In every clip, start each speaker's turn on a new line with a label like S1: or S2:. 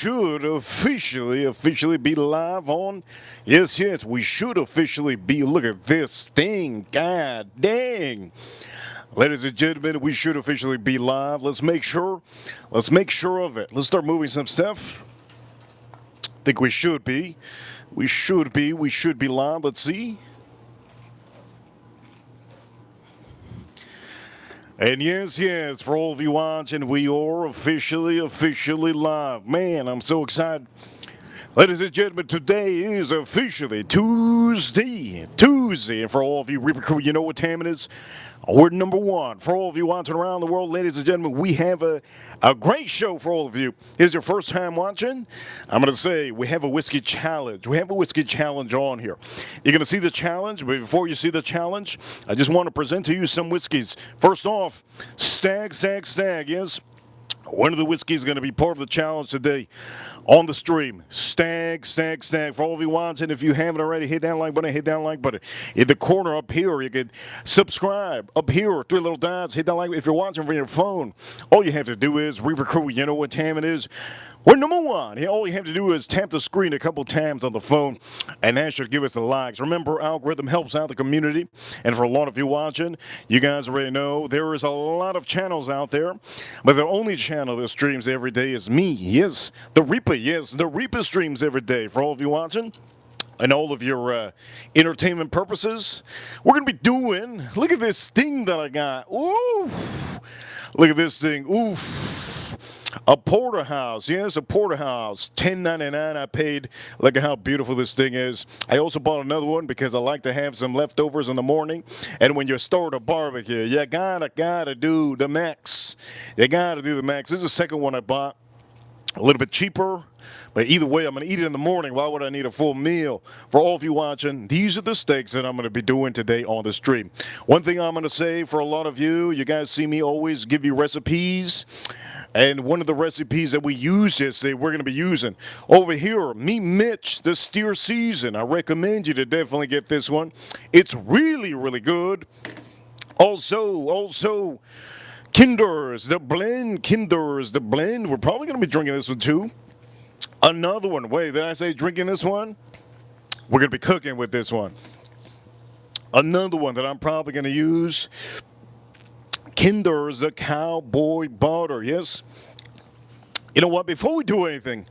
S1: should officially be live on. Yes, we should officially be. Look at this thing. God dang. Ladies and gentlemen, we should officially be live. Let's make sure. Let's make sure of it. Let's start moving some stuff. Think we should be. We should be live. Let's see. And yes, for all of you watching, we are officially live. Man, I'm so excited. Ladies and gentlemen, today is officially Tuesday. And for all of you Reaper Crew, you know what time it is. We're number one. For all of you watching around the world, ladies and gentlemen, we have a great show for all of you. Is your first time watching? I'm going to say we have a whiskey challenge. We have a whiskey challenge on here. You're going to see the challenge, but before you see the challenge, I just want to present to you some whiskeys. First off, Stag, yes. One of the whiskeys is going to be part of the challenge today on the stream. Stag. For all of you watching, if you haven't already, hit that like button. In the corner up here, you can subscribe. Up here, three little dots, hit that like. If you're watching from your phone, all you have to do is Reaper Crew. You know what time it is. We're number one. All you have to do is tap the screen a couple times on the phone, and that should give us the likes. Remember, algorithm helps out the community, and for a lot of you watching, you guys already know there is a lot of channels out there, but the only channel that streams every day is me. Yes, the Reaper. Yes, the Reaper streams every day. For all of you watching, and all of your entertainment purposes, we're going to be doing, look at this thing that I got. Oof. Look at this thing. Oof. A porterhouse. Yes, a porterhouse. $10.99 I paid. Look at how beautiful this thing is. I also bought another one because I like to have some leftovers in the morning. And when you start a barbecue, you gotta do the max. You gotta do the max. This is the second one I bought. A little bit cheaper, but either way, I'm going to eat it in the morning. Why would I need a full meal? For all of you watching, these are the steaks that I'm going to be doing today on the stream. One thing I'm going to say for a lot of you, you guys see me always give you recipes. And one of the recipes that we use yesterday, we're going to be using over here, Meet Mitch, the steer season. I recommend you to definitely get this one. It's really good. Also, Kinder's the blend. We're probably going to be drinking this one too. Another one. Wait, did I say drinking this one? We're going to be cooking with this one. Another one that I'm probably going to use. Kinder's the Cowboy Butter. Yes. You know what? Before we do anything,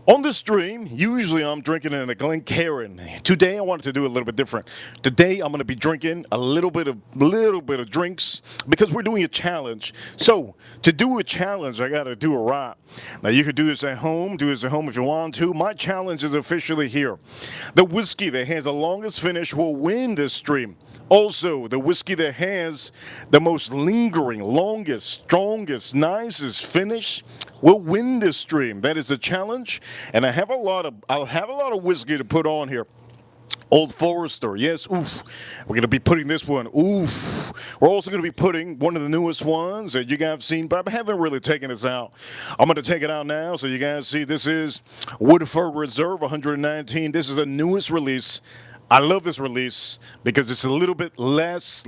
S1: on the stream, usually I'm drinking in a Glencairn. Today I wanted to do a little bit different. Today I'm going to be drinking a little bit of drinks because we're doing a challenge. So to do a challenge, I got to do it right. Now you can do this at home. Do this at home if you want to. My challenge is officially here. The whiskey that has the longest finish will win this stream. Also, the whiskey that has the most lingering, longest, strongest, nicest finish will win this stream. That is the challenge, and I'll have a lot of whiskey to put on here. Old Forester, yes, oof. We're going to be putting this one, oof. We're also going to be putting one of the newest ones that you guys have seen, but I haven't really taken this out. I'm going to take it out now so you guys see this is Woodford Reserve 119. This is the newest release. I love this release because it's a little bit less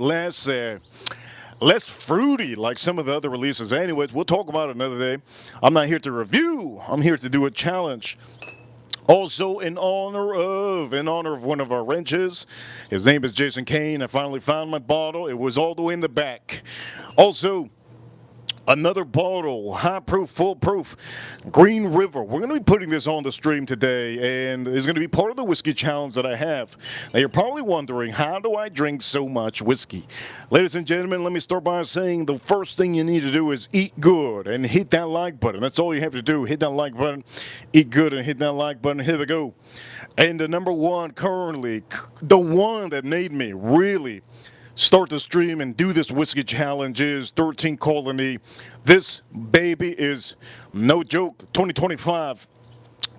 S1: fruity like some of the other releases. Anyways, we'll talk about it another day. I'm not here to review. I'm here to do a challenge. Also, in honor of one of our wrenches, his name is Jason Kane. I finally found my bottle. It was all the way in the back. Also, another bottle, high proof, full proof, Green River. We're going to be putting this on the stream today, and it's going to be part of the whiskey challenge that I have. Now, you're probably wondering, how do I drink so much whiskey? Ladies and gentlemen, let me start by saying the first thing you need to do is eat good and hit that like button. That's all you have to do. Hit that like button, eat good, and hit that like button. Here we go. And the number one currently, the one that made me really start the stream and do this whiskey challenge is 13 Colony. This baby is no joke, 2025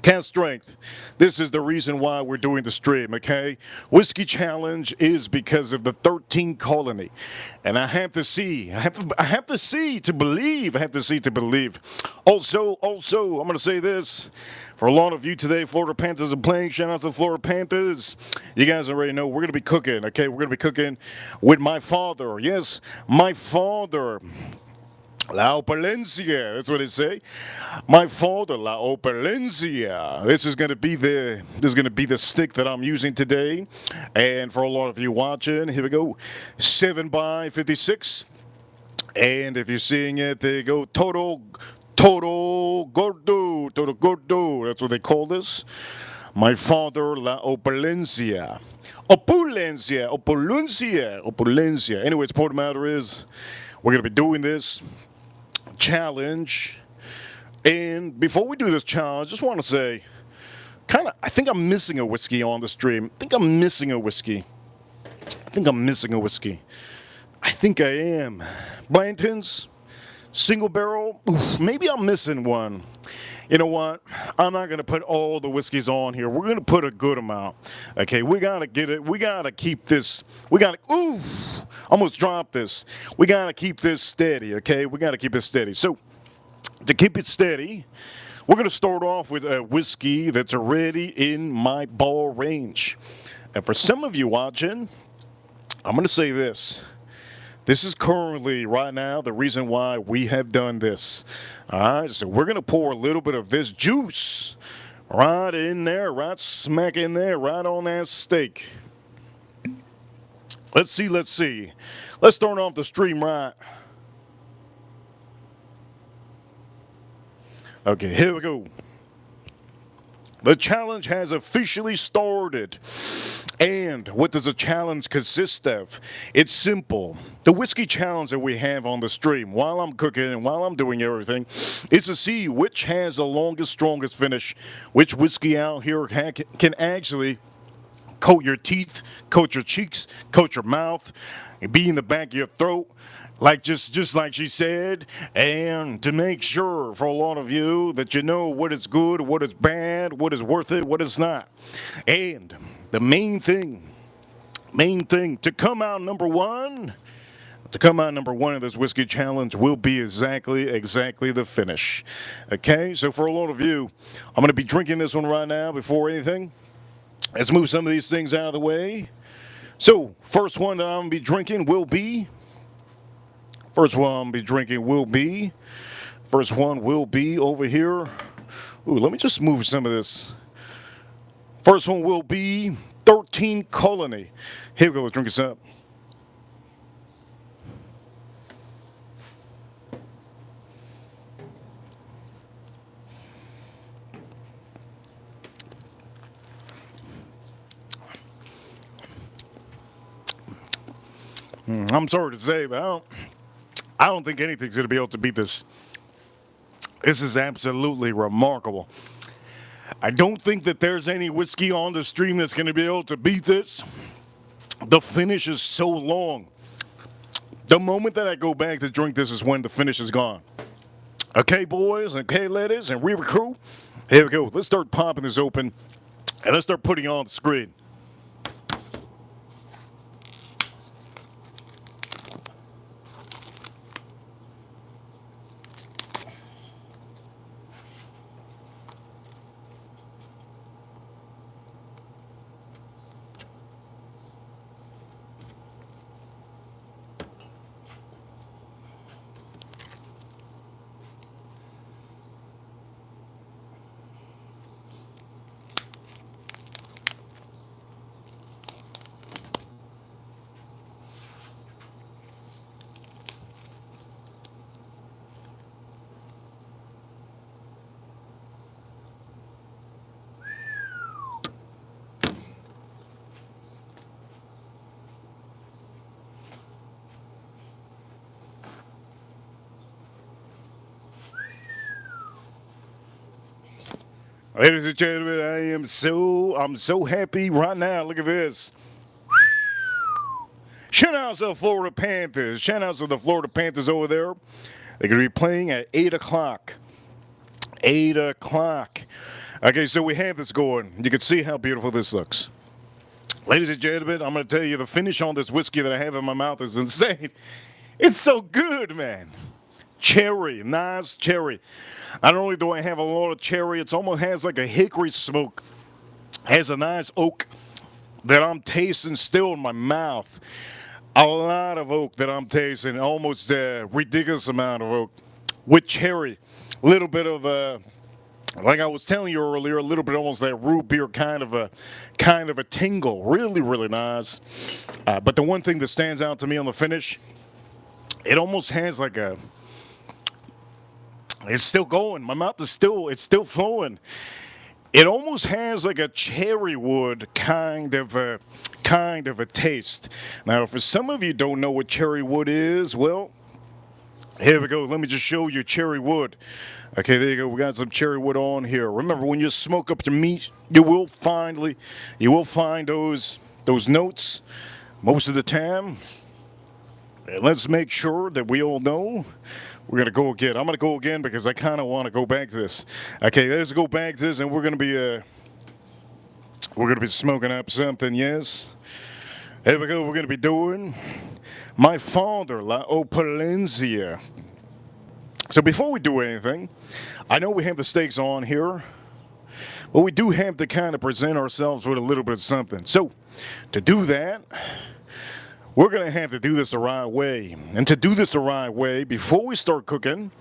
S1: cast strength. This is the reason why we're doing the stream, okay? Whiskey challenge is because of the 13 Colony. And I have to see. I have to see to believe. Also, I'm going to say this. For a lot of you today, Florida Panthers are playing. Shout out to the Florida Panthers. You guys already know we're going to be cooking, okay? We're going to be cooking with my father. Yes, my father. La Opulencia, that's what they say. My father, La Opulencia. This is gonna be the stick that I'm using today. And for a lot of you watching, here we go. 7 by 56. And if you're seeing it, there you go. Total Gordo. Total Gordo. That's what they call this. My father, La Opulencia. Opulencia. Anyways, the point of the matter is, we're going to be doing this challenge. And before we do this challenge, I just want to say, I think I'm missing a whiskey on the stream. I think I'm missing a whiskey. I think I am. Blanton's, single barrel, oof, maybe I'm missing one. You know what? I'm not going to put all the whiskeys on here. We're going to put a good amount. Okay, we got to get it. We got to keep this. Almost dropped this. We got to keep this steady, okay? We got to keep it steady. So, to keep it steady, we're going to start off with a whiskey that's already in my ball range. And for some of you watching, I'm going to say this. This is currently, right now, the reason why we have done this. All right, so we're going to pour a little bit of this juice right in there, right smack in there, right on that steak. Let's see. Let's start off the stream right. Okay, here we go. The challenge has officially started. And what does a challenge consist of? It's simple. The whiskey challenge that we have on the stream while I'm cooking and while I'm doing everything is to see which has the longest, strongest finish, which whiskey out here can actually coat your teeth, coat your cheeks, coat your mouth, be in the back of your throat, just like she said, and to make sure for a lot of you that you know what is good, what is bad, what is worth it, what is not. And the main thing to come out number one of this whiskey challenge will be exactly the finish. Okay, so for a lot of you, I'm going to be drinking this one right now before anything. Let's move some of these things out of the way. So, first one that I'm going to be drinking will be over here. Ooh, let me just move some of this. First one will be 13 Colony. Here we go, let's drink this up. I'm sorry to say, but I don't think anything's going to be able to beat this. This is absolutely remarkable. I don't think that there's any whiskey on the stream that's going to be able to beat this. The finish is so long. The moment that I go back to drink this is when the finish is gone. Okay, boys, okay, ladies, and Reaper crew, here we go. Let's start popping this open, and let's start putting it on the screen. Ladies and gentlemen, I'm so happy right now. Look at this. Shout out to the Florida Panthers. Shout out to the Florida Panthers over there. They're going to be playing at 8 o'clock. 8 o'clock. Okay, so we have this going. You can see how beautiful this looks. Ladies and gentlemen, I'm going to tell you the finish on this whiskey that I have in my mouth is insane. It's so good, man. Cherry, nice cherry. Not only do I have a lot of cherry, it almost has like a hickory smoke. Has a nice oak that I'm tasting still in my mouth. A lot of oak that I'm tasting, almost a ridiculous amount of oak with cherry. A little bit of like I was telling you earlier, a little bit almost that root beer kind of a tingle. Really, really nice. But the one thing that stands out to me on the finish, it almost has like a. It's still going. My mouth is still flowing. It almost has like a cherry wood kind of a taste. Now, for some of you don't know what cherry wood is, well, here we go. Let me just show you cherry wood. Okay, there you go. We got some cherry wood on here. Remember, when you smoke up your meat, you will find those notes most of the time. And let's make sure that we all know. We're gonna go again. I'm gonna go again because I kind of want to go back to this. Okay, let's go back to this, and we're gonna be smoking up something. Yes. Here we go. We're gonna be doing my father, La Opulencia. So before we do anything, I know we have the stakes on here, but we do have to kind of present ourselves with a little bit of something. So to do that, we're going to have to do this the right way. And to do this the right way, before we start cooking,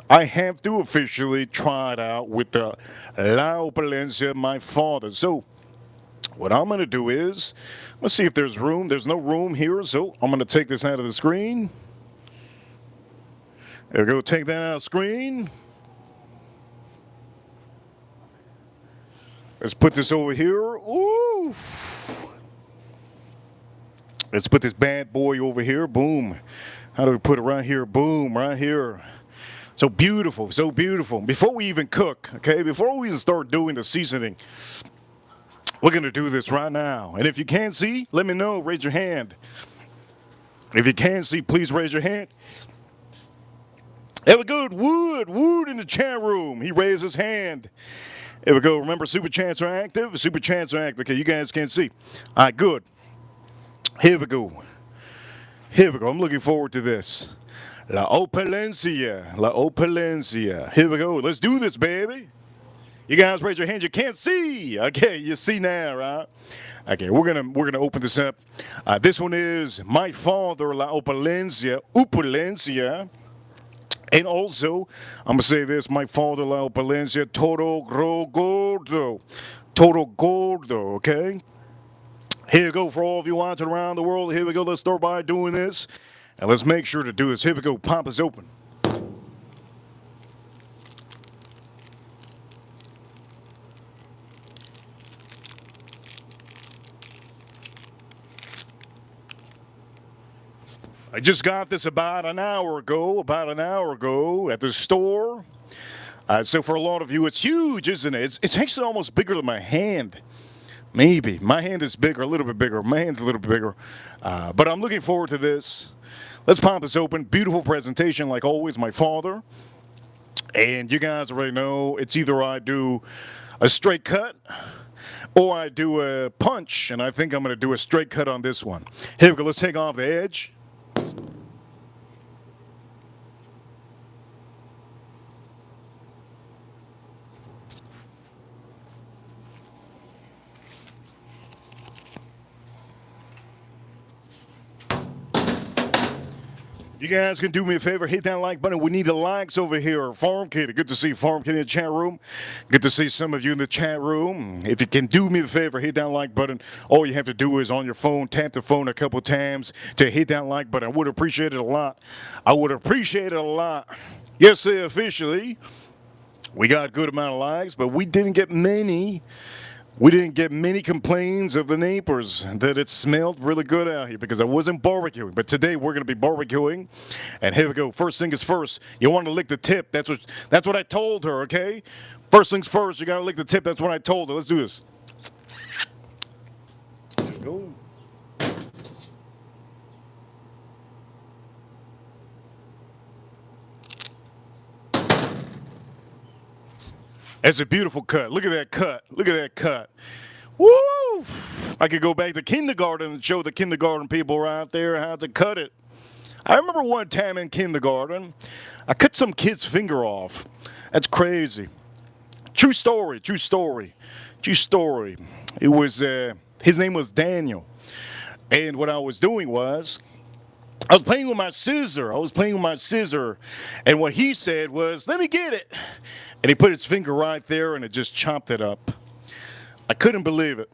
S1: I have to officially try it out with the La Opulencia, my father. So what I'm going to do is, let's see if there's room. There's no room here, so I'm going to take this out of the screen. There we go, take that out of the screen. Let's put this over here. Ooh. Let's put this bad boy over here. Boom. How do we put it right here? Boom, right here. So beautiful, so beautiful. Before we even cook, okay, before we even start doing the seasoning, we're going to do this right now. And if you can't see, let me know. Raise your hand. If you can't see, please raise your hand. There we go. Wood in the chat room. He raised his hand. There we go. Remember, super chats are active. Super chats are active. Okay, you guys can't see. All right, good. Here we go. Here we go. I'm looking forward to this. La Opulencia. La Opulencia. Here we go. Let's do this, baby. You guys raise your hand. You can't see. Okay, you see now, right? Okay, we're gonna open this up. This one is my father, La Opulencia. Opulencia. And also, I'm going to say this, my father, La Opulencia, Todo Gordo. Todo Gordo, okay? Here we go for all of you watching around the world. Here we go. Let's start by doing this. And let's make sure to do this. Here we go. Pop this open. I just got this about an hour ago at the store. So for a lot of you, it's huge, isn't it? It's actually almost bigger than my hand. Maybe. My hand is bigger, a little bit bigger. My hand's a little bit bigger. But I'm looking forward to this. Let's pop this open. Beautiful presentation, like always, my father. And you guys already know, it's either I do a straight cut or I do a punch. And I think I'm going to do a straight cut on this one. Here we go. Let's take off the edge. You guys can do me a favor, hit that like button. We need the likes over here. Farm Kitty, good to see Farm Kitty in the chat room. Good to see some of you in the chat room. If you can do me the favor, hit that like button. All you have to do is on your phone, tap the phone a couple times to hit that like button. I would appreciate it a lot. I would appreciate it a lot. Yes, sir, officially, we got a good amount of likes, but we didn't get many. We didn't get many complaints of the neighbors that it smelled really good out here because I wasn't barbecuing. But today we're going to be barbecuing. And here we go. First thing is first. You want to lick the tip. That's what I told her, okay? First things first. You got to lick the tip. That's what I told her. Let's do this. Let's go. It's a beautiful cut. Look at that cut. Look at that cut. Woo! I could go back to kindergarten and show the kindergarten people right there how to cut it. I remember one time in kindergarten, I cut some kid's finger off. That's crazy. True story, true story, true story. It was, his name was Daniel. And what I was doing was, I was playing with my scissor. And what he said was, "Let me get it." And he put his finger right there and it just chopped it up. I couldn't believe it.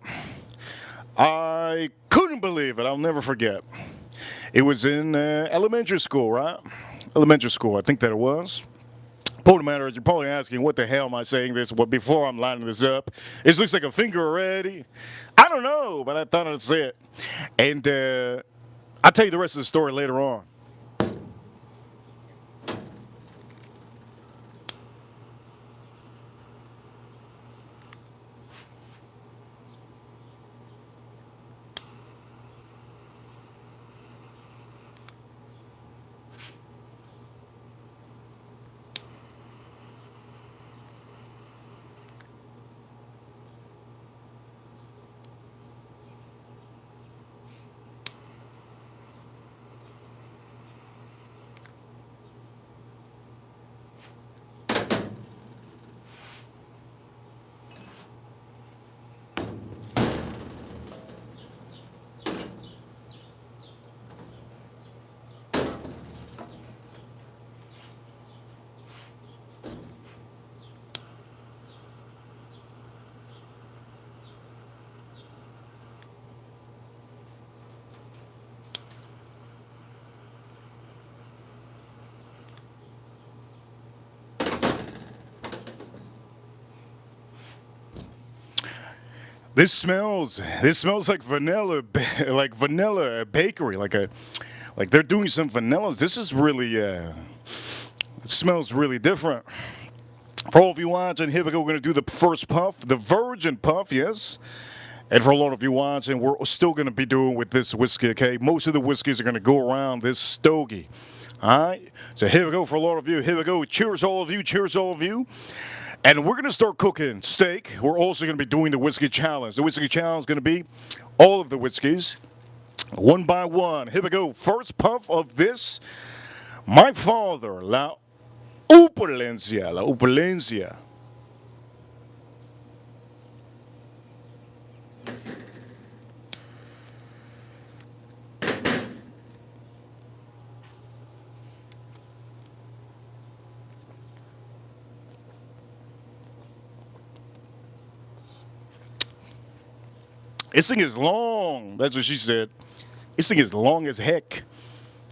S1: I couldn't believe it. I'll never forget. It was in elementary school, right? Elementary school, I think that it was. Point of the matter is, you're probably asking, what the hell am I saying this? Well, before I'm lining this up, it looks like a finger already. I don't know, but I thought I'd say it. And I'll tell you the rest of the story later on. This smells like vanilla, like vanilla bakery, like they're doing some vanillas. This is really, it smells really different. For all of you watching, here we go. We're going to do the first puff, the virgin puff, yes. And for a lot of you watching, we're still going to be doing with this whiskey, okay? Most of the whiskeys are going to go around this stogie. All right? So here we go for a lot of you. Here we go. Cheers, all of you. Cheers, all of you. And we're going to start cooking steak. We're also going to be doing the whiskey challenge. The whiskey challenge is going to be all of the whiskeys, one by one. Here we go. First puff of this. My father, La Opulencia. La Opulencia. This thing is long. That's what she said. This thing is long as heck.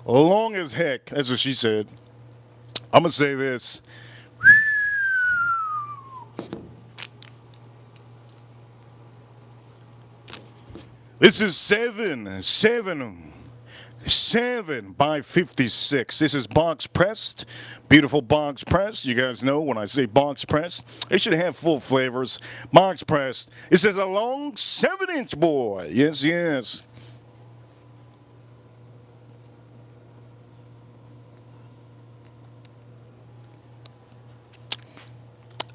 S1: Long as heck. That's what she said. I'm going to say this. This is 7 by 56. This is box pressed. Beautiful box pressed. You guys know when I say box pressed, it should have full flavors. Box pressed. It says a long 7-inch boy. Yes, yes.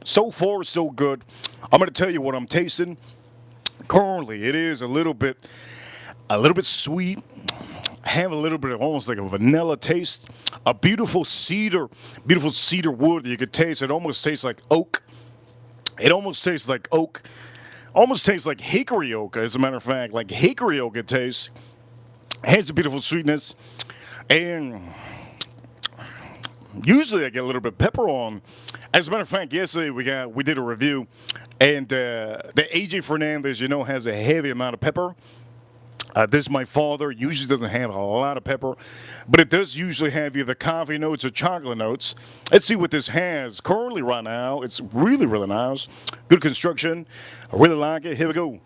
S1: So far, so good. I'm going to tell you what I'm tasting. Currently, it is a little bit sweet. Have a little bit of almost like a vanilla taste. A beautiful cedar wood. You could taste. It almost tastes like oak. It almost tastes like oak. Almost tastes like hickory oak, as a matter of fact. Like hickory oak it tastes. Has a beautiful sweetness. And usually I get a little bit of pepper on. As a matter of fact, yesterday we did a review, and the AJ Fernandez, has a heavy amount of pepper. This my father usually doesn't have a lot of pepper, but it does usually have either coffee notes or chocolate notes. Let's see what this has currently right now. It's really, really nice. Good construction. I really like it. Here we go.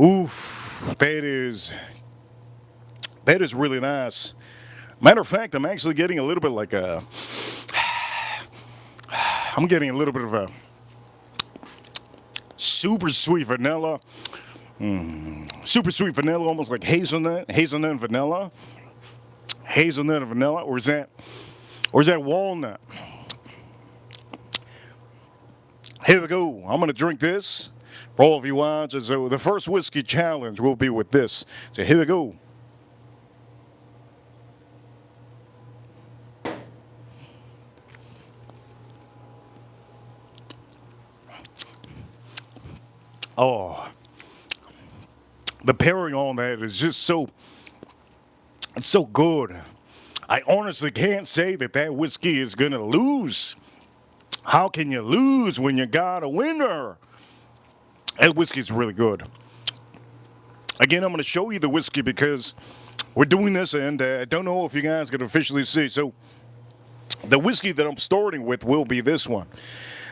S1: Oof, that is really nice. Matter of fact, I'm actually getting a little bit like I'm getting a little bit of a super sweet vanilla. Super sweet vanilla, almost like hazelnut and vanilla. Hazelnut and vanilla, or is that walnut? Here we go. I'm gonna drink this. For all of you watching, so the first whiskey challenge will be with this. So here we go. Oh, the pairing on that is just so, it's so good. I honestly can't say that that whiskey is going to lose. How can you lose when you got a winner? That whiskey is really good. Again, I'm going to show you the whiskey because we're doing this, and I don't know if you guys can officially see. So the whiskey that I'm starting with will be this one.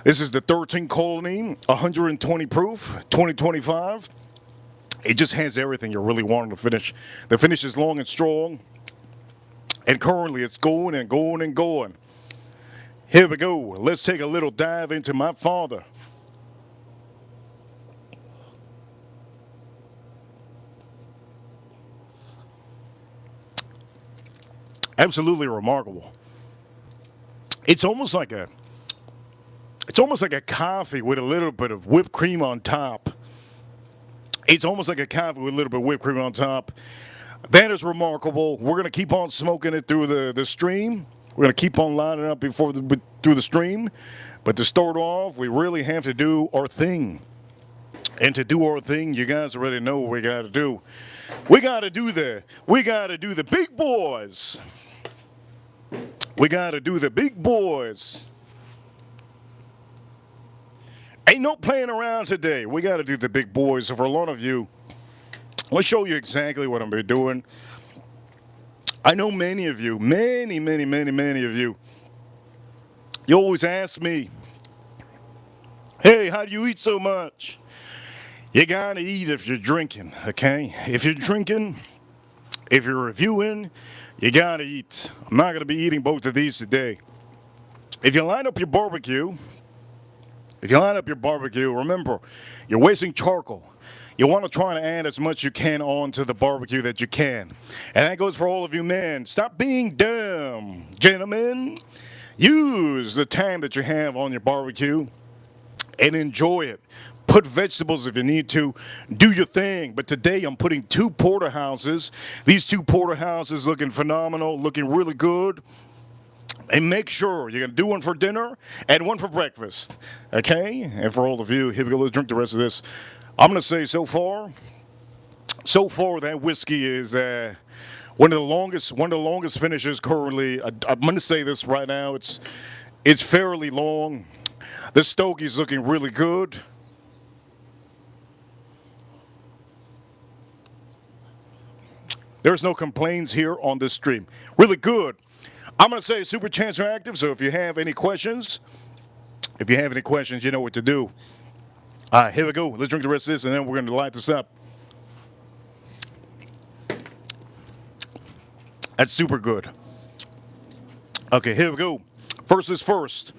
S1: This is the 13 Colony, 120 proof, 2025. It just has everything you really want to finish. The finish is long and strong, and currently it's going and going and going. Here we go. Let's take a little dive into my father. Absolutely remarkable. It's almost like a coffee with a little bit of whipped cream on top. It's almost like a coffee with a little bit of whipped cream on top. That is remarkable. We're going to keep on smoking it through the stream. We're going to keep on lining up through the stream. But to start off, we really have to do our thing. And to do our thing, you guys already know what we got to do. We got to do the big boys. We got to do the big boys. Ain't no playing around today. We got to do the big boys. So for a lot of you, I'll show you exactly what I'm going to be doing. I know many of you, many of you, you always ask me, hey, how do you eat so much? You got to eat if you're drinking, okay? If you're drinking, if you're reviewing, you got to eat. I'm not going to be eating both of these today. If you line up your barbecue, remember, you're wasting charcoal. You want to try to add as much you can onto the barbecue that you can. And that goes for all of you men. Stop being dumb, gentlemen. Use the time that you have on your barbecue and enjoy it. Put vegetables if you need to. Do your thing. But today I'm putting 2 porterhouses. These 2 porterhouses looking phenomenal, looking really good. And make sure you're going to do one for dinner and one for breakfast. Okay? And for all of you, here we go. Let's drink the rest of this. I'm going to say so far that whiskey is one of the longest finishes currently. I'm going to say this right now. It's fairly long. The Stokie's looking really good. There's no complaints here on this stream. Really good. I'm going to say super chats are active, so if you have any questions, you know what to do. All right, here we go. Let's drink the rest of this, and then we're going to light this up. That's super good. Okay, here we go. First is first.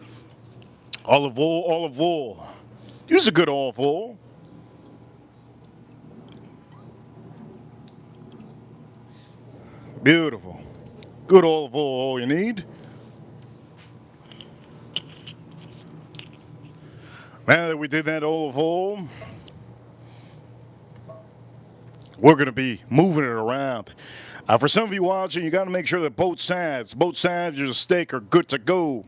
S1: Olive oil. Use a good olive oil. Beautiful. Good olive oil, all you need. Now that we did that olive oil, we're going to be moving it around. For some of you watching, you got to make sure that both sides of your steak are good to go.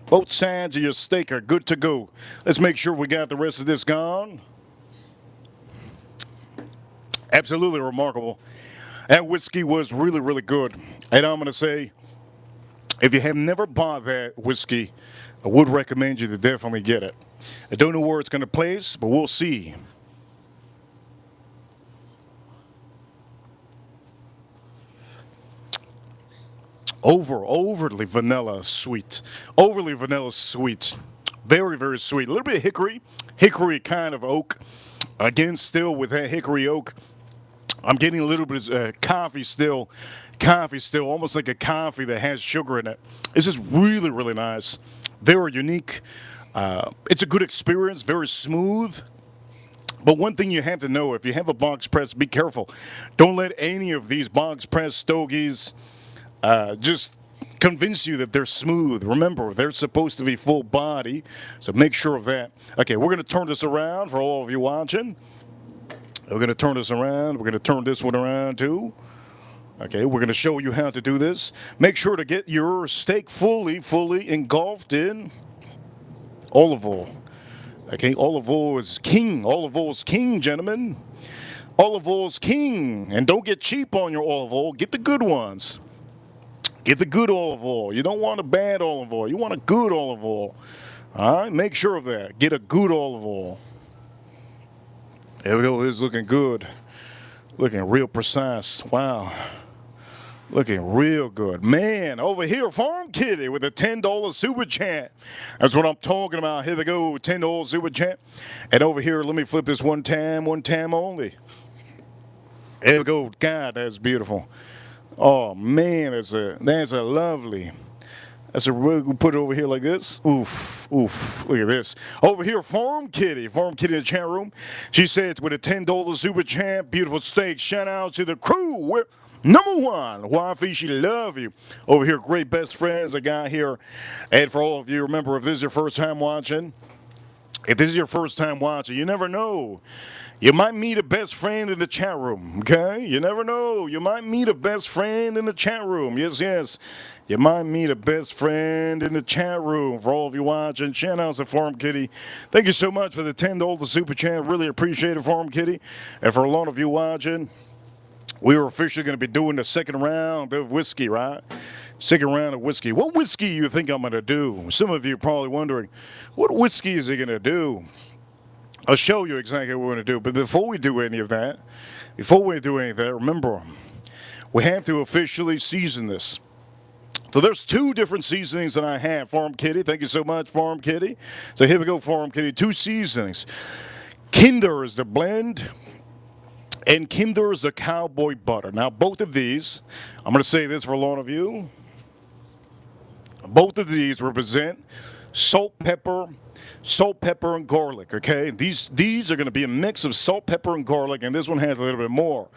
S1: Both sides of your steak are good to go. Let's make sure we got the rest of this gone. Absolutely remarkable. That whiskey was really, really good. And I'm going to say, if you have never bought that whiskey, I would recommend you to definitely get it. I don't know where it's going to place, but we'll see. Overly vanilla sweet. Overly vanilla sweet. Very, very sweet. A little bit of hickory kind of oak. Again, still with that hickory oak. I'm getting a little bit of coffee still, almost like a coffee that has sugar in it. This is really, really nice. Very unique. It's a good experience, very smooth. But one thing you have to know, if you have a box press, be careful. Don't let any of these box press stogies just convince you that they're smooth. Remember, they're supposed to be full body, so make sure of that. Okay, we're going to turn this around for all of you watching. We're going to turn this around. We're going to turn this one around too. Okay, we're going to show you how to do this. Make sure to get your steak fully engulfed in olive oil. Okay, olive oil is king. Olive oil is king, gentlemen. Olive oil is king. And don't get cheap on your olive oil. Get the good ones. Get the good olive oil. You don't want a bad olive oil. You want a good olive oil. All right, make sure of that. Get a good olive oil. There we go. This is looking good. Looking real precise. Wow. Looking real good. Man, over here, Farm Kitty with a $10 super chat. That's what I'm talking about. Here we go, $10 super chat. And over here, let me flip this one time only. There we go. God, that's beautiful. Oh, man, that's a lovely. We'll put it over here like this. Oof, oof. Look at this. Over here, Farm Kitty in the chat room. She says with a $10 super chat, beautiful steak. Shout out to the crew. We're number one. Wifey, she love you. Over here, great best friends I got here. And for all of you, remember, if this is your first time watching, you never know. You might meet a best friend in the chat room, okay? You never know. You might meet a best friend in the chat room. Yes, yes. You might meet a best friend in the chat room. For all of you watching, shout out to Farm Kitty. Thank you so much for the $10 super chat. Really appreciate it, Farm Kitty. And for a lot of you watching, we are officially going to be doing the second round of whiskey, right? Second round of whiskey. What whiskey you think I'm going to do? Some of you are probably wondering, what whiskey is he going to do? I'll show you exactly what we're going to do. But before we do any of that, remember, we have to officially season this. So there's two different seasonings that I have, Farm Kitty. Thank you so much, Farm Kitty. So here we go, Farm Kitty. Two seasonings. Kinder is the blend, and Kinder is the cowboy butter. Now, both of these, I'm going to say this for a lot of you. Both of these represent salt, pepper, and garlic, okay? These are going to be a mix of salt, pepper, and garlic, and this one has a little bit more.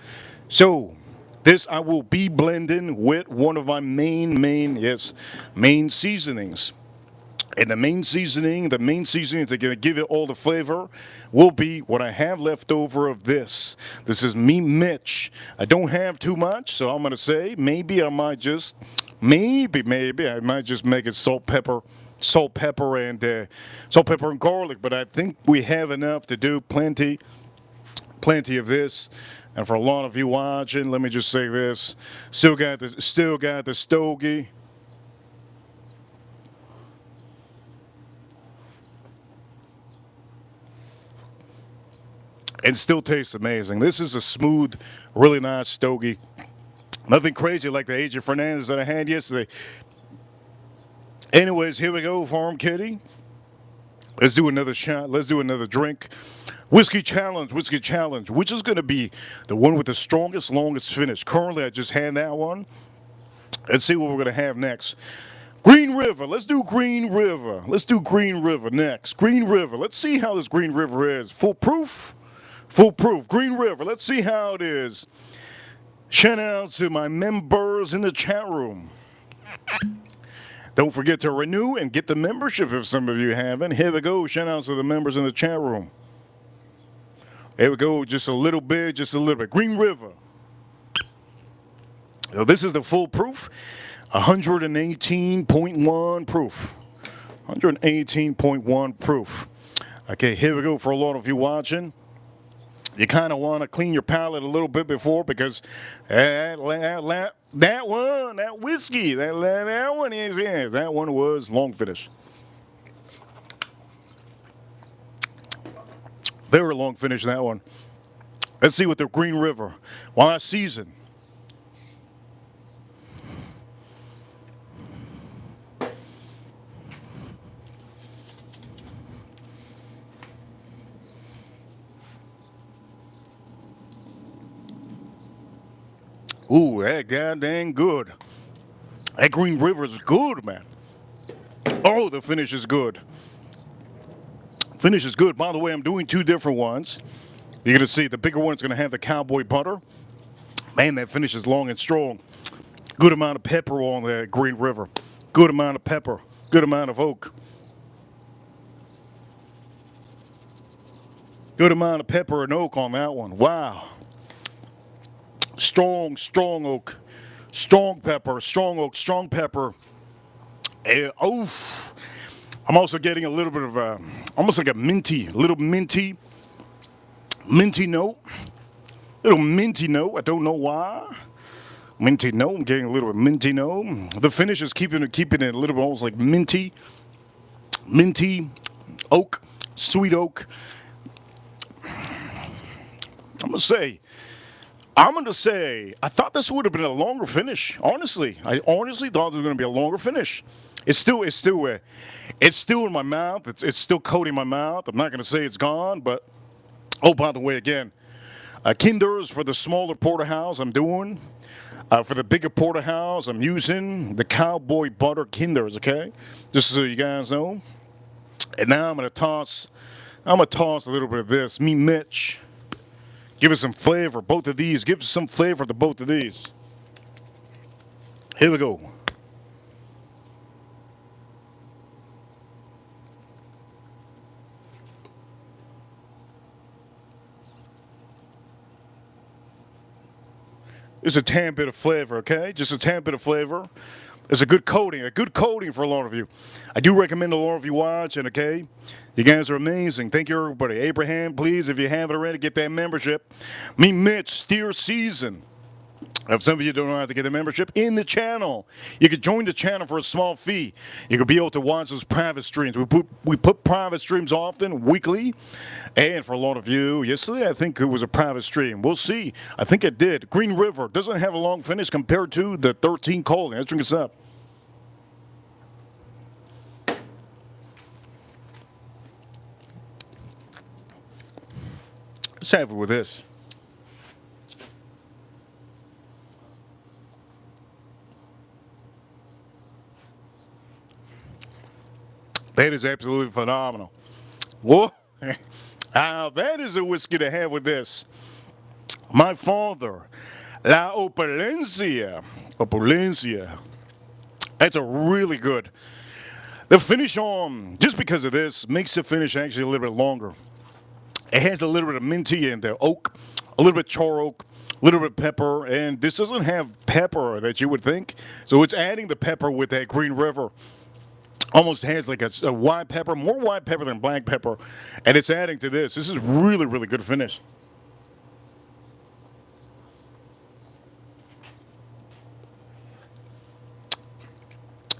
S1: So this I will be blending with one of my main seasonings. And the main seasonings that are going to give it all the flavor will be what I have left over of this. This is me, Mitch. I don't have too much, so I'm going to say maybe I might just make it salt, pepper, and garlic. But I think we have enough to do plenty of this. And for a lot of you watching, let me just say this: still got the stogie. And still tastes amazing. This is a smooth, really nice stogie. Nothing crazy like the AJ Fernandez that I had yesterday. Anyways, here we go, Farm Kitty. Let's do another shot. Let's do another drink. Whiskey challenge, which is going to be the one with the strongest, longest finish. Currently, I just had that one. Let's see what we're going to have next. Green River. Let's do Green River. Next. Green River. Let's see how this Green River is. Foolproof. Green River. Let's see how it is. Shout out to my members in the chat room. Don't forget to renew and get the membership if some of you haven't. Here we go. Shout out to the members in the chat room. Here we go. Just a little bit. Green River. So this is the full proof. 118.1 proof. 118.1 proof. Okay, here we go. For a lot of you watching, you kind of want to clean your palate a little bit before, because that one was long finish. Very long finish, that one. Let's see what the Green River, while I season. Ooh, that goddamn good. That Green River is good, man. Oh, the finish is good. Finish is good. By the way, I'm doing two different ones. You're going to see the bigger one's going to have the cowboy butter. Man, that finish is long and strong. Good amount of pepper on that Green River. Good amount of pepper. Good amount of oak. Good amount of pepper and oak on that one. Wow. Strong oak. Strong pepper. Strong oak. Strong pepper. And, oof. I'm also getting a little bit of almost like a little minty note. Little minty note. I don't know why. Minty note. I'm getting a little bit minty note. The finish is keeping it a little bit almost like minty oak, sweet oak. I'm gonna say, I thought this would have been a longer finish. Honestly, I honestly thought it was gonna be a longer finish. It's still in my mouth. It's still coating my mouth. I'm not gonna say it's gone, but oh, by the way, again, Kinders for the smaller porterhouse I'm doing. For the bigger porterhouse, I'm using the Cowboy Butter Kinders. Okay, just so you guys know. And now I'm gonna toss a little bit of this. Me Mitch. Give it some flavor. Both of these. Give some flavor to both of these. Here we go. Just a tad bit of flavor, okay? Just a tad bit of flavor. It's a good coating for a lot of you. I do recommend a lot of you watch, and okay? You guys are amazing. Thank you, everybody. Abraham, please, if you haven't already, get that membership. Me, Mitch, Steer Season. If some of you don't know how to get a membership in the channel, you could join the channel for a small fee. You could be able to watch those private streams. We put private streams often, weekly. And for a lot of you, yesterday I think it was a private stream. We'll see. I think it did. Green River doesn't have a long finish compared to the 13 Colony. Let's drink this up. Let's have it with this. That is absolutely phenomenal. Whoa. That is a whiskey to have with this. My father, La Opulencia. Opulencia. That's a really good. The finish on, just because of this, makes the finish actually a little bit longer. It has a little bit of minty in the oak, a little bit char oak, a little bit of pepper, and this doesn't have pepper that you would think. So it's adding the pepper with that Green River. Almost has like a white pepper, more white pepper than black pepper, and it's adding to this. This is really, really good finish.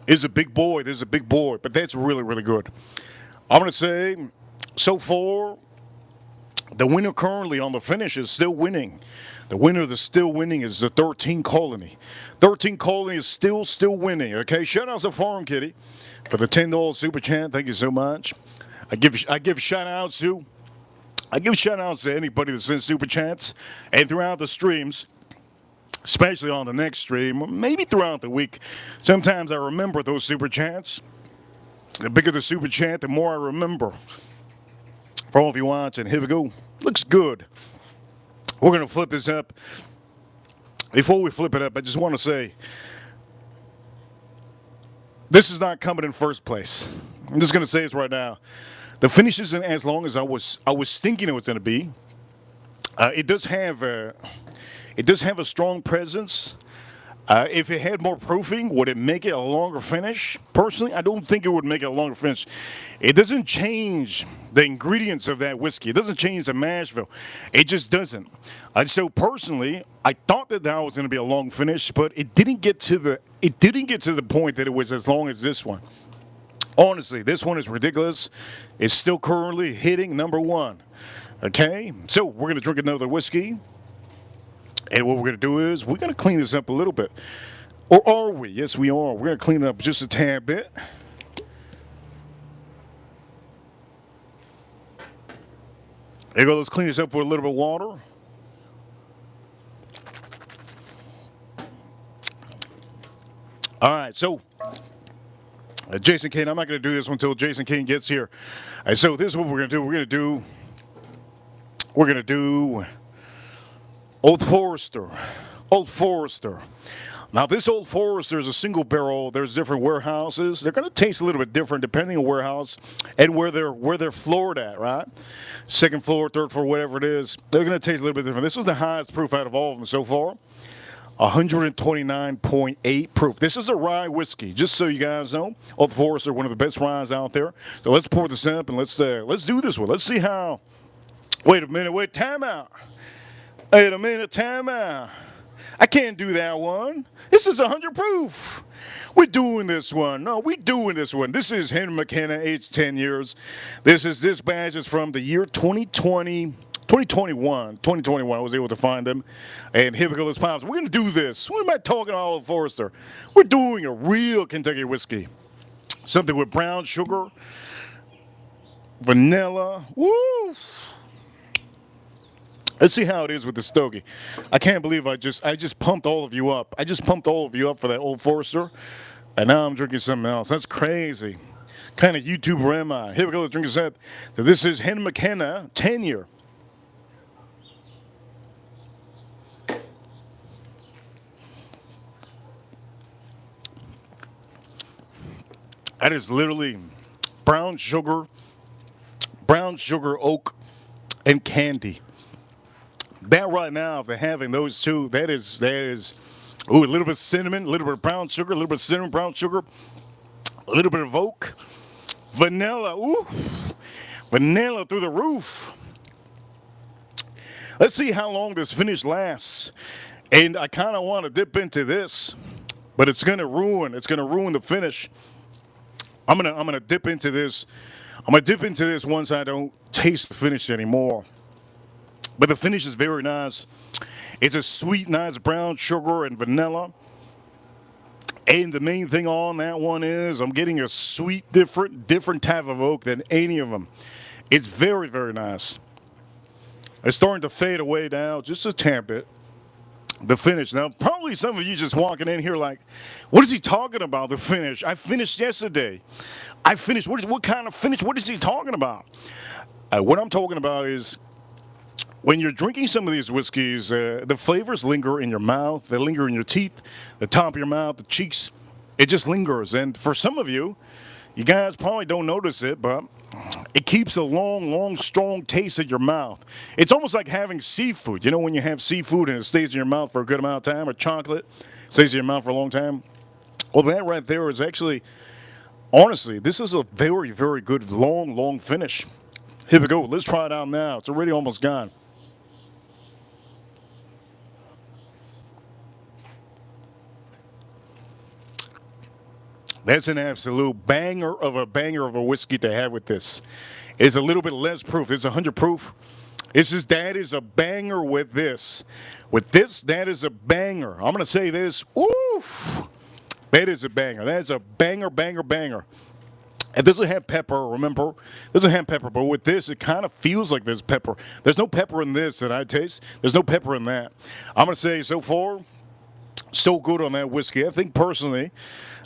S1: This is a big boy, but that's really, really good. I'm going to say, so far, the winner currently on the finish is still winning. The winner that's still winning is the 13 Colony. 13 Colony is still winning, okay? Shout out to Farm Kitty for the $10 super chat. Thank you so much. I give shout outs to anybody that sends super chats, and throughout the streams, especially on the next stream, maybe throughout the week. Sometimes I remember those super chats. The bigger the super chat, the more I remember. For all of you watching, here we go. Looks good. We're going to flip this up. Before we flip it up, I just want to say, this is not coming in first place. I'm just going to say this right now. The finish isn't as long as I was thinking it was going to be. It does have a strong presence. If it had more proofing, would it make it a longer finish? Personally, I don't think it would make it a longer finish. It doesn't change the ingredients of that whiskey. It doesn't change the mash bill. It just doesn't. So personally, I thought that was going to be a long finish, but it didn't get to the point that it was as long as this one. Honestly, this one is ridiculous. It's still currently hitting number one. Okay, so we're going to drink another whiskey. And what we're going to do is we're going to clean this up a little bit. Or are we? Yes, we are. We're going to clean it up just a tad bit. There you go. Let's clean this up with a little bit of water. All right, so Jason Kane, I'm not going to do this until Jason Kane gets here. So this is what we're going to do. We're going to do Old Forester. Now, this Old Forester is a single barrel. There's different warehouses. They're going to taste a little bit different depending on warehouse and where they're floored at, right? Second floor, third floor, whatever it is. They're going to taste a little bit different. This was the highest proof out of all of them so far. 129.8 proof. This is a rye whiskey, just so you guys know. Old Forester, one of the best ryes out there. So let's pour this up and let's do this one. Let's see how. Wait a minute, time out. Wait a minute, time out. I can't do that one. This is 100 proof. We're doing this one. No, we're doing this one. This is Henry McKenna, aged 10 years. This batch is from the year 2021. I was able to find them. And here we go, let's pops. We're going to do this. What am I talking about, Old Forester? We're doing a real Kentucky whiskey. Something with brown sugar, vanilla. Woo! Let's see how it is with the stogie. I can't believe I just pumped all of you up. I just pumped all of you up for that Old Forester, and now I'm drinking something else. That's crazy. Kind of YouTuber am I? Here we go, let's drink a sip. So this is Henry McKenna, 10-year. That is literally brown sugar, oak, and candy. That right now, if they're having those two, that is, ooh, a little bit of cinnamon, a little bit of brown sugar, a little bit of cinnamon, brown sugar, a little bit of oak, vanilla, ooh, vanilla through the roof. Let's see how long this finish lasts. And I kind of want to dip into this, but it's going to ruin the finish. I'm gonna dip into this. I'm gonna dip into this once I don't taste the finish anymore. But the finish is very nice. It's a sweet, nice brown sugar and vanilla. And the main thing on that one is I'm getting a sweet, different type of oak than any of them. It's very, very nice. It's starting to fade away now, just a tad bit. The finish. Now, probably some of you just walking in here like, what is he talking about, the finish? I finished yesterday. I finished. What kind of finish? What is he talking about? What I'm talking about is when you're drinking some of these whiskeys, the flavors linger in your mouth. They linger in your teeth, the top of your mouth, the cheeks. It just lingers. And for some of you, you guys probably don't notice it, but it keeps a long, strong taste in your mouth. It's almost like having seafood. You know when you have seafood and it stays in your mouth for a good amount of time, or chocolate stays in your mouth for a long time? Well, that right there is actually, honestly, this is a very, very good long finish. Here we go. Let's try it out now. It's already almost gone. That's an absolute banger of a whiskey to have with this. It's a little bit less proof. It's 100 proof. That is a banger with this. With this, that is a banger. I'm going to say this. Oof. That is a banger. That is a banger. It doesn't have pepper, remember? It doesn't have pepper, but with this, it kind of feels like there's pepper. There's no pepper in this that I taste. There's no pepper in that. I'm going to say so far, so good on that whiskey. I think personally,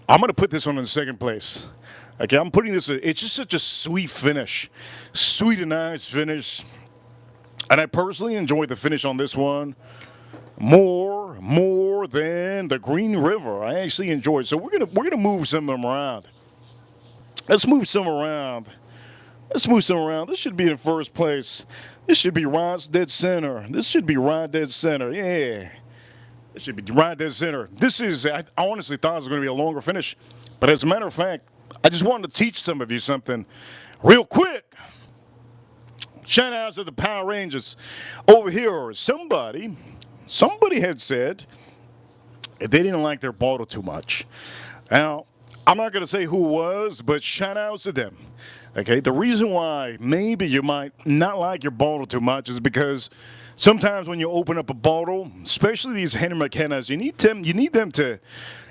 S1: I'm going to put this one in second place. Okay, I'm putting this, it's just such a sweet finish. Sweet and nice finish. And I personally enjoyed the finish on this one more than the Green River. I actually enjoyed it. So we're gonna move some of them around. Let's move some around. This should be in first place. This should be right dead center. Yeah. This should be right dead center. This is, I honestly thought it was going to be a longer finish. But as a matter of fact, I just wanted to teach some of you something real quick. Shout out to the Power Rangers over here. Somebody had said they didn't like their bottle too much. Now, I'm not going to say who it was, but shout out to them. Okay, the reason why maybe you might not like your bottle too much is because sometimes when you open up a bottle, especially these Henry McKennas, you need them to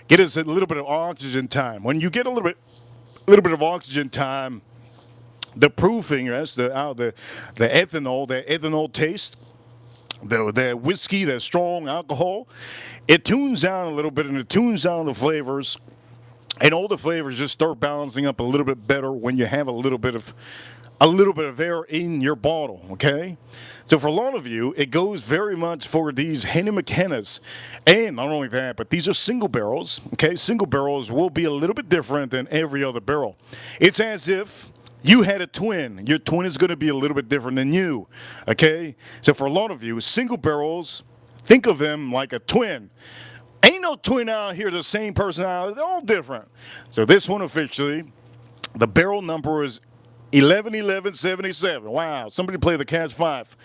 S1: get us a little bit of oxygen time. When you get a little bit of oxygen time, the proofing, that's the ethanol taste, the whiskey, the strong alcohol, it tunes down a little bit and it tunes down the flavors. And all the flavors just start balancing up a little bit better when you have a little bit of air in your bottle, okay? So for a lot of you, it goes very much for these Henry McKennas. And not only that, but these are single barrels, okay? Single barrels will be a little bit different than every other barrel. It's as if you had a twin. Your twin is going to be a little bit different than you, okay? So for a lot of you, single barrels, think of them like a twin. Ain't no twin out here the same personality. They're all different. So this one officially, the barrel number is 111177. Wow, somebody play the Cats 5.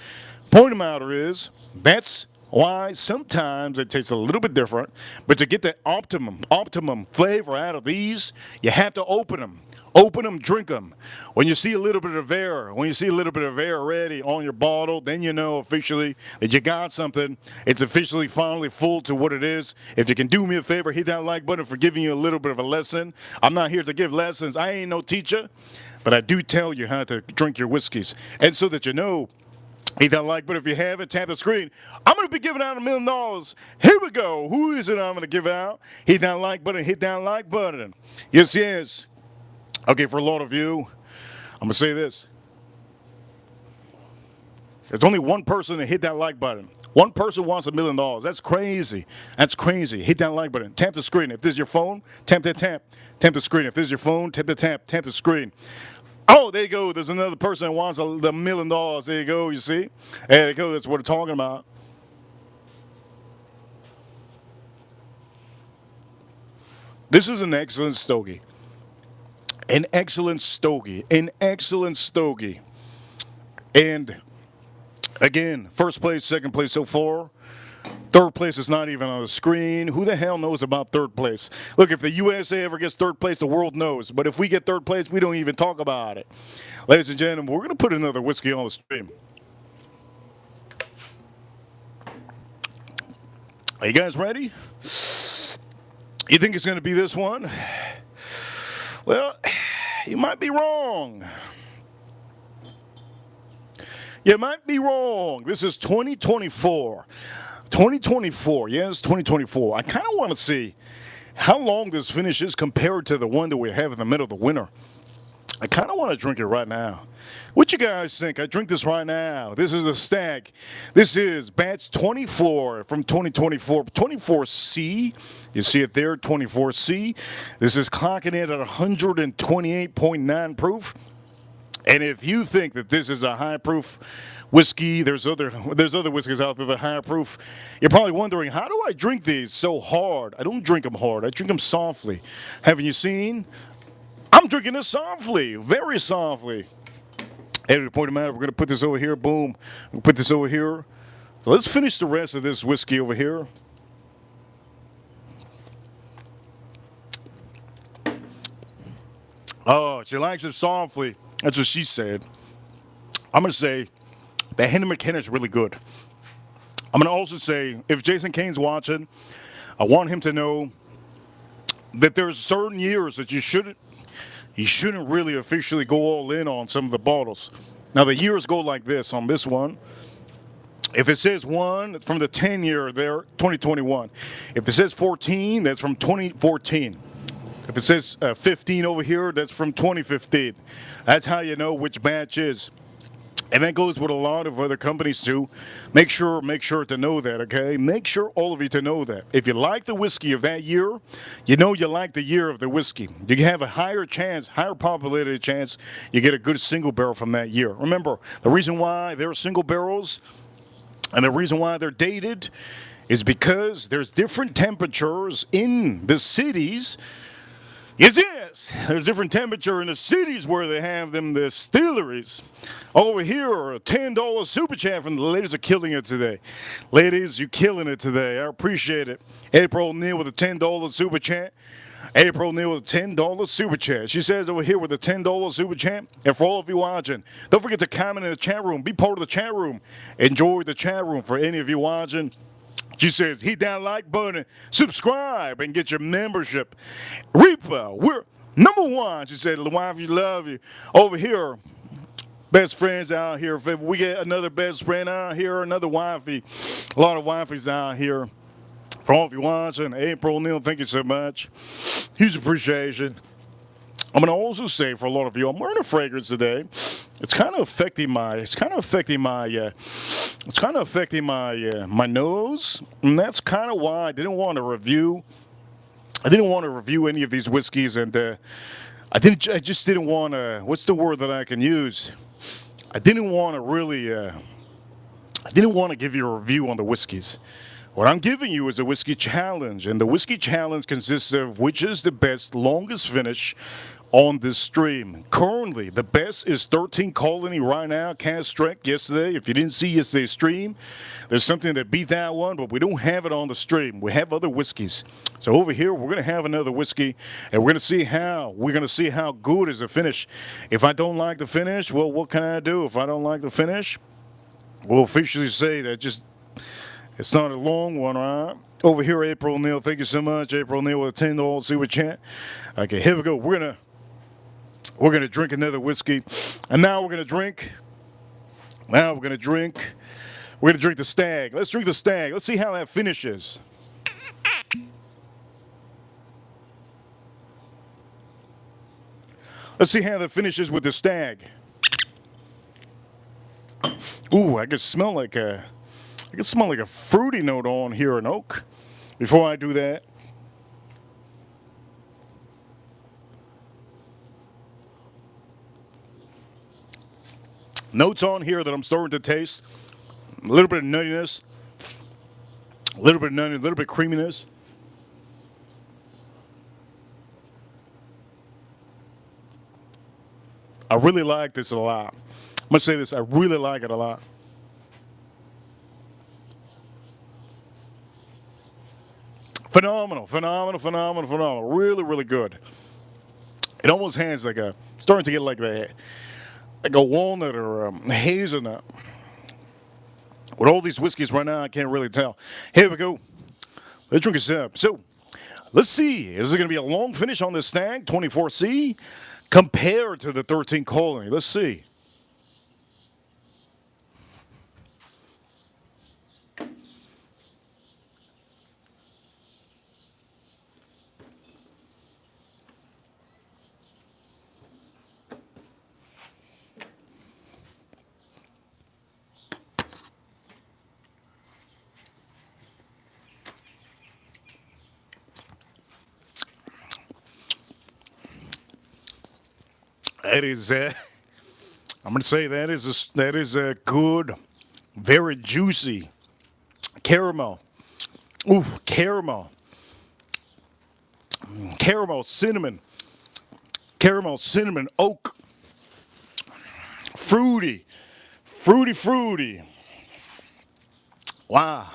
S1: Point of matter is, that's why sometimes it tastes a little bit different. But to get the optimum flavor out of these, you have to open them. Open them, drink them. When you see a little bit of air, already on your bottle, then you know officially that you got something. It's officially finally full to what it is. If you can do me a favor, hit that like button for giving you a little bit of a lesson. I'm not here to give lessons. I ain't no teacher, but I do tell you how to drink your whiskeys. And so that you know, hit that like button if you haven't. Tap the screen. I'm going to be giving out $1 million. Here we go. Who is it I'm going to give out? Hit that like button. Hit that like button. Yes, yes. Okay, for a lot of you, I'm going to say this. There's only one person that hit that like button. One person wants $1 million. That's crazy. That's crazy. Hit that like button. Tap the screen. If this is your phone, tap that tap. Tap the screen. If this is your phone, tap the tap. Tap the screen. Oh, there you go. There's another person that wants the $1 million. There you go. You see? There you go. That's what we're talking about. This is an excellent stogie. An excellent stogie. An excellent stogie. And again, first place, second place so far. Third place is not even on the screen. Who the hell knows about third place? Look, if the USA ever gets third place, the world knows. But if we get third place, we don't even talk about it. Ladies and gentlemen, we're going to put another whiskey on the stream. Are you guys ready? You think it's going to be this one? Well, you might be wrong. You might be wrong. This is 2024. 2024, yes, 2024. I kind of want to see how long this finish is compared to the one that we have in the middle of the winter. I kind of want to drink it right now. What you guys think? I drink this right now. This is a stag. This is batch 24 from 2024. 24C. You see it there, 24C. This is clocking in at 128.9 proof. And if you think that this is a high proof whiskey, there's other whiskeys out there that are high proof. You're probably wondering, how do I drink these so hard? I don't drink them hard. I drink them softly. Haven't you seen? I'm drinking this softly, very softly. And the point of the matter, we're going to put this over here. Boom. We'll put this over here. So let's finish the rest of this whiskey over here. Oh, she likes it softly. That's what she said. I'm going to say that Henry McKenna is really good. I'm going to also say, if Jason Kane's watching, I want him to know that there's certain years that you shouldn't really officially go all in on some of the bottles. Now, the years go like this on this one. If it says 1, from the 10 year there, 2021. If it says 14, that's from 2014. If it says 15 over here, that's from 2015. That's how you know which batch is. And that goes with a lot of other companies too. Make sure to know that, okay? Make sure all of you to know that. If you like the whiskey of that year, you know you like the year of the whiskey. You have a higher probability chance you get a good single barrel from that year. Remember, the reason why they're single barrels and the reason why they're dated is because there's different temperatures in the cities. Yes, there's different temperature in the cities where they have them, the distilleries. Over here, a $10 super chat from the ladies are killing it today. Ladies, you're killing it today. I appreciate it. April Neal with a $10 super chat. April Neal with a $10 super chat. She says over here with a $10 super chat. And for all of you watching, don't forget to comment in the chat room. Be part of the chat room. Enjoy the chat room for any of you watching. She says, hit that like button, subscribe, and get your membership. Reaper, we're number one. She said, wife, you love you. Over here, best friends out here. If we get another best friend out here, another wifey, a lot of wifeys out here. For all of you watching, April Neal, thank you so much. Huge appreciation. I'm going to also say for a lot of you, I'm wearing a fragrance today. It's kind of affecting my my nose, and that's kind of why I didn't want to review any of these whiskeys, and I just didn't want to. What's the word that I can use? I didn't want to really. I didn't want to give you a review on the whiskeys. What I'm giving you is a whiskey challenge, and the whiskey challenge consists of which is the best, longest finish on this stream. Currently, the best is 13 Colony right now, cast strength yesterday. If you didn't see yesterday's stream, there's something that beat that one, but we don't have it on the stream. We have other whiskeys. So over here, we're gonna have another whiskey, and we're gonna see how good is the finish. If I don't like the finish, well, what can I do? If I don't like the finish, we'll officially say that it's not a long one, all right? Over here, April Neal. Thank you so much, April Neal, with a $10 super chat. Okay, here we go. We're gonna drink another whiskey, and now we're gonna drink. We're gonna drink the Stag. Let's drink the Stag. Let's see how that finishes. Let's see how that finishes with the Stag. Ooh, I can smell like a fruity note on here in oak. Before I do that, notes on here that I'm starting to taste. A little bit of nuttiness, a little bit of creaminess. I really like this a lot. I'm gonna say this, I really like it a lot. Phenomenal. Really, really good. It almost has starting to get like a walnut or a hazelnut. With all these whiskeys right now, I can't really tell. Here we go. Let's drink a sip. So, let's see. Is it going to be a long finish on this Stag, 24C, compared to the 13 Colony? Let's see. That is, I'm going to say that is a good, very juicy caramel. Ooh, caramel. Caramel, cinnamon, oak. Fruity. Wow.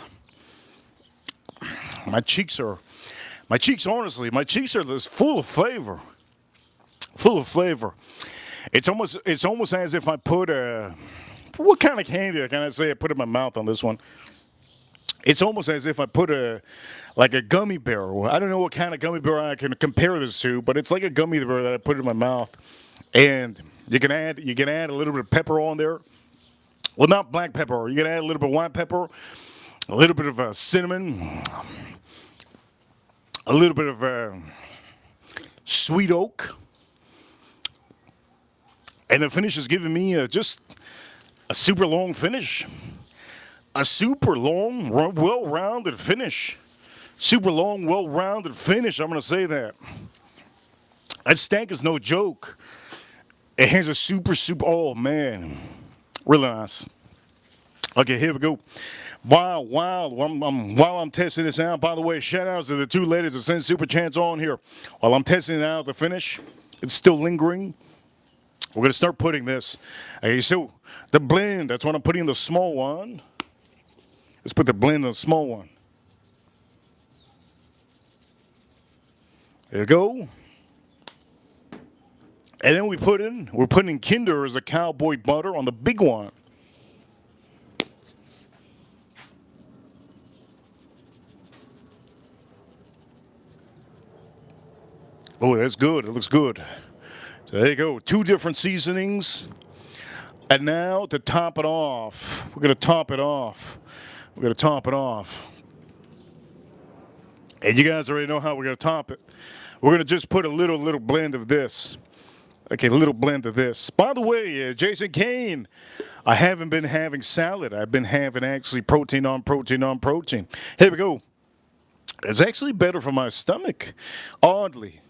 S1: My cheeks, honestly, just full of flavor. It's almost as if I put what kind of candy can I say I put in my mouth on this one? It's almost as if I put like a gummy bear. I don't know what kind of gummy bear I can compare this to, but it's like a gummy bear that I put in my mouth. And you can add a little bit of pepper on there. Well, not black pepper. You can add a little bit of white pepper, a little bit of cinnamon, a little bit of sweet oak. And the finish is giving me just a super long finish. A super long, well-rounded finish. Super long, well-rounded finish, I'm going to say that. That Stag is no joke. It has a super, oh man. Really nice. Okay, here we go. While I'm testing this out, by the way, shout outs to the two ladies that sent super chats on here. While I'm testing it out, the finish, it's still lingering. We're going to start putting this. Okay, so the blend, that's what I'm putting in the small one. Let's put the blend in the small one. There you go. And then we're putting in Kinder as the cowboy butter on the big one. Oh, that's good. It looks good. So there you go. 2 different seasonings. And now to top it off, we're going to top it off. And you guys already know how we're going to top it. We're going to just put a little blend of this. Okay, a little blend of this. By the way, Jason Kane, I haven't been having salad. I've been having actually protein on protein. Here we go. It's actually better for my stomach, oddly.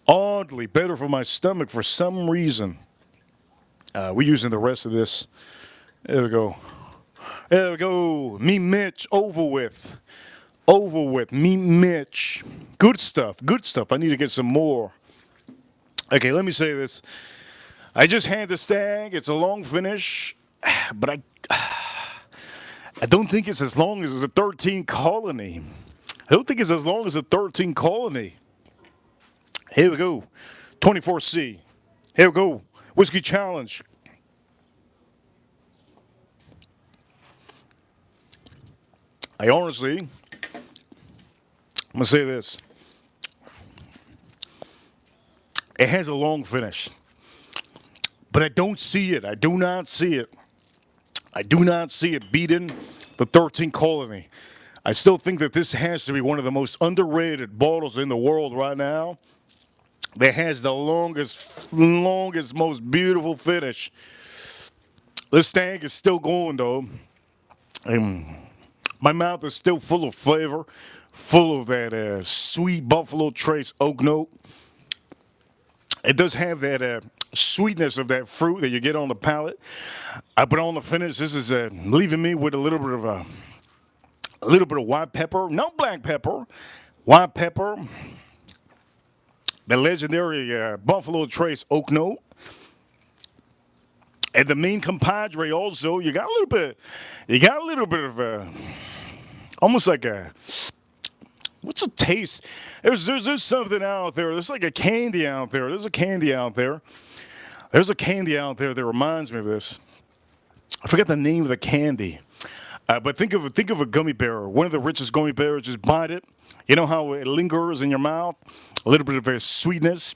S1: oddly better for my stomach for some reason. We're using the rest of this. There we go. There we go. Me Mitch, over with. Over with. Me Mitch. Good stuff. Good stuff. I need to get some more. Okay, let me say this. I just had the stag. It's a long finish, but I don't think it's as long as the 13 colony. I don't think it's as long as the 13 colony. Here we go. 24C. Here we go. Whiskey Challenge. I honestly, I'm going to say this. It has a long finish. But I don't see it. I do not see it. I do not see it beating the 13 colony. I still think that this has to be one of the most underrated bottles in the world right now. That has the longest, most beautiful finish. This stag is still going though. My mouth is still full of flavor, full of that sweet Buffalo Trace oak note. It does have that sweetness of that fruit that you get on the palate. But on the finish, this is leaving me with a little bit of white pepper, no black pepper, white pepper. The legendary Buffalo Trace oak note. And the main compadre also, you got a little bit of almost like a, what's a taste? There's something out there. There's like a candy out there. There's a candy out there. There's a candy out there that reminds me of this. I forget the name of the candy. But think of a gummy bear, one of the richest gummy bears. Just bite it. You know how it lingers in your mouth, a little bit of a sweetness,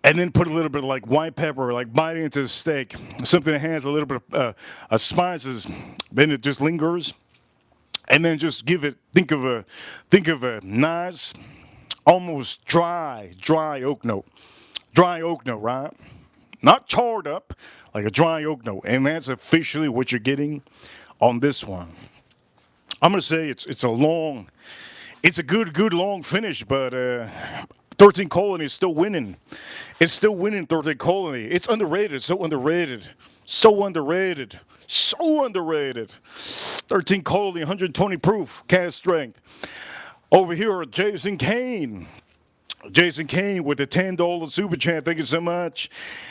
S1: and then put a little bit of like white pepper, like biting into the steak, something that has a little bit of spices. Then it just lingers, and then just think of a nice, almost dry oak note, right? Not charred up, like a dry oak note, and that's officially what you're getting on this one. I'm gonna say it's a good long finish, but 13 Colony is still winning. It's still winning 13 Colony. It's underrated, so underrated. 13 Colony, 120 proof, cast strength. Over here, Jason Kane. Jason Kane with the $10 super chat. Thank you so much.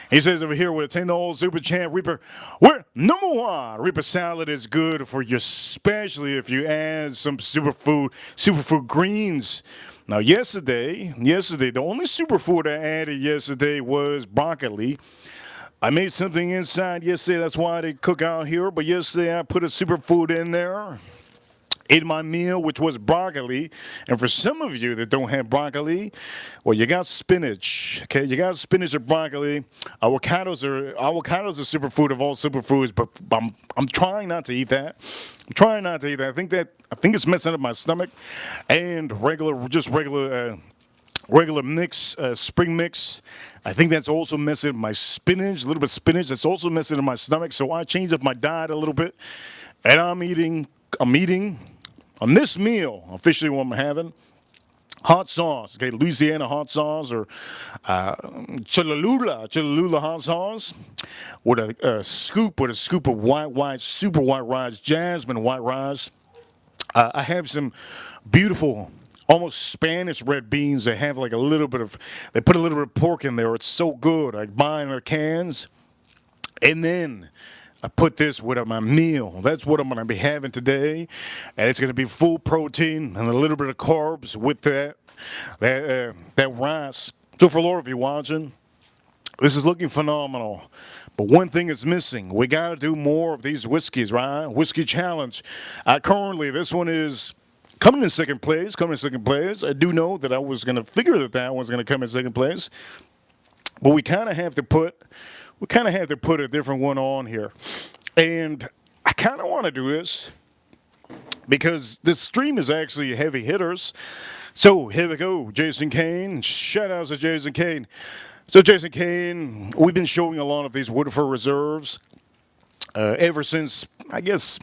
S1: He says over here with a $10 super chat, Reaper, we're number one. Reaper salad is good for you, especially if you add some superfood greens. Now, yesterday, the only superfood I added yesterday was broccoli. I made something inside yesterday. That's why they cook out here. But yesterday I put a superfood in there. In my meal, which was broccoli. And for some of you that don't have broccoli, well, you got spinach. Okay, you got spinach or broccoli. Avocados are superfood of all superfoods, but I'm trying not to eat that. I think it's messing up my stomach. And regular mix, spring mix. I think that's also messing up my spinach. A little bit of spinach. That's also messing up my stomach. So I changed up my diet a little bit, and I'm eating. On this meal, officially what I'm having, hot sauce, okay, Louisiana hot sauce or Cholula hot sauce with a scoop of super white rice, jasmine white rice. I have some beautiful, almost Spanish red beans. They have like they put a little bit of pork in there. It's so good. I buy in the cans, and then I put this with my meal. That's what I'm going to be having today. And it's going to be full protein and a little bit of carbs with that rice. So for Laura, if you're watching, this is looking phenomenal. But one thing is missing. We got to do more of these whiskeys, right? Whiskey Challenge. Currently, this one is coming in second place. I do know that I was going to figure that one's going to come in second place. But we kind of have to put a different one on here. And I kind of want to do this because this stream is actually heavy hitters. So here we go, Jason Kane. Shout out to Jason Kane. So Jason Kane, we've been showing a lot of these Woodford Reserves ever since, I guess,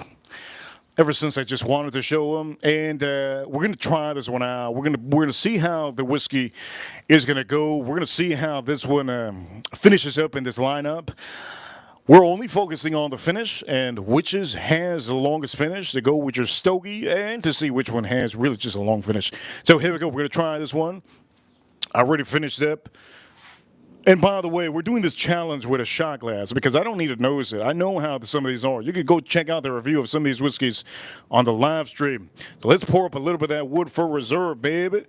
S1: ever since I just wanted to show them, and we're gonna try this one out. We're gonna see how the whiskey is gonna go. We're gonna see how this one finishes up in this lineup. We're only focusing on the finish and which has the longest finish to go with your stogie and to see which one has really just a long finish. So here we go. We're going to try this one. I already finished up. And by the way, we're doing this challenge with a shot glass because I don't need to notice it. I know how some of these are. You can go check out the review of some of these whiskeys on the live stream. So let's pour up a little bit of that Woodford Reserve, baby.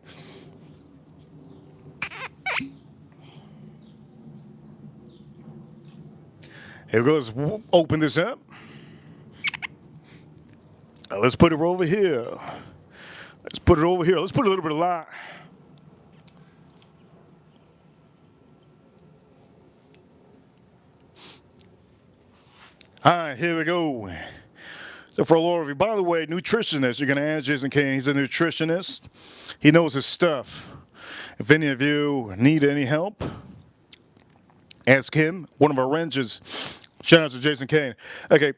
S1: Here we go. Let's open this up. Now let's put it over here. Let's put it over here. Let's put a little bit of lime. All right, here we go. So for a lot of you, by the way, nutritionist, you're going to ask Jason Kane. He's a nutritionist. He knows his stuff. If any of you need any help, ask him. One of our wrenches. Shout out to Jason Kane. Okay,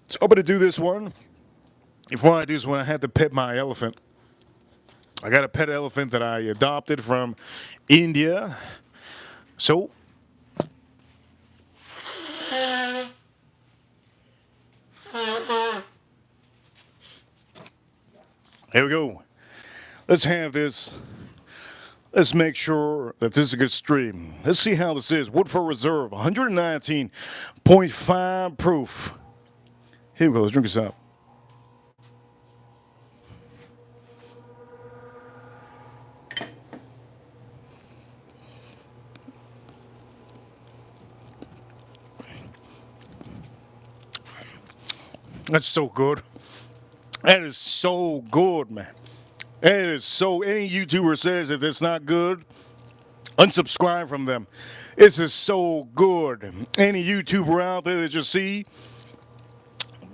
S1: so I'm going to do this one. Before I do this one, I had to pet my elephant. I got a pet elephant that I adopted from India. So, here we go. Let's have this. Let's make sure that this is a good stream. Let's see how this is. Woodford Reserve, 119.5 proof. Here we go. Let's drink this up. That's so good. That is so good, man. That is so. Any YouTuber says if it's not good, unsubscribe from them. This is so good. Any YouTuber out there that you see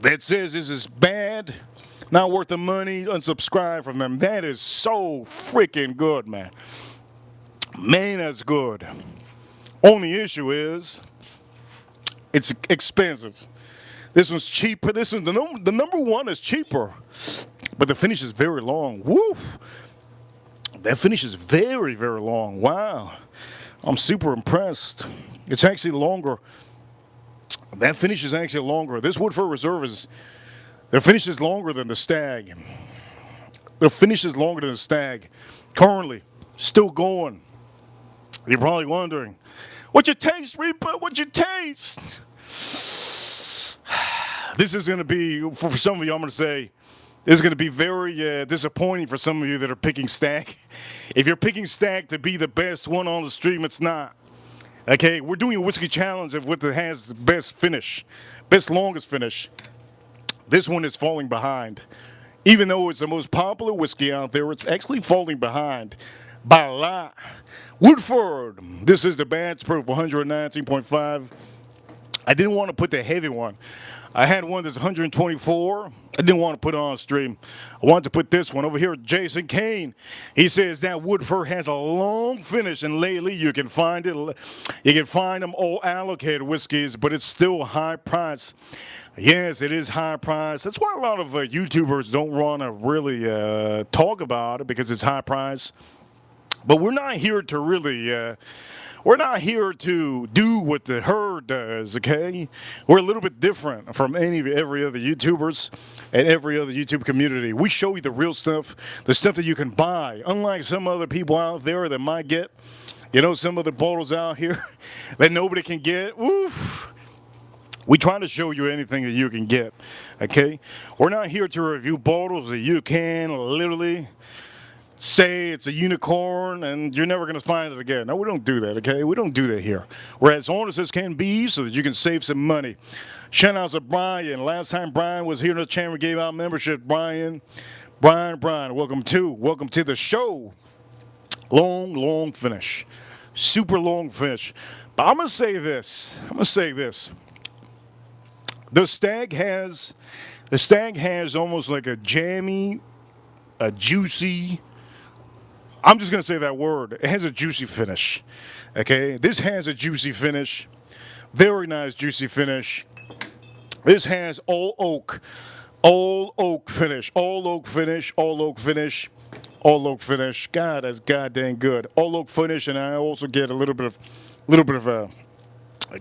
S1: that says this is bad, not worth the money, unsubscribe from them. That is so freaking good, man. Man, that's good. Only issue is it's expensive. This one's cheaper. This one, the number one is cheaper, but the finish is very long. Woof! That finish is very, very long. Wow, I'm super impressed. It's actually longer. That finish is actually longer. This Woodford Reserve the finish is longer than the Stag. The finish is longer than the Stag. Currently, still going. You're probably wondering, what you taste, Reaper? What you taste? This is going to be, for some of you, I'm going to say, this is going to be very disappointing for some of you that are picking Stag. If you're picking Stag to be the best one on the stream, it's not. Okay, we're doing a whiskey challenge of what has the best finish, best longest finish. This one is falling behind. Even though it's the most popular whiskey out there, it's actually falling behind by a lot. Woodford, this is the batch proof, 119.5. I didn't want to put the heavy one. I had one that's 124. I didn't want to put it on stream. I wanted to put this one over here. Jason Kane. He says that Woodford has a long finish, and lately you can find it. You can find them all allocated whiskeys, but it's still high price. Yes, it is high price. That's why a lot of YouTubers don't want to really talk about it because it's high price. But we're not here to really. We're not here to do what the herd does, okay? We're a little bit different from every other YouTubers and every other YouTube community. We show you the real stuff, the stuff that you can buy. Unlike some other people out there that might get, some of the bottles out here that nobody can get. Oof. We try to show you anything that you can get, okay? We're not here to review bottles that you can literally say it's a unicorn and you're never going to find it again. No, we don't do that, okay? We don't do that here. We're as honest as can be so that you can save some money. Shout out to Brian. Last time Brian was here in the channel, we gave out membership. Brian, welcome to the show. Long finish. Super long finish. But I'm going to say this. The Stag has almost like a jammy, a juicy, I'm just going to say that word. It has a juicy finish. Okay? This has a juicy finish. Very nice juicy finish. This has all oak All oak finish, all oak finish, all oak finish, all oak finish. God, that's goddamn good. All oak finish, and I also get a little bit of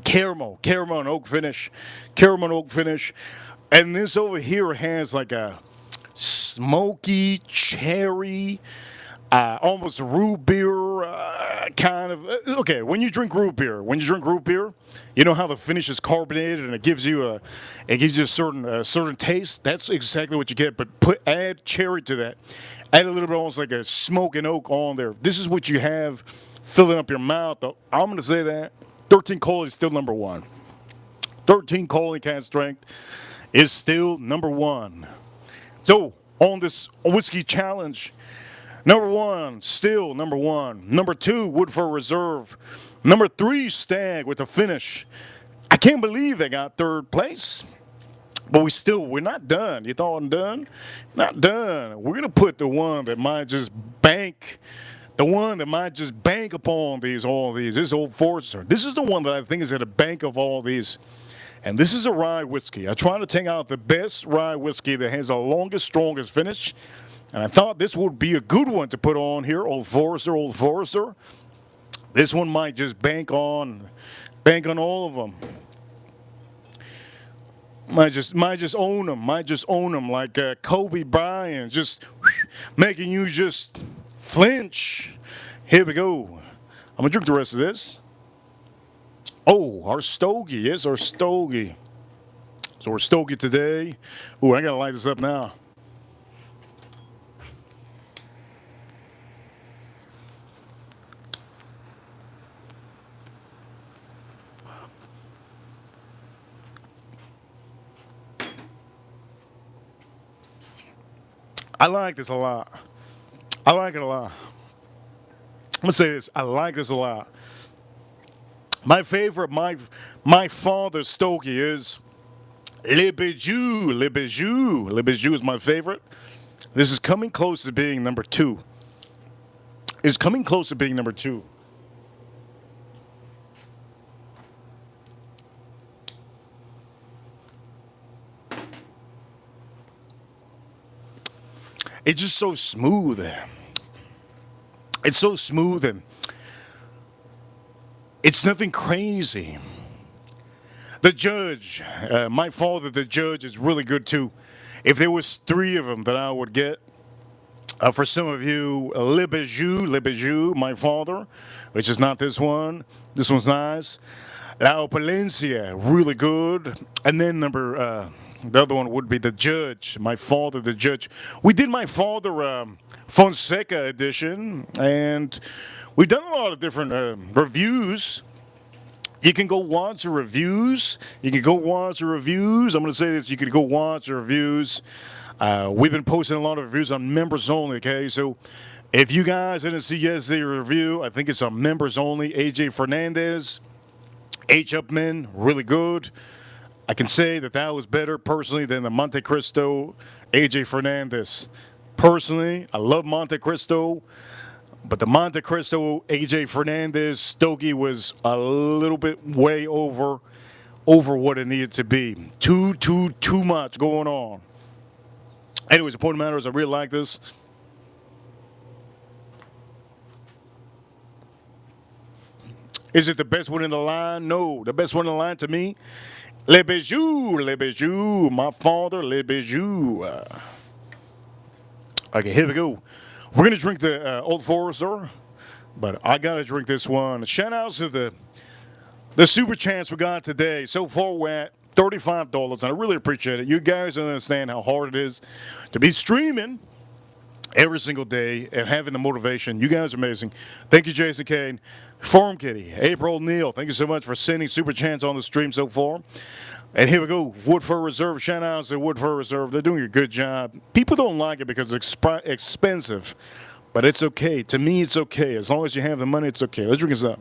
S1: caramel and oak finish, caramel and oak finish. And this over here has like a smoky cherry, almost root beer kind of. Okay, when you drink root beer, you know how the finish is carbonated and it gives you a certain taste. That's exactly what you get. But add cherry to that, add a little bit almost like a smoking oak on there. This is what you have filling up your mouth. I'm gonna say that 13 Coley is still number one. 13 Coley can strength is still number one. So on this whiskey challenge, number one, still number one. Number two, Woodford Reserve. Number three, Stag with the finish. I can't believe they got third place. But we're not done. You thought I'm done? Not done. We're gonna put the one that might just bank. The one that might just bank upon all these. This Old Forester. This is the one that I think is at a bank of all these. And this is a rye whiskey. I try to take out the best rye whiskey that has the longest, strongest finish. And I thought this would be a good one to put on here. Old Forester, Old Forester. This one might just bank on all of them. Might just own them like Kobe Bryant, just making you just flinch. Here we go. I'm gonna drink the rest of this. Oh, our stogie. Yes, our stogie. So we're stogie today. Ooh, I gotta light this up now. I like this a lot. I like it a lot. I'm gonna say this. I like this a lot. My favorite, my father's stogie is Le Bijou. Le Bijou. Le Bijou is my favorite. This is coming close to being number two. It's coming close to being number two. It's just so smooth. It's so smooth and it's nothing crazy. The judge, my father, the judge, is really good too. If there was three of them that I would get, for some of you, Le Bijou, my father, which is not this one. This one's nice. La Opulencia, really good. And then the other one would be the judge, my father, the judge. We did my father Fonseca edition, and we've done a lot of different reviews. You can go watch the reviews. I'm going to say this. You can go watch the reviews. We've been posting a lot of reviews on members only, okay? So if you guys didn't see yesterday's review, I think it's on members only. AJ Fernandez, H. Upman, really good. I can say that was better personally than the Monte Cristo AJ Fernandez. Personally, I love Monte Cristo, but the Monte Cristo AJ Fernandez stogie was a little bit way over what it needed to be. Too much going on. Anyways, the point of the matter is I really like this. Is it the best one in the line? No. The best one in the line to me, Le Bijou, my father, Le Bijou. Okay, here we go. We're going to drink the Old Forester, but I got to drink this one. Shout out to the super chance we got today. So far, we're at $35, and I really appreciate it. You guys don't understand how hard it is to be streaming every single day and having the motivation. You guys are amazing. Thank you, Jason Kane. Forum Kitty, April Neal, thank you so much for sending super chants on the stream so far. And here we go, Woodford Reserve. Shout out to Woodford Reserve. They're doing a good job. People don't like it because it's expensive, but it's okay. To me, it's okay. As long as you have the money, it's okay. Let's drink this up.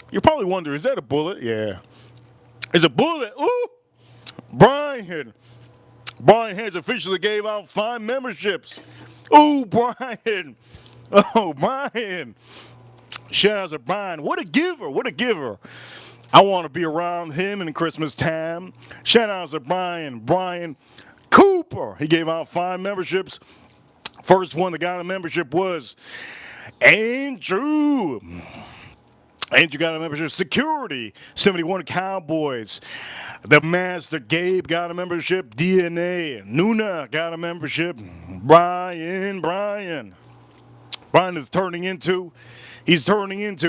S1: You're probably wondering, is that a bullet? Yeah. It's a bullet. Ooh! Brian has officially gave out 5 memberships. Ooh, Brian. Oh, Brian. Shout out to Brian. What a giver. What a giver. I want to be around him in Christmas time. Shout out to Brian. Brian Cooper. He gave out 5 memberships. First one that got a membership was Andrew. Andrew got a membership. Security, 71 Cowboys. The Master Gabe got a membership. DNA. Nuna got a membership. Brian is turning into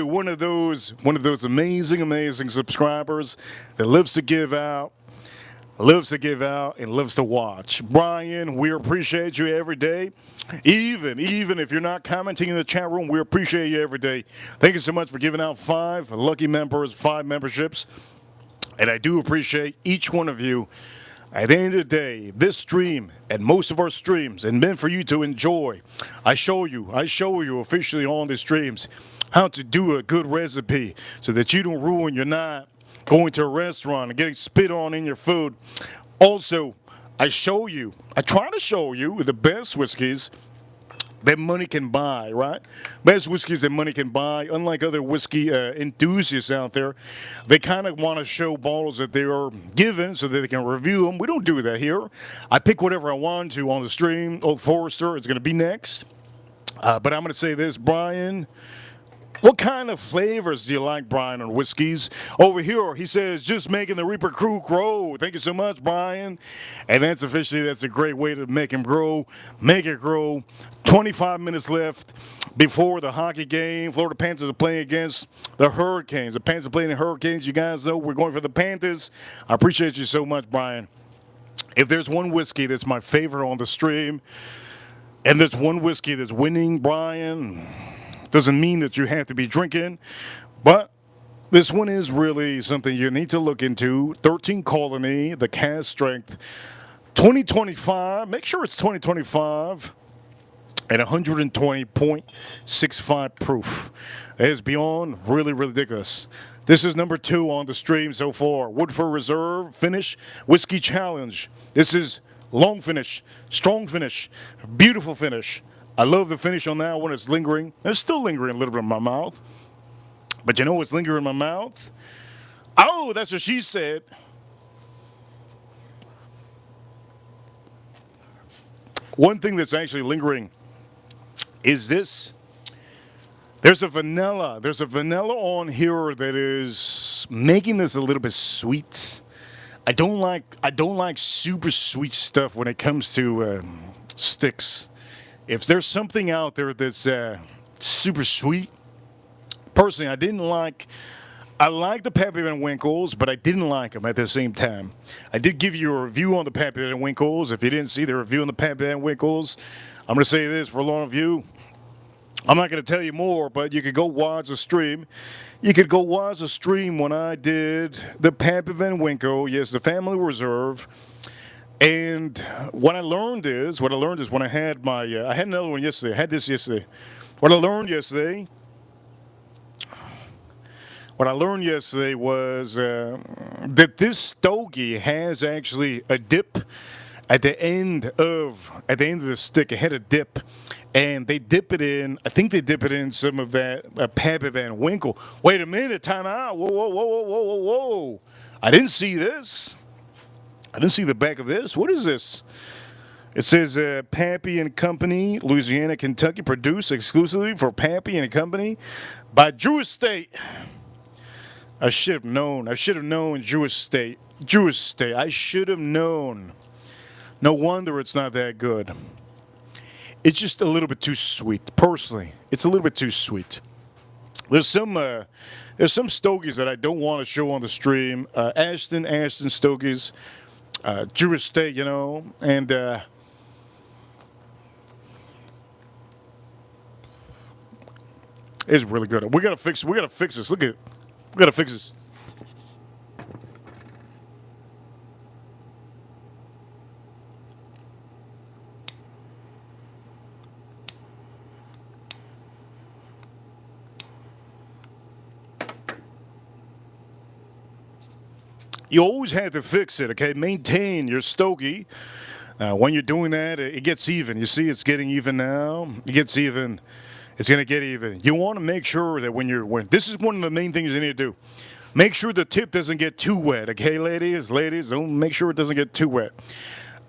S1: one of those amazing subscribers that lives to give out, and lives to watch. Brian, we appreciate you every day. Even if you're not commenting in the chat room, we appreciate you every day. Thank you so much for giving out 5 lucky members, 5 memberships. And I do appreciate each one of you. At the end of the day, this stream and most of our streams and meant for you to enjoy. I show you officially on the streams how to do a good recipe so that you don't ruin, you're not going to a restaurant and getting spit on in your food. Also, I try to show you the best whiskeys that money can buy, right? Best whiskeys that money can buy. Unlike other whiskey enthusiasts out there, they kind of want to show bottles that they are given so that they can review them. We don't do that here. I pick whatever I want to on the stream. Old Forester is going to be next. But I'm going to say this, Brian. What kind of flavors do you like, Brian, on whiskeys? Over here, he says, just making the Reaper crew grow. Thank you so much, Brian. And that's a great way to make him grow. Make it grow. 25 minutes left before the hockey game. Florida Panthers are playing against the Hurricanes. The Panthers are playing the Hurricanes. You guys know we're going for the Panthers. I appreciate you so much, Brian. If there's one whiskey that's my favorite on the stream, and there's one whiskey that's winning, Brian, doesn't mean that you have to be drinking, but this one is really something you need to look into. 13 Colony, the cast strength, 2025. Make sure it's 2025 and 120.65 proof. That is beyond really ridiculous. This is number 2 on the stream so far. Woodford Reserve Finish Whiskey Challenge. This is long finish, strong finish, beautiful finish. I love the finish on that one. It's lingering. It's still lingering a little bit in my mouth. But you know what's lingering in my mouth? Oh, that's what she said. One thing that's actually lingering is this. There's a vanilla. There's a vanilla on here that is making this a little bit sweet. I don't like super sweet stuff when it comes to sticks. If there's something out there that's super sweet, personally, I like the Pappy Van Winkles, but I didn't like them at the same time. I did give you a review on the Pappy Van Winkles. If you didn't see the review on the Pappy Van Winkles, I'm going to say this for a lot of you. I'm not going to tell you more, but you could go watch the stream. You could go watch the stream when I did the Pappy Van Winkle, yes, the Family Reserve. And what I learned is when I had my, I had another one yesterday. I had this yesterday. What I learned yesterday was that this stogie has actually a dip at the end of the stick. It had a dip, and they dip it in. I think they dip it in some of that Pappy Van Winkle. Wait a minute, time out. Whoa! I didn't see this. I didn't see the back of this. What is this? It says Pappy and Company, Louisiana, Kentucky, produced exclusively for Pappy and Company by Jewish State. I should have known. Jewish State. I should have known. No wonder it's not that good. It's just a little bit too sweet. Personally, it's a little bit too sweet. There's some stogies that I don't want to show on the stream. Ashton stogies. Jewish State, you know, and it's really good. We gotta fix this. Look at it. We gotta fix this. You always have to fix it, okay? Maintain your stogie. When you're doing that, it gets even. You see, it's getting even now. It gets even It's going to get even. You want to make sure that when this is one of the main things you need to do. Make sure the tip doesn't get too wet, okay, ladies? Ladies, don't make sure it doesn't get too wet.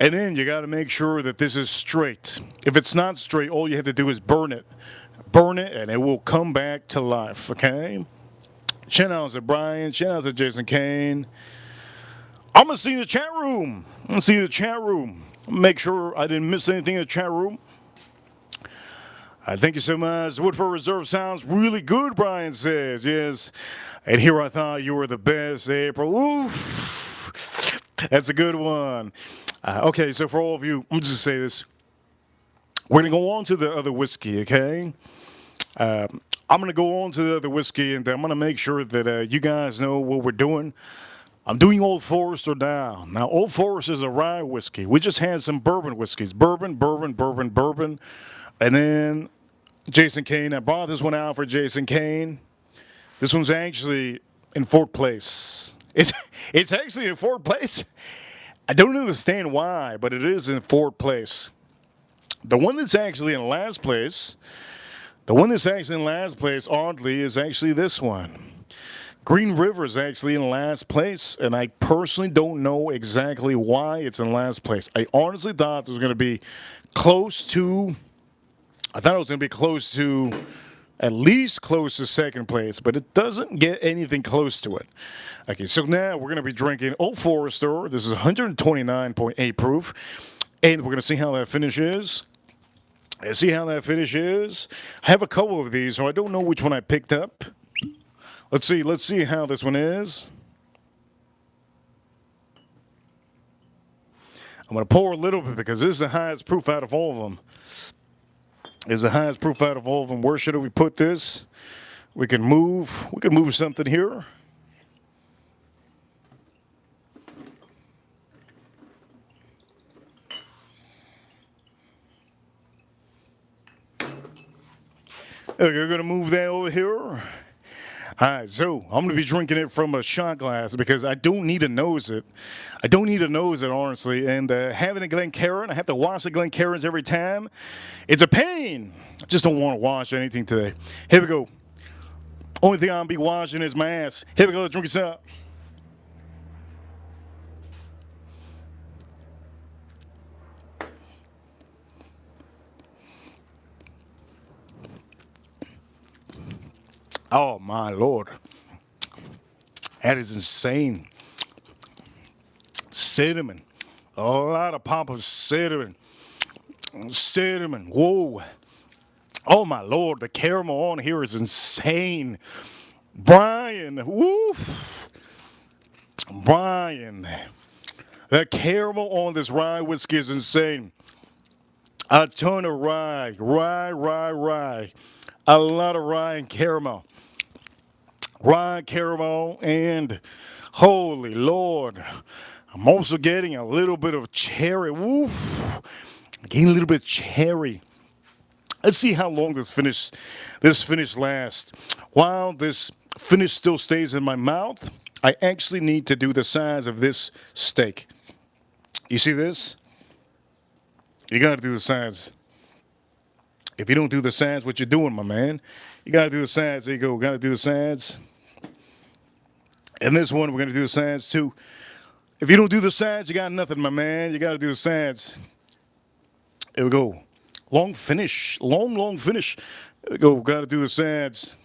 S1: And then you got to make sure that this is straight. If it's not straight, all you have to do is burn it. Burn it, and it will come back to life, okay? Shout out to Brian. Shout out to Jason Kane. I'm going to see the chat room. I'm going to see the chat room. Make sure I didn't miss anything in the chat room. Thank you so much. Woodford Reserve sounds really good, Brian says. Yes. And here I thought you were the best, April. Oof. That's a good one. Okay, so for all of you, I'm just going to say this. We're going to go on to the other whiskey, okay? I'm going to go on to the other whiskey, and I'm going to make sure that you guys know what we're doing. I'm doing Old Forester now. Now, Old Forester is a rye whiskey. We just had some bourbon whiskeys. Bourbon. And then Jason Kane. I brought this one out for Jason Kane. This one's actually in fourth place. It's actually in fourth place. I don't understand why, but it is in fourth place. The one that's actually in last place, oddly, is actually this one. Green River is actually in last place, and I personally don't know exactly why it's in last place. I honestly thought it was going to be close to, at least close to second place, but it doesn't get anything close to it. Okay, so now we're going to be drinking Old Forester. This is 129.8 proof, and we're going to see how that finish is. I have a couple of these, so I don't know which one I picked up. Let's see how this one is. I'm going to pour a little bit because this is the highest proof out of all of them. Where should we put this? We can move something here. Okay, we're going to move that over here. All right, so I'm going to be drinking it from a shot glass because I don't need to nose it. Honestly. And having a Glencairn, I have to wash the Glencairns every time. It's a pain. I just don't want to wash anything today. Here we go. Only thing I'll be washing is my ass. Here we go, let's drink this up. Oh, my Lord. That is insane. Cinnamon. A lot of pop of cinnamon. Whoa. Oh, my Lord. The caramel on here is insane. Brian. Woof. Brian. The caramel on this rye whiskey is insane. A ton of rye. Rye. A lot of rye and caramel. And holy Lord, I'm also getting a little bit of cherry. Woof. Getting a little bit of cherry. Let's see how long this finish lasts. While this finish still stays in my mouth, I actually need to do the size of this steak. You see this? You got to do the size. If you don't do the sides, what you doing, my man? You got to do the sides. There you go. Got to do the sides. And this one, we're going to do the sides, too. If you don't do the sides, you got nothing, my man. You got to do the sides. Here we go. Long finish. Long finish. There we go. Got to do the sides.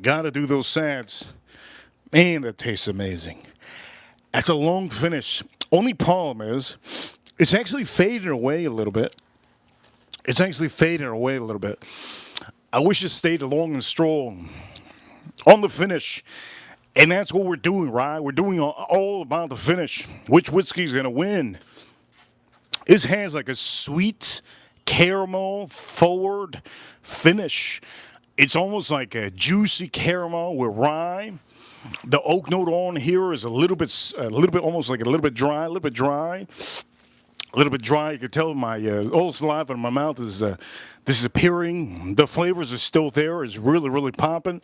S1: Got to do those sides. Man, that tastes amazing. That's a long finish. Only problem is, it's actually fading away a little bit. I wish it stayed long and strong on the finish. And that's what we're doing, right? We're doing all about the finish. Which whiskey's going to win? This has like a sweet caramel forward finish. It's almost like a juicy caramel with rye. The oak note on here is a little bit almost like a little bit dry. You can tell my all saliva in my mouth is disappearing. The flavors are still there. It's really popping.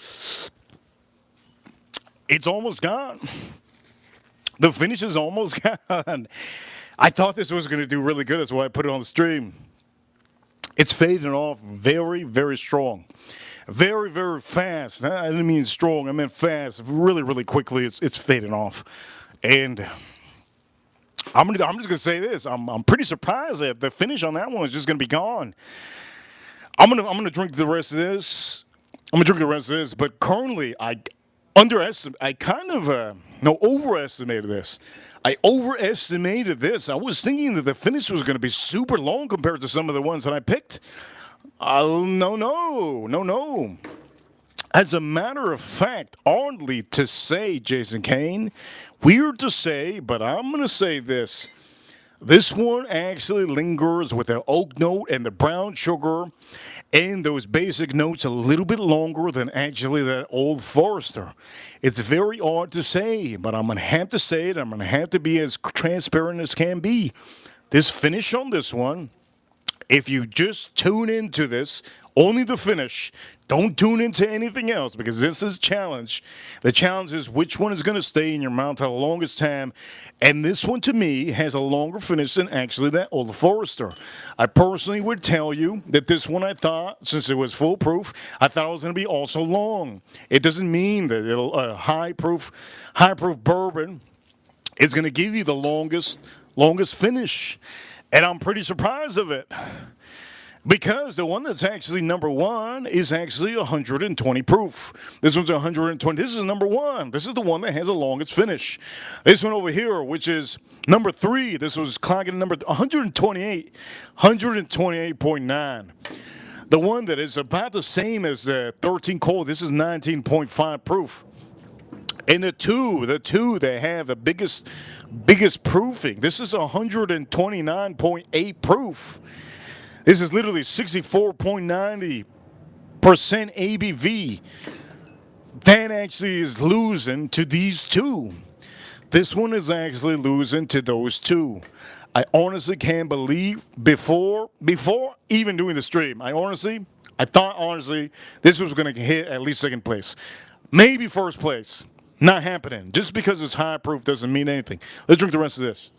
S1: It's almost gone. The finish is almost gone. I thought this was going to do really good. That's why I put it on the stream. It's fading off very, very strong. Very, very fast. I didn't mean strong, I meant fast. Really, really quickly, it's fading off. And I'm just gonna say this. I'm pretty surprised that the finish on that one is just gonna be gone. I'm gonna drink the rest of this. I'm gonna drink the rest of this. But currently, I kind of no overestimated this. I overestimated this. I was thinking that the finish was gonna be super long compared to some of the ones that I picked. No, no, no, no. As a matter of fact, oddly to say, Jason Kane, weird to say, but I'm going to say this. This one actually lingers with the oak note and the brown sugar and those basic notes a little bit longer than actually that Old Forester. It's very odd to say, but I'm going to have to say it. I'm going to have to be as transparent as can be. This finish on this one, if you just tune into this, only the finish, don't tune into anything else because this is a challenge. The challenge is which one is going to stay in your mouth for the longest time. And this one, to me, has a longer finish than actually that Old Forester. I personally would tell you that this one I thought, since it was foolproof, I thought it was going to be also long. It doesn't mean that it'll high proof bourbon is going to give you the longest finish. And I'm pretty surprised of it. Because the one that's actually number one is actually 120 proof. This one's 120. This is number one. This is the one that has the longest finish. This one over here, which is number three, this was clocking number 128, 128.9. The one that is about the same as the 13 cold, this is 19.5 proof. And the two that have the biggest proofing, this is 129.8 proof. This is literally 64.90% ABV. That actually is losing to these two. This one is actually losing to those two. I honestly can't believe before even doing the stream, I thought honestly this was going to hit at least second place. Maybe first place. Not happening. Just because it's high proof doesn't mean anything. Let's drink the rest of this.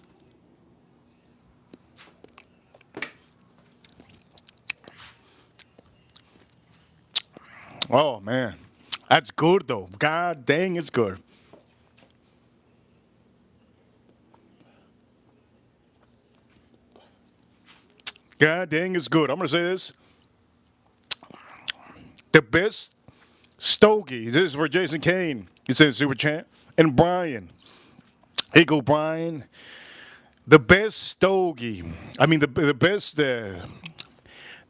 S1: Oh, man. That's good, though. God dang, it's good. God dang, it's good. I'm going to say this. The best stogie. This is for Jason Kane. He says super chat. And Brian. Hey, go, Brian. The best stogie. I mean, the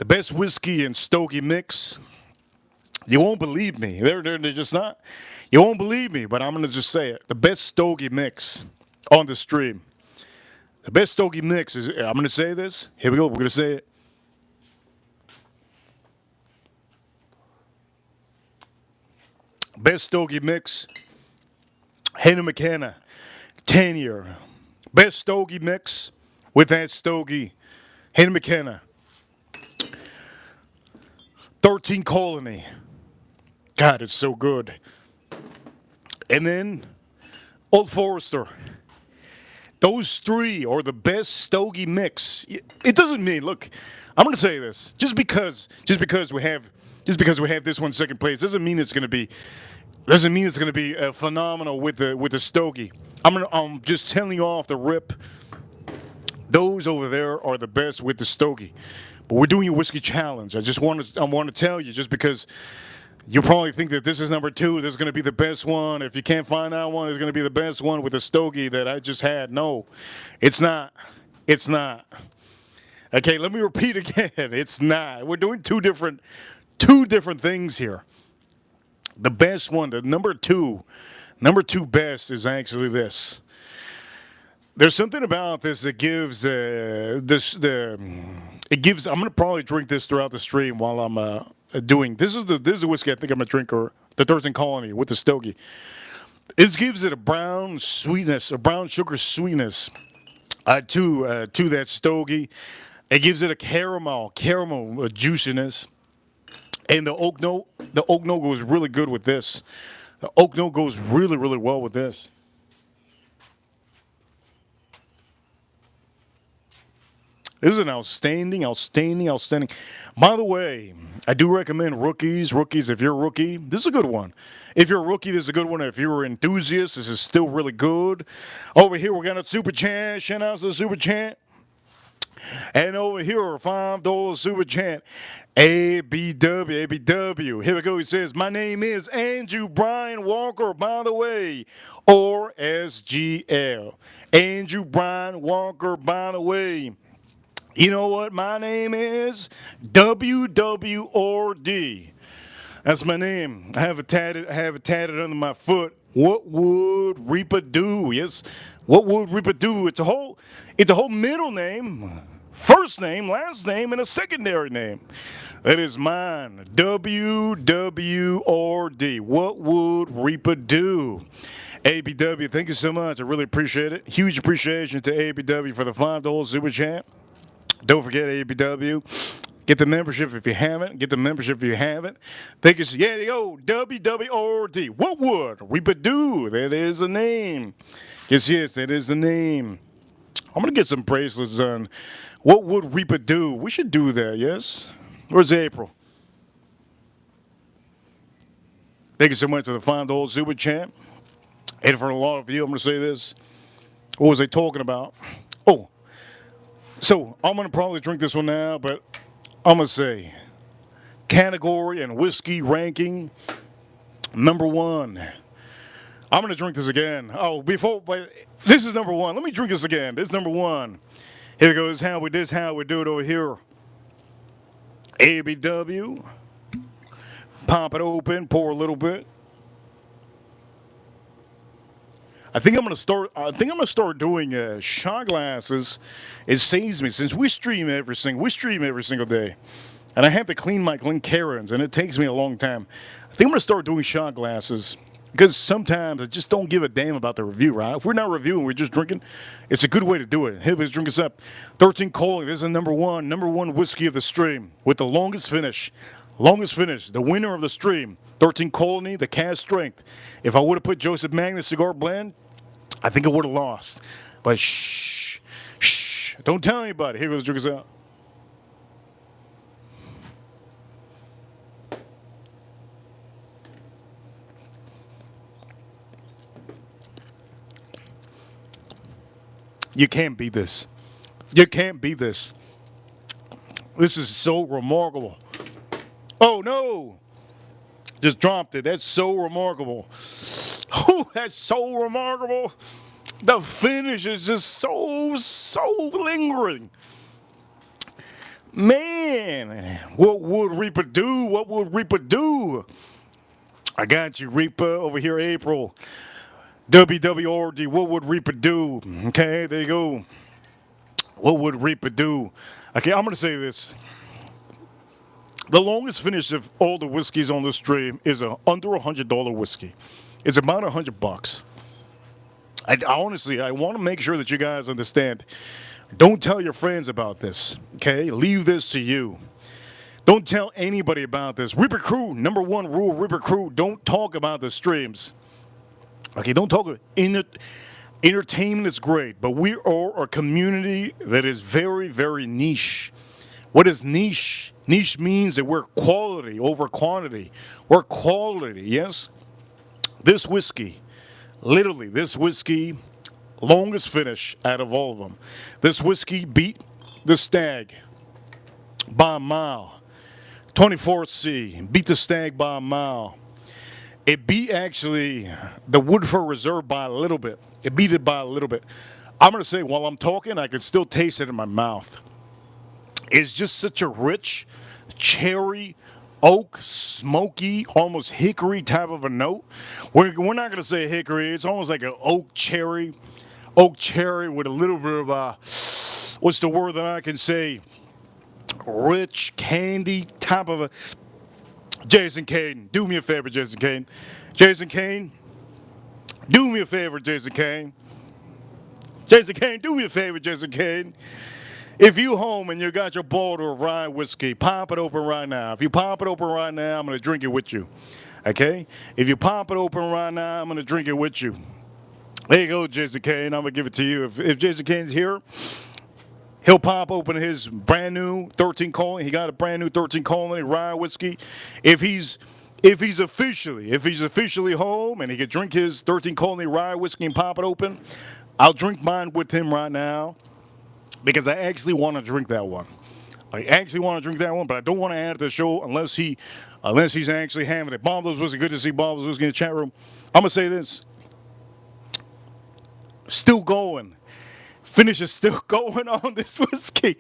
S1: best whiskey and stogie mix. You won't believe me. They're just not. You won't believe me, but I'm going to just say it. The best stogie mix on the stream. The best stogie mix is, I'm going to say this. Here we go. We're going to say it. Best stogie mix. Hannah McKenna. 10-year. Best stogie mix with that stogie. Hannah McKenna. 13 Colony. God, it's so good. And then Old Forester. Those three are the best stogie mix. It doesn't mean, look, I'm going to say this. Just because we have this one second place doesn't mean it's going to be phenomenal with the stogie. I'm just telling you off the rip. Those over there are the best with the stogie. But we're doing a whiskey challenge. I want to tell you, just because you probably think that this is number two, this is going to be the best one. If you can't find that one, it's going to be the best one with the stogie that I just had. No, it's not. It's not. Okay, let me repeat again. It's not. We're doing two different things here. The best one, the number two best is actually this. There's something about this that gives I'm gonna probably drink this throughout the stream while I'm doing. This is the whiskey I think I'm gonna drink, or the 13 Colony with the stogie. It gives it a brown sweetness, a brown sugar sweetness to that stogie. It gives it a caramel juiciness, and the oak note goes really good with this. The oak note goes really, really well with this. This is an outstanding, outstanding, outstanding. By the way, I do recommend rookies. Rookies, if you're a rookie, this is a good one. If you're a rookie, this is a good one. If you're an enthusiast, this is still really good. Over here, we got a super chat. Shout out to the super chat. And over here, $5 super chat. ABW, ABW. Here we go. He says, my name is Andrew Brian Walker, by the way, or SGL. Andrew Brian Walker, by the way. You know what my name is? WWRD. That's my name. I have it tatted under my foot. What would Reaper do? Yes. What would Reaper do? It's a whole middle name, first name, last name, and a secondary name. That is mine. WWRD. What would Reaper do? ABW, thank you so much. I really appreciate it. Huge appreciation to ABW for the $5 super chat. Don't forget ABW. Get the membership if you haven't. Get the membership if you haven't. Thank you. Yeah, there you go. WWRD. What would Reaper do? That is the name. Yes, that is the name. I'm going to get some bracelets on. What would Reaper do? We should do that, yes? Where's April? Thank you so much for the $5 super chat. And for a lot of you, I'm going to say this. What was I talking about? Oh, so I'm going to probably drink this one now, but I'm going to say category and whiskey ranking, number one. I'm going to drink this again. Oh, but this is number one. Let me drink this again. This is number one. Here we go. This is how we do it over here. ABW. Pop it open. Pour a little bit. I think I'm gonna start doing shot glasses. It saves me since we stream every single day, and I have to clean my Glencairns, and it takes me a long time. I think I'm gonna start doing shot glasses because sometimes I just don't give a damn about the review. Right? If we're not reviewing, we're just drinking. It's a good way to do it. Hey, let's drink this up. 13 Coley. This is number one whiskey of the stream with the longest finish. The winner of the stream, 13 Colony, the cast strength. If I would have put Joseph Magnus Cigar Blend, I think I would have lost. But shh. Don't tell anybody. Here goes, drink us out. You can't beat this. You can't beat this. This is so remarkable. Oh, no. Just dropped it. That's so remarkable. Oh, that's so remarkable. The finish is just so lingering. Man, what would Reaper do? What would Reaper do? I got you, Reaper, over here, April. WWRD, what would Reaper do? Okay, there you go. What would Reaper do? Okay, I'm going to say this. The longest finish of all the whiskeys on the stream is under $100 whiskey. It's about $100. I honestly want to make sure that you guys understand. Don't tell your friends about this, okay? Leave this to you. Don't tell anybody about this. Reaper Crew, number one rule, Reaper Crew, don't talk about the streams. Okay, don't talk. Entertainment is great, but we are a community that is very, very niche. What is niche? Niche means that we're quality over quantity. We're quality, yes? This whiskey, literally, this whiskey, longest finish out of all of them. This whiskey beat the Stag by a mile. 24C, beat the Stag by a mile. It beat actually the Woodford Reserve by a little bit. It beat it by a little bit. I'm going to say while I'm talking, I can still taste it in my mouth. It's just such a rich, cherry, oak, smoky, almost hickory type of a note. We're not going to say hickory. It's almost like an oak cherry with a little bit of what's the word that I can say? Rich candy type of a. Jason Kane, do me a favor, Jason Kane. Jason Kane, do me a favor, Jason Kane. Jason Kane, do me a favor, Jason Kane. If you home and you got your bottle of rye whiskey, pop it open right now. If you pop it open right now, I'm going to drink it with you. Okay? If you pop it open right now, I'm going to drink it with you. There you go, Jason Kane. I'm going to give it to you. If Jason Kane's here, He'll pop open his brand new 13 colony. He got a brand new 13 colony rye whiskey. If he's officially home and he could drink his 13 colony rye whiskey and pop it open, I'll drink mine with him right now because I actually want to drink that one. I actually want to drink that one, but I don't want to add it to the show unless he's actually having it. Bob Loves Whiskey, good to see Bob Loves Whiskey in the chat room. I'm gonna say this. Still going. Finish is still going on this whiskey.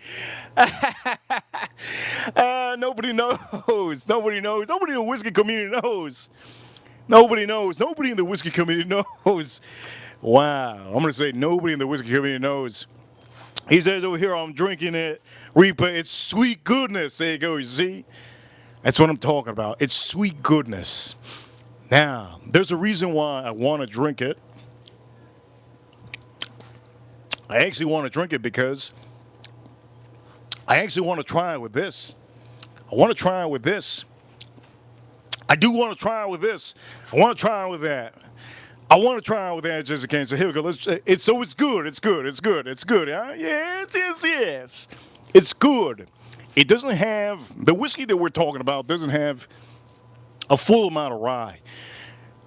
S1: Nobody knows. Nobody knows. Nobody in the whiskey community knows. Nobody knows. Nobody in the whiskey community knows. Wow. I'm going to say nobody in the whiskey community knows. He says over here, I'm drinking it. Reaper, it's sweet goodness. There you go. You see? That's what I'm talking about. It's sweet goodness. Now, there's a reason why I want to drink it. I actually want to drink it because I actually want to try it with this. I want to try it with this. I do want to try it with this. I want to try it with that. I want to try it with that just in case. So here we go. It's good. It's good. It's good. It's good. Yeah, yes. It's good. It doesn't have, the whiskey that we're talking about doesn't have a full amount of rye.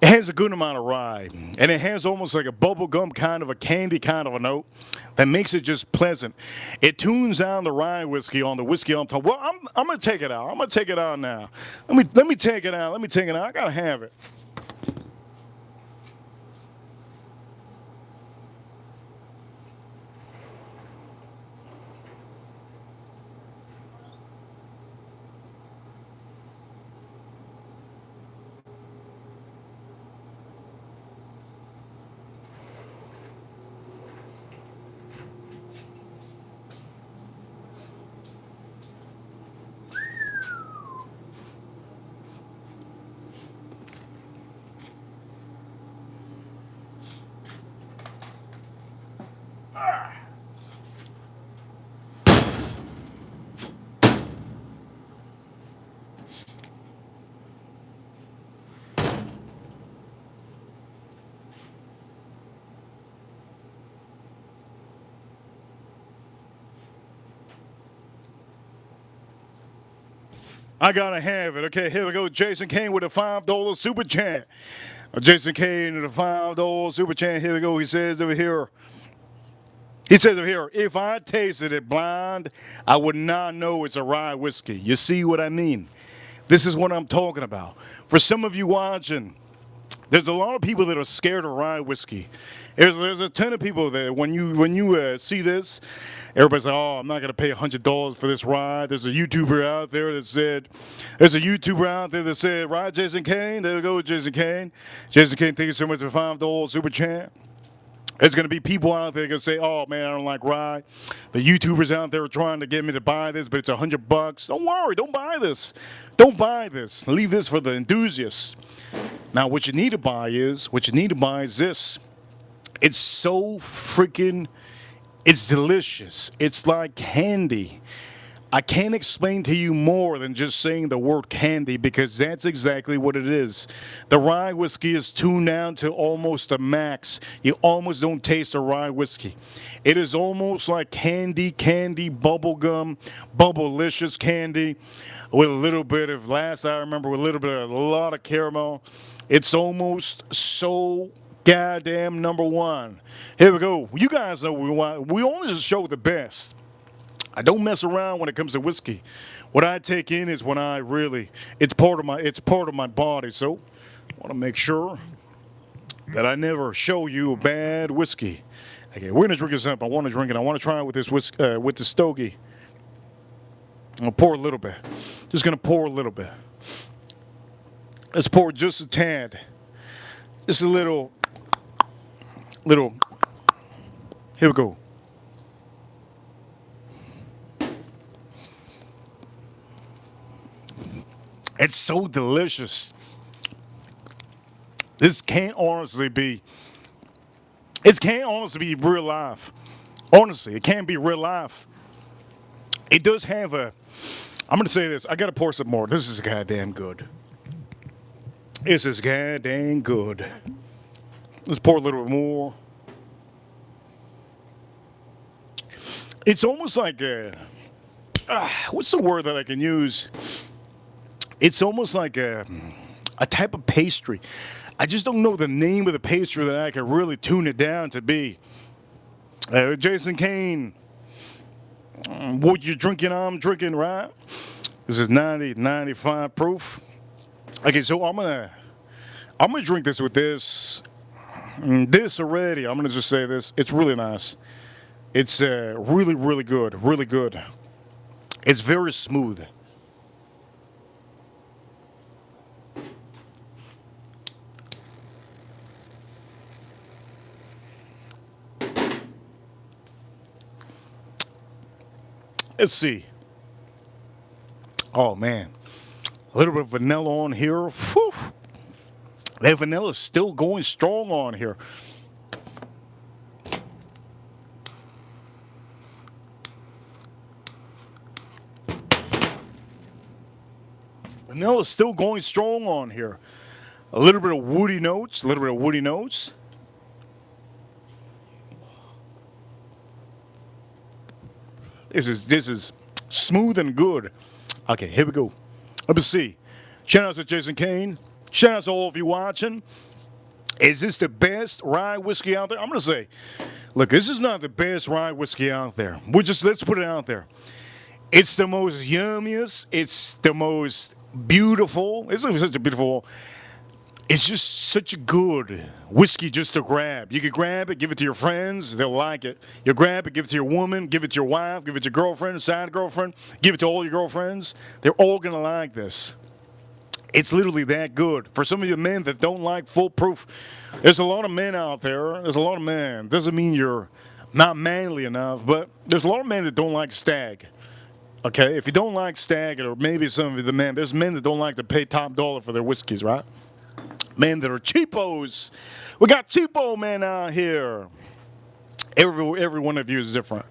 S1: It has a good amount of rye, and it has almost like a bubble gum kind of a candy kind of a note that makes it just pleasant. It tunes down the rye whiskey on the whiskey I'm talking. Well, I'm gonna take it out. I'm gonna take it out now. Let me take it out. Let me take it out. I gotta have it. I gotta have it. Okay, here we go. Jason Kane with a $5 super chat. Jason Kane with a $5 super chat. Here we go. He says over here, if I tasted it blind, I would not know it's a rye whiskey. You see what I mean? This is what I'm talking about. For some of you watching, there's a lot of people that are scared of rye whiskey. There's a ton of people that when you see this, everybody's like, oh, I'm not going to pay $100 for this rye. There's a YouTuber out there that said, right, Jason Kane? There we go, Jason Kane. Jason Kane, thank you so much for $5 super chat. There's going to be people out there going to say, oh, man, I don't like rye. The YouTubers out there are trying to get me to buy this, but it's $100. Don't worry. Don't buy this. Don't buy this. Leave this for the enthusiasts. Now, what you need to buy is this. It's so freaking, it's delicious. It's like candy. I can't explain to you more than just saying the word candy because that's exactly what it is. The rye whiskey is tuned down to almost the max. You almost don't taste a rye whiskey. It is almost like candy, bubble gum, bubblicious candy with a little bit of, last I remember, with a lot of caramel. It's almost so goddamn number one. Here we go. You guys know we only just show the best. I don't mess around when it comes to whiskey. What I take in is when I really, it's part of my body. So I want to make sure that I never show you a bad whiskey. Okay, we're gonna drink this up. I want to drink it. I want to try it with this whiskey, with the stogie. I'm gonna pour a little bit. Just gonna pour a little bit. Let's pour just a tad. Just a little. Here we go. It's so delicious. This can't honestly be real life. Honestly, it can't be real life. It does have a, I'm going to say this. I got to pour some more. This is goddamn good. This is goddamn good. Let's pour a little bit more. It's almost like what's the word that I can use? It's almost like a type of pastry. I just don't know the name of the pastry that I can really tune it down to be. Jason Kane, what you drinking? I'm drinking, right? This is 95 proof. Okay, so I'm gonna drink this with this. This already. I'm gonna just say this. It's really nice. It's really, really good. Really good. It's very smooth. Let's see. Oh man, a little bit of vanilla on here. Whew. That vanilla is still going strong on here. Vanilla is still going strong on here. A little bit of woody notes. A little bit of woody notes. This is smooth and good. Okay, here we go. Let me see. Shout out to Jason Kane. Shout out to all of you watching. Is this the best rye whiskey out there? I'm gonna say, look, this is not the best rye whiskey out there. Let's put it out there. It's the most yummiest. It's the most beautiful. It's such a beautiful. It's just such a good whiskey just to grab. You can grab it, give it to your friends, they'll like it. You grab it, give it to your woman, give it to your wife, give it to your girlfriend, side girlfriend, give it to all your girlfriends. They're all gonna like this. It's literally that good. For some of you men that don't like full proof, there's a lot of men out there. There's a lot of men. Doesn't mean you're not manly enough, but there's a lot of men that don't like Stag. Okay, if you don't like Stag, or maybe some of the men, there's men that don't like to pay top dollar for their whiskeys, right? Men that are cheapos. We got cheapo men out here. Every one of you is different.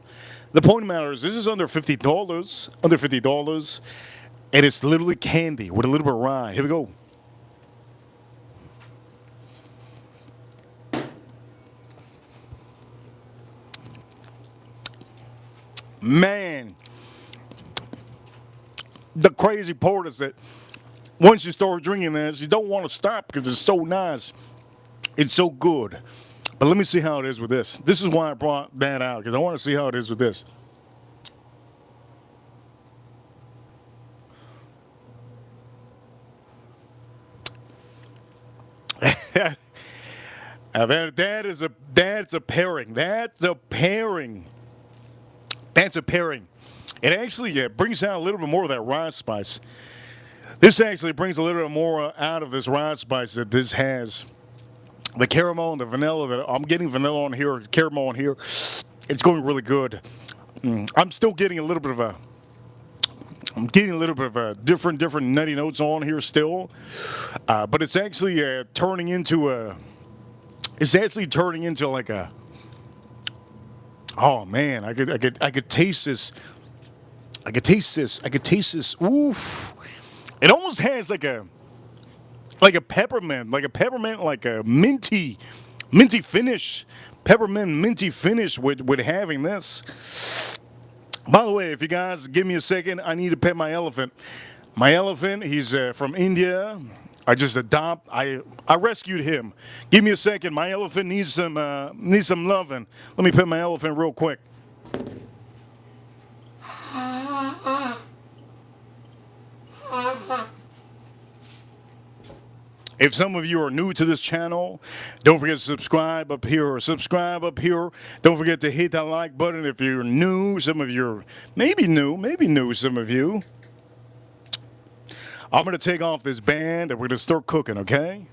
S1: The point of the matter is, this is under $50. Under $50. And it's literally candy with a little bit of rye. Here we go. Man. The crazy part is that once you start drinking this, you don't want to stop because it's so nice. It's so good. But let me see how it is with this. This is why I brought that out, because I want to see how it is with this. That's a pairing. That's a pairing. That's a pairing. It actually brings out a little bit more of that rye spice. This actually brings a little bit more out of this rye spice that this has. The caramel and the vanilla that I'm getting vanilla on here, caramel on here. It's going really good. I'm still getting a little bit of a. I'm getting a little bit of a different nutty notes on here still, but it's actually turning into a. It's actually turning into like a. Oh man, I could taste this. I could taste this. I could taste this. Oof! It almost has like a peppermint, like a minty finish, peppermint minty finish with having this. By the way, if you guys give me a second, I need to pet my elephant. My elephant, he's from India. I rescued him. Give me a second. My elephant needs some loving. Let me pet my elephant real quick. If some of you are new to this channel, don't forget to subscribe up here. Don't forget to hit that like button if you're new. Some of you are maybe new, some of you. I'm going to take off this band and we're going to start cooking, okay?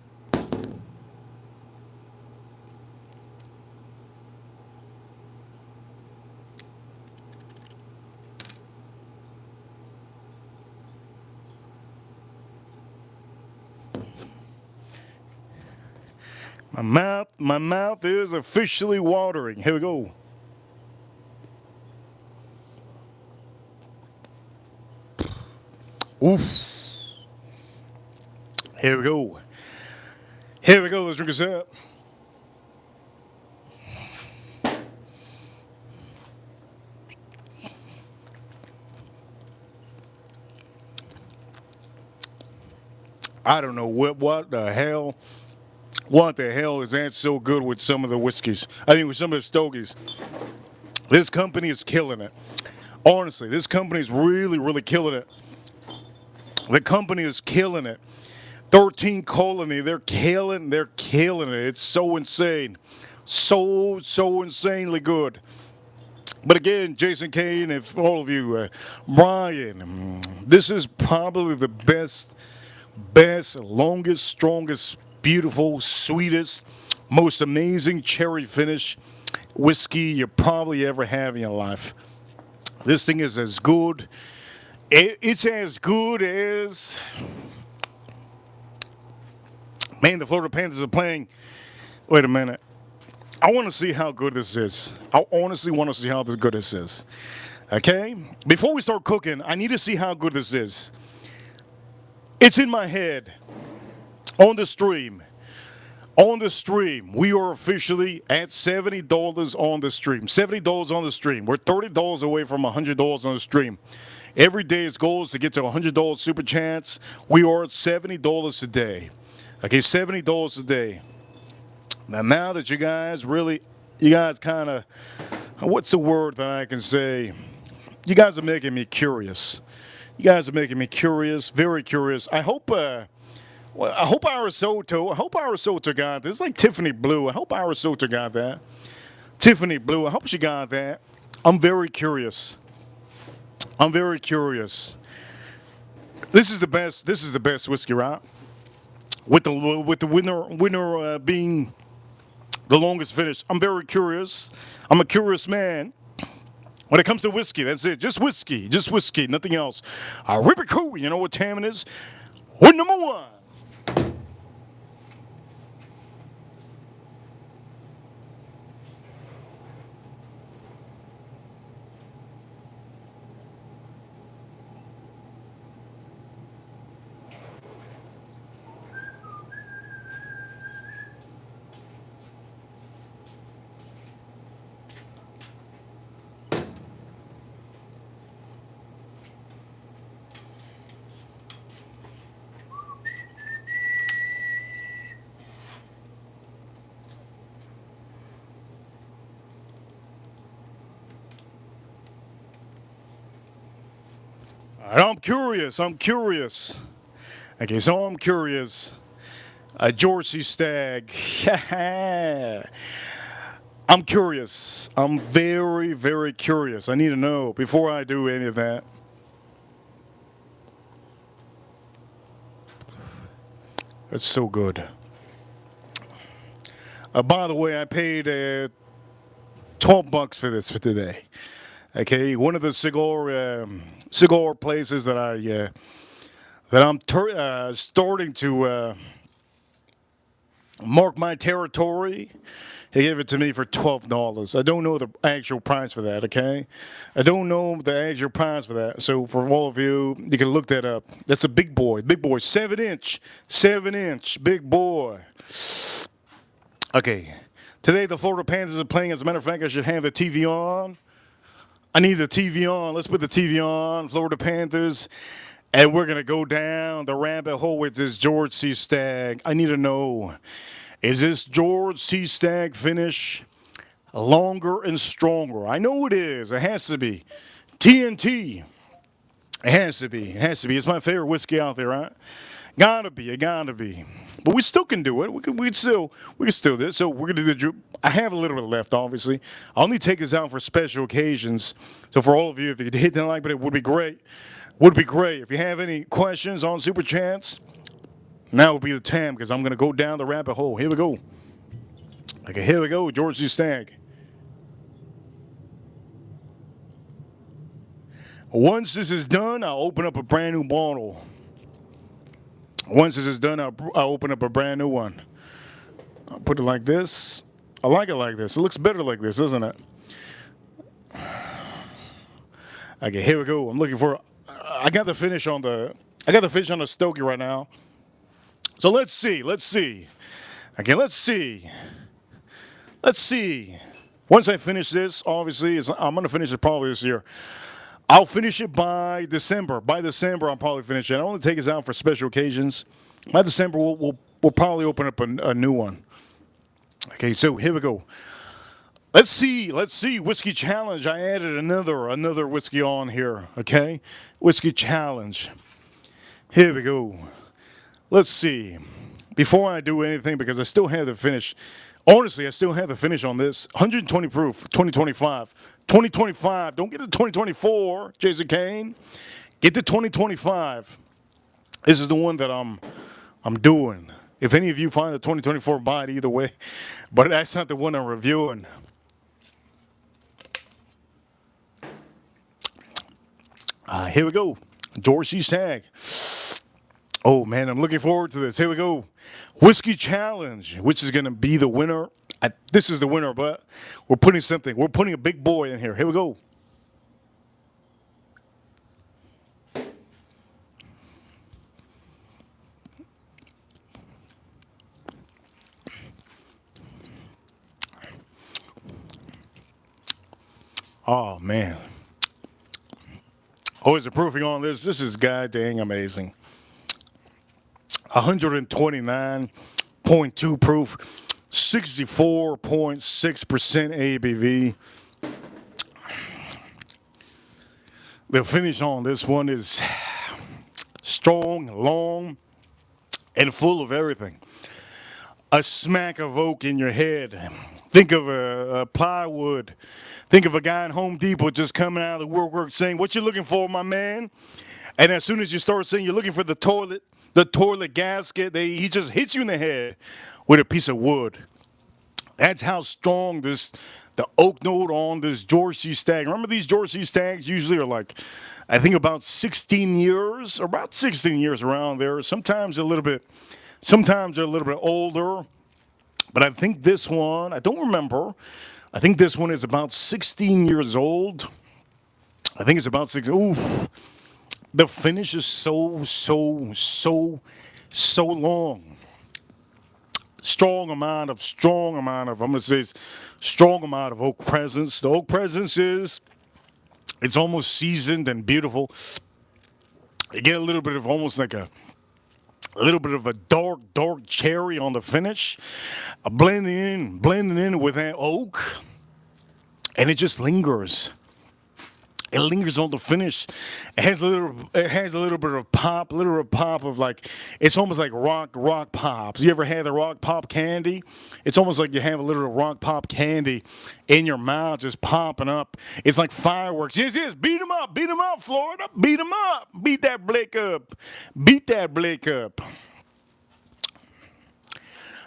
S1: My mouth is officially watering. Here we go. Oof. Here we go. Let's drink this up. I don't know what the hell. What the hell is that so good with some of the whiskeys? I mean, with some of the stogies. This company is killing it. Honestly, this company is really, really killing it. The company is killing it. 13 Colony, they're killing it. It's so insane. So insanely good. But again, Jason Kane, if all of you, Brian, this is probably the best, longest, strongest, beautiful, sweetest, most amazing cherry finish whiskey you probably ever have in your life. This thing is as good. It's as good as. Man, the Florida Panthers are playing. Wait a minute. I want to see how good this is. I honestly want to see how good this is. Okay? Before we start cooking, I need to see how good this is. It's in my head. On the stream. On the stream. We are officially at $70 on the stream. $70 on the stream. We're $30 away from $100 on the stream. Every day's goal is to get to $100 super chats. We are at $70 today. Okay, $70 a day. Now that you guys kind of, what's the word that I can say? You guys are making me curious. You guys are making me curious, very curious. I hope Arisoto got this. It's like Tiffany Blue. I hope Arisoto got that. Tiffany Blue, I hope she got that. I'm very curious. This is the best whiskey, right? With the winner being the longest finish. I'm very curious. I'm a curious man. When it comes to whiskey, that's it. Just whiskey, nothing else. Ripper Cool, you know what time it is? We're number one. I'm curious. Okay, so I'm curious. George C. Stagg. I'm curious. I'm very, very curious. I need to know before I do any of that. It's so good. By the way, I paid $12 for this for today. Okay, one of the cigar places that I'm starting to mark my territory. He gave it to me for $12. I don't know the actual price for that. Okay, I don't know the actual price for that. So for all of you, you can look that up. That's a big boy, 7-inch, big boy. Okay, today the Florida Panthers are playing. As a matter of fact, I should have the TV on. I need the TV on. Let's put the TV on. Florida Panthers. And we're going to go down the rabbit hole with this George C. Stagg. I need to know, is this George C. Stagg finish longer and stronger? I know it is. It has to be. TNT. It has to be. It's my favorite whiskey out there, right? Gotta be. But we still can do it. We can still do it. So we're gonna do I have a little bit left, obviously. I'll only take this out for special occasions. So for all of you, if you could hit that like button, it would be great. If you have any questions on Super Chats, now would be the time because I'm gonna go down the rabbit hole. Here we go. Okay, here we go, George C. Stagg. Once this is done, I'll open up a brand new bottle. Once this is done, I'll open up a brand new one. I'll put it like this. I like it like this. It looks better like this, doesn't it? Okay, here we go. I'm looking for. I got the finish on the Stogie right now. So let's see. Okay, let's see. Once I finish this, obviously, I'm gonna finish it probably this year. I'll finish it by December. By December, I'll probably finish it. I only take this out for special occasions. By December, we'll probably open up a new one. Okay, so here we go. Let's see. Whiskey challenge. I added another whiskey on here. Okay, whiskey challenge. Here we go. Let's see. Before I do anything, because I still have the finish. Honestly, I still have the finish on this. 120 proof, 2025. 2025. Don't get the 2024, Jason Kane. Get the 2025. This is the one that I'm doing. If any of you find the 2024, buy it either way. But that's not the one I'm reviewing. Here we go. Dorsey's Tag. Oh, man, I'm looking forward to this. Here we go. Whiskey Challenge, which is going to be the winner. This is the winner, but we're putting a big boy in here. Here we go. Oh, man. Oh, is the proofing on this? This is god dang amazing. 129.2 proof, 64.6% ABV. The finish on this one is strong, long, and full of everything. A smack of oak in your head. Think of a plywood. Think of a guy in Home Depot just coming out of the woodwork saying, "What you looking for, my man?" And as soon as you start saying you're looking for the toilet gasket, he just hits you in the head with a piece of wood. That's how strong the oak note on this Dorsey Stag. Remember, these Dorsey Stags usually are like, I think about 16 years around there. Sometimes they're a little bit older. But I think this one, I don't remember. I think this one is about 16 years old. I think it's about 16. Oof. The finish is so long. Strong amount of, I'm going to say strong amount of oak presence. The oak presence it's almost seasoned and beautiful. You get a little bit of almost like a little bit of a dark cherry on the finish, blending in with that oak, and it just lingers. It lingers on the finish. It has a little bit of pop, of like, it's almost like rock pops. You ever had the rock pop candy? It's almost like you have a little rock pop candy in your mouth just popping up. It's like fireworks. Yes, beat them up, Florida. Beat them up. Beat that Blake up.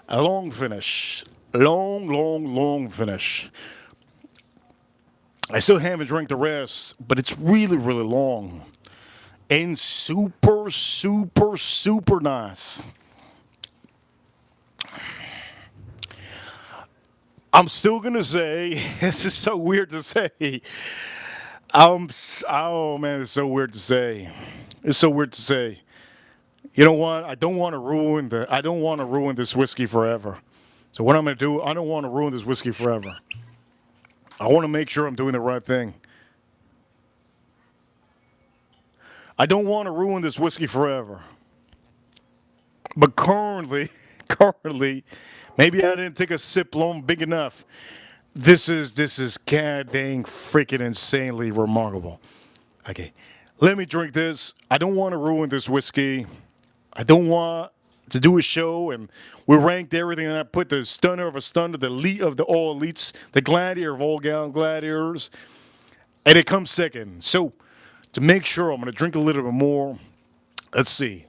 S1: A long finish. Long finish. I still haven't drank the rest, but it's really long. And super nice. I'm still going to say, this is so weird to say. Oh man, it's so weird to say. You know what? I don't want to ruin this whiskey forever. So what I'm going to do, I don't want to ruin this whiskey forever. I want to make sure I'm doing the right thing. I don't want to ruin this whiskey forever. But currently, maybe I didn't take a sip long big enough. This is god dang freaking insanely remarkable. Okay, let me drink this. I don't want to ruin this whiskey. I don't want to do a show and we ranked everything, and I put the stunner of a stunner, the elite of the all elites, the gladiator of all gladiators, and it comes second. So to make sure, I'm going to drink a little bit more. Let's see.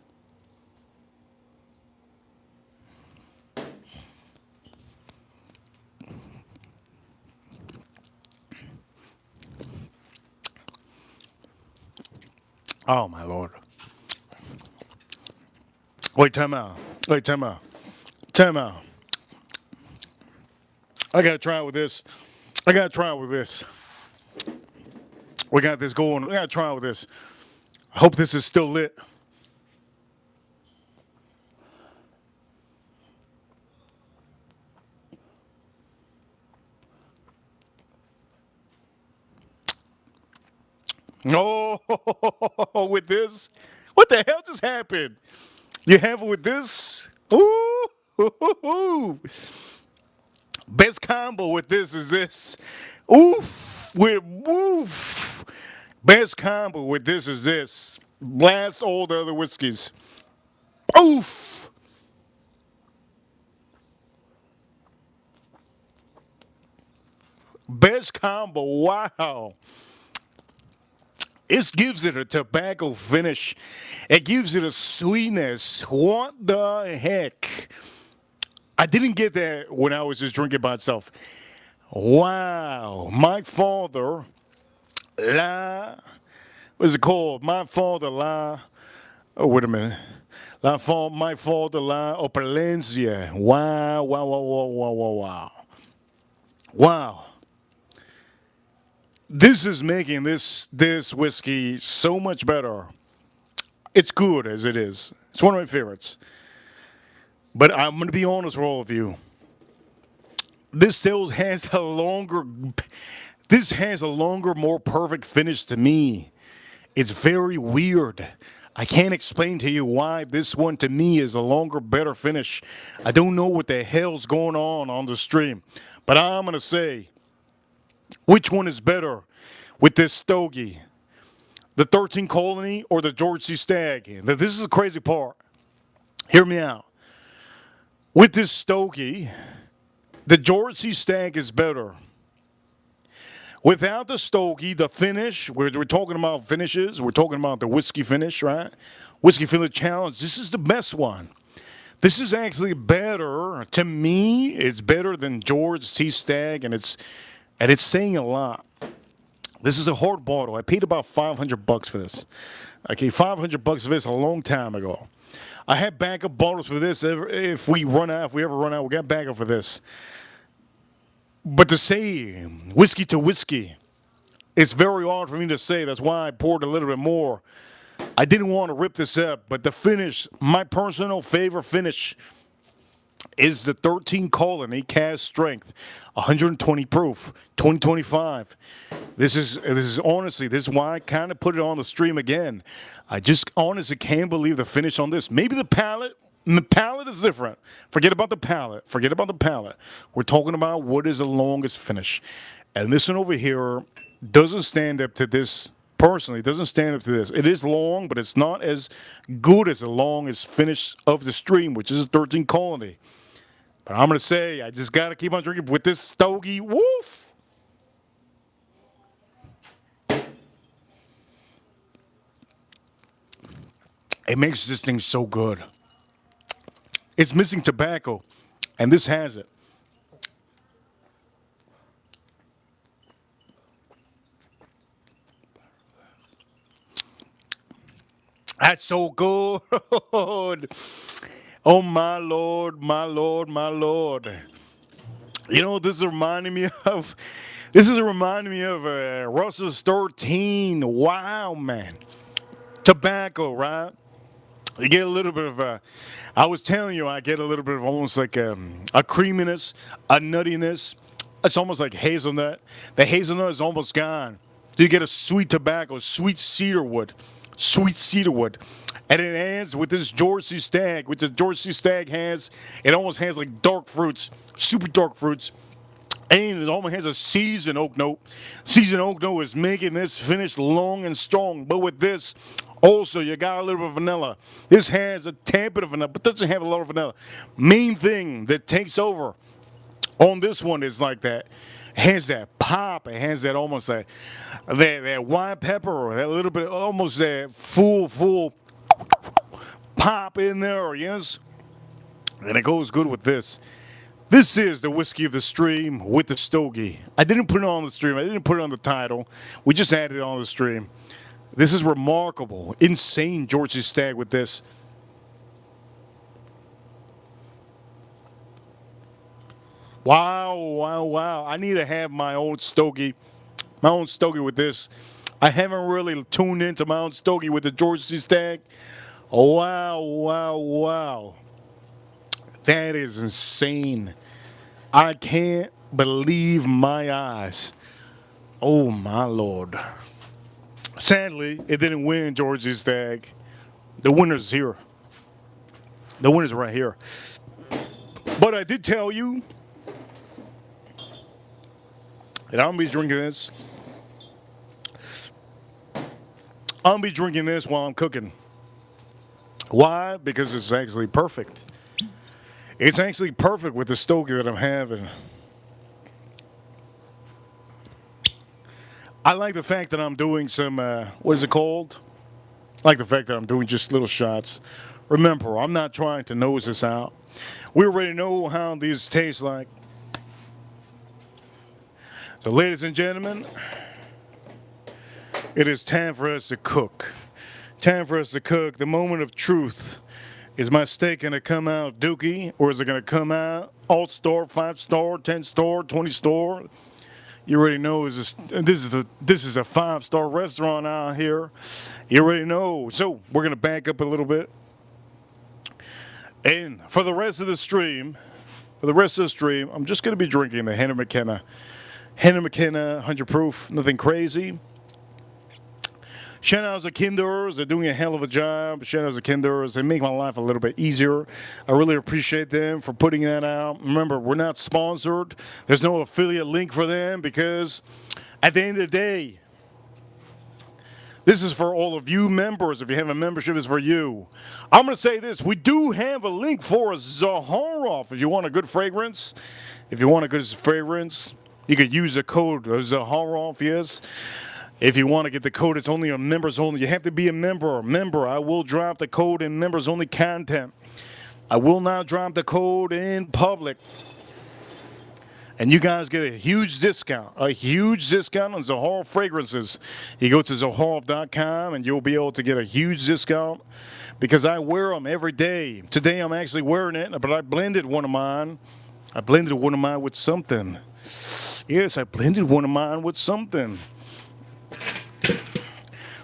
S1: Oh my Lord. Wait, time out. I gotta try it with this. We got this going. I gotta try it with this. I hope this is still lit. Oh, with this? What the hell just happened? You have it with this. Ooh, ooh. Best combo with this is this. Oof, with woof. Best combo with this is this. Blast all the other whiskeys. Oof. Best combo. Wow. It gives it a tobacco finish. It gives it a sweetness. What the heck? I didn't get that when I was just drinking by itself. Wow. My father, la, what's it called? My father, la, oh, wait a minute. My father, la, Opulencia. Wow, wow, wow, wow, wow, wow, wow. Wow. This is making this whiskey so much better. It's good as it is. It's one of my favorites. But I'm going to be honest with all of you. This still has a longer. This has a longer, more perfect finish to me. It's very weird. I can't explain to you why this one to me is a longer, better finish. I don't know what the hell's going on the stream, but I'm gonna say which one is better with this stogie, the 13 Colony or the George C. Stagg. This is the crazy part. Hear me out. With this stogie, the George C. Stagg is better. Without the stogie, the finish, we're talking about finishes, we're talking about the whiskey finish, right? Whiskey finish challenge, this is the best one. This is actually better, to me, it's better than George C. Stagg, and it's saying a lot. This is a hard bottle. I paid about $500 for this. Okay, $500 for this a long time ago. I had backup bottles for this. If we ever run out, we got backup for this. But to say whiskey to whiskey, it's very hard for me to say. That's why I poured a little bit more. I didn't want to rip this up, but the finish, my personal favorite finish, is the 13 Colony Cask Strength, 120 proof, 2025. This is honestly, this is why I kind of put it on the stream again. I just honestly can't believe the finish on this. Maybe the palate. The palate is different. Forget about the palate. Forget about the palate. We're talking about what is the longest finish. And this one over here doesn't stand up to this. Personally, it doesn't stand up to this. It is long, but it's not as good as the longest finish of the stream, which is 13 Colony. But I'm going to say, I just got to keep on drinking with this stogie. Woof! It makes this thing so good. It's missing tobacco, and this has it. That's so good. Oh, my Lord, my Lord, my Lord. You know what this is reminding me of? This is reminding me of Russell's 13. Wow, man. Tobacco, right? You get a little bit of I was telling you, I get a little bit of almost like a creaminess, a nuttiness. It's almost like hazelnut. The hazelnut is almost gone. You get a sweet tobacco, sweet cedarwood, sweet cedarwood. And it ends with this George C. Stagg, which the George C. Stagg has. It almost has like dark fruits, super dark fruits. And it almost has a seasoned oak note. Seasoned oak note is making this finish long and strong. But with this, also, you got a little bit of vanilla. This has a tad bit of vanilla, but doesn't have a lot of vanilla. Main thing that takes over on this one is like that. It has that pop. It has that almost that white pepper, or that little bit, almost that full pop in there, yes? And it goes good with this. This is the whiskey of the stream with the stogie. I didn't put it on the stream. I didn't put it on the title. We just added it on the stream. This is remarkable. Insane George C. Stagg with this. Wow, wow, wow. I need to have my own stogie. My own stogie with this. I haven't really tuned into my own stogie with the George C. Stagg. Wow, wow, wow. That is insane. I can't believe my eyes. Oh, my Lord. Sadly, it didn't win George C. Stagg. The winner's here. The winner's right here. But I did tell you that I'm gonna be drinking this. I'm gonna be drinking this while I'm cooking. Why? Because it's actually perfect. It's actually perfect with the stogie that I'm having. I like the fact that I'm doing some, what is it called? I like the fact that I'm doing just little shots. Remember, I'm not trying to nose this out. We already know how these taste like. So, ladies and gentlemen, it is time for us to cook. Time for us to cook. The moment of truth. Is my steak going to come out dookie, or is it going to come out all-star, 5-star, 10-star, 20-star? You already know this is a 5-star restaurant out here. You already know. So we're going to back up a little bit. And for the rest of the stream, I'm just going to be drinking the Hannah McKenna 100 proof, nothing crazy. Shout out to Kinders, they're doing a hell of a job. Shout out to Kinders, they make my life a little bit easier. I really appreciate them for putting that out. Remember, we're not sponsored. There's no affiliate link for them because at the end of the day, this is for all of you members. If you have a membership, it's for you. I'm going to say this. We do have a link for Zaharoff. If you want a good fragrance, you could use the code Zaharoff, yes. If you want to get the code, it's only on members only. You have to be a member. I will drop the code in members only content. I will not drop the code in public. And you guys get a huge discount on Zaharoff fragrances. You go to Zaharoff.com and you'll be able to get a huge discount because I wear them every day. Today I'm actually wearing it, but I blended one of mine. With something. Yes, I blended one of mine with something.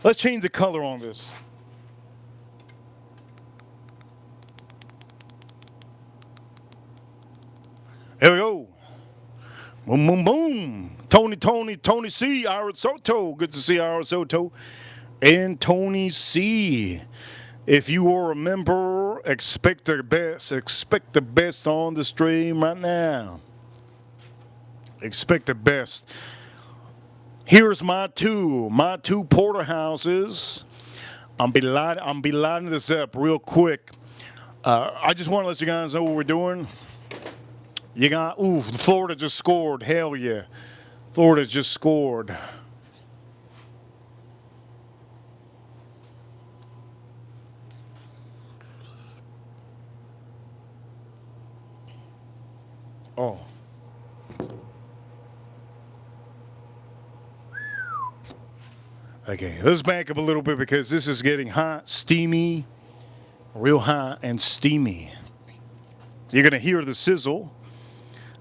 S1: Let's change the color on this. Here we go. Boom, boom, boom. Tony C. Ira Soto. Good to see Ira Soto. And Tony C. If you are a member, expect the best. Expect the best on the stream right now. Expect the best. Here's my two porterhouses. I'm be lighting this up real quick. I just want to let you guys know what we're doing. You got, Florida just scored. Hell yeah. Florida just scored. Oh. Okay, let's back up a little bit because this is getting hot, steamy, real hot and steamy. You're going to hear the sizzle.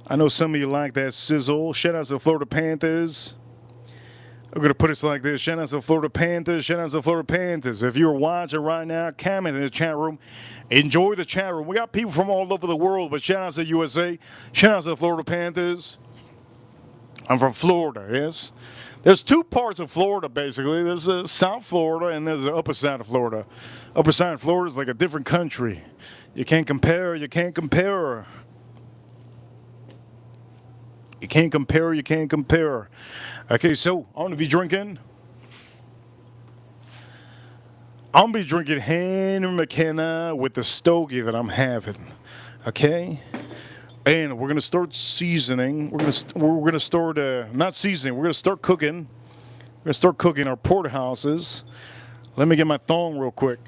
S1: I know some of you like that sizzle. Shout out to the Florida Panthers. I'm going to put it like this. Shout out to the Florida Panthers. Shout out to the Florida Panthers. If you're watching right now, comment in the chat room. Enjoy the chat room. We got people from all over the world, but shout out to USA. Shout out to the Florida Panthers. I'm from Florida, yes. There's two parts of Florida, basically. There's South Florida and there's the upper side of Florida. Upper side of Florida is like a different country. You can't compare. You can't compare. Okay, so I'm going to be drinking. I'm going to be drinking Hannah McKenna with the stogie that I'm having. Okay? And we're going to start seasoning. We're going to start, not seasoning, we're going to start cooking. We're going to start cooking our porterhouses. Let me get my thong real quick.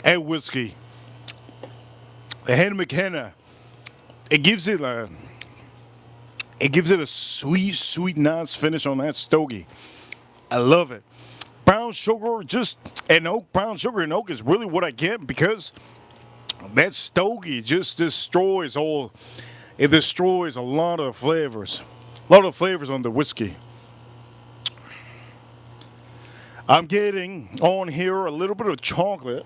S1: and whiskey. The Henry McKenna, it gives it a sweet, sweet, nice finish on that stogie. I love it. Brown sugar, just and oak. Brown sugar and oak is really what I get because that stogie just destroys all. It destroys a lot of flavors. A lot of flavors on the whiskey. I'm getting on here a little bit of chocolate.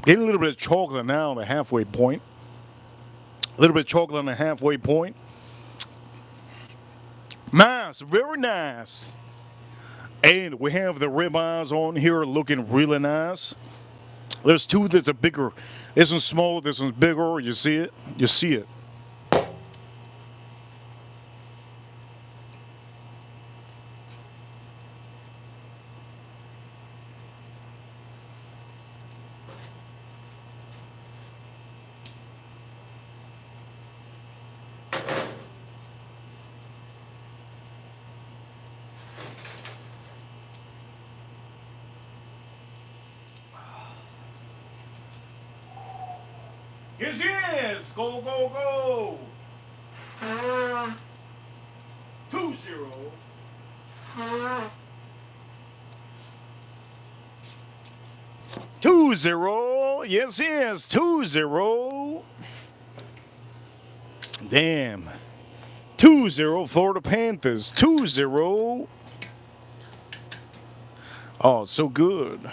S1: Getting a little bit of chocolate now on the halfway point. A little bit of chocolate on the halfway point. Nice, very nice. And we have the ribeyes on here looking really nice. There's two that are bigger. This one's smaller, this one's bigger. You see it? You see it. Yes, yes! Go, go, go! 2-0. 2-0. Yes, yes. 2-0. Damn. 2-0 Florida Panthers. 2-0. Oh, so good.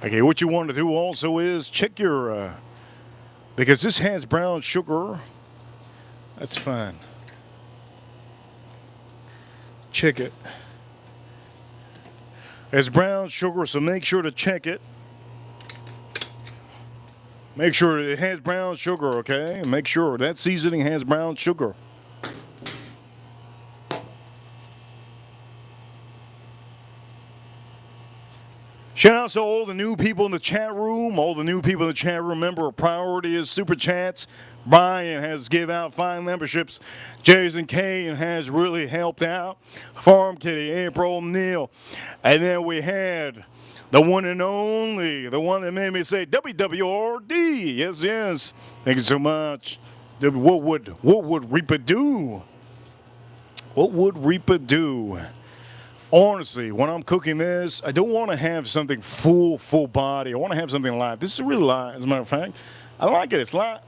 S1: Okay, what you want to do also is check your, because this has brown sugar. That's fine. Check it. It's brown sugar, so make sure to check it. Make sure it has brown sugar, okay? Make sure that seasoning has brown sugar. Shout out to all the new people in the chat room. All the new people in the chat room. Remember, a priority is super chats. Brian has give out 5 memberships. Jason Kane has really helped out. Farm Kitty, April Neal. And then we had the one and only, the one that made me say WWRD. Yes, yes. Thank you so much. What would Reaper do? What would Reaper do? Honestly, when I'm cooking this, I don't want to have something full body. I want to have something light. This is really light, as a matter of fact. I like it. It's light.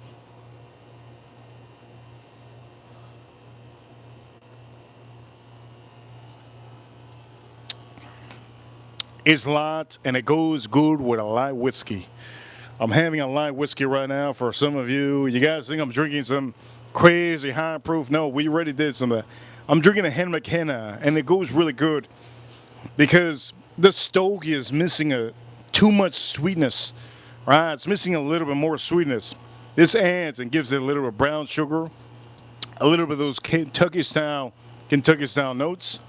S1: It's light, and it goes good with a light whiskey. I'm having a light whiskey right now for some of you. You guys think I'm drinking some crazy high proof? No, we already did some of that. I'm drinking a Henry McKenna, and it goes really good because the stogie is missing too much sweetness, right? It's missing a little bit more sweetness. This adds and gives it a little bit of brown sugar, a little bit of those Kentucky style notes.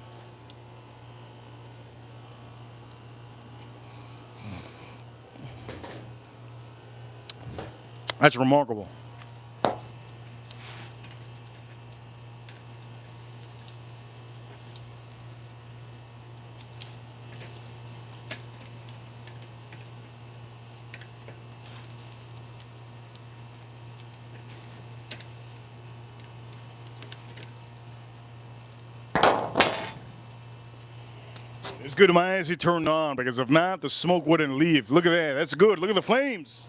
S1: That's remarkable. It's good my eyes he turned on, because if not, the smoke wouldn't leave. Look at that. That's good. Look at the flames.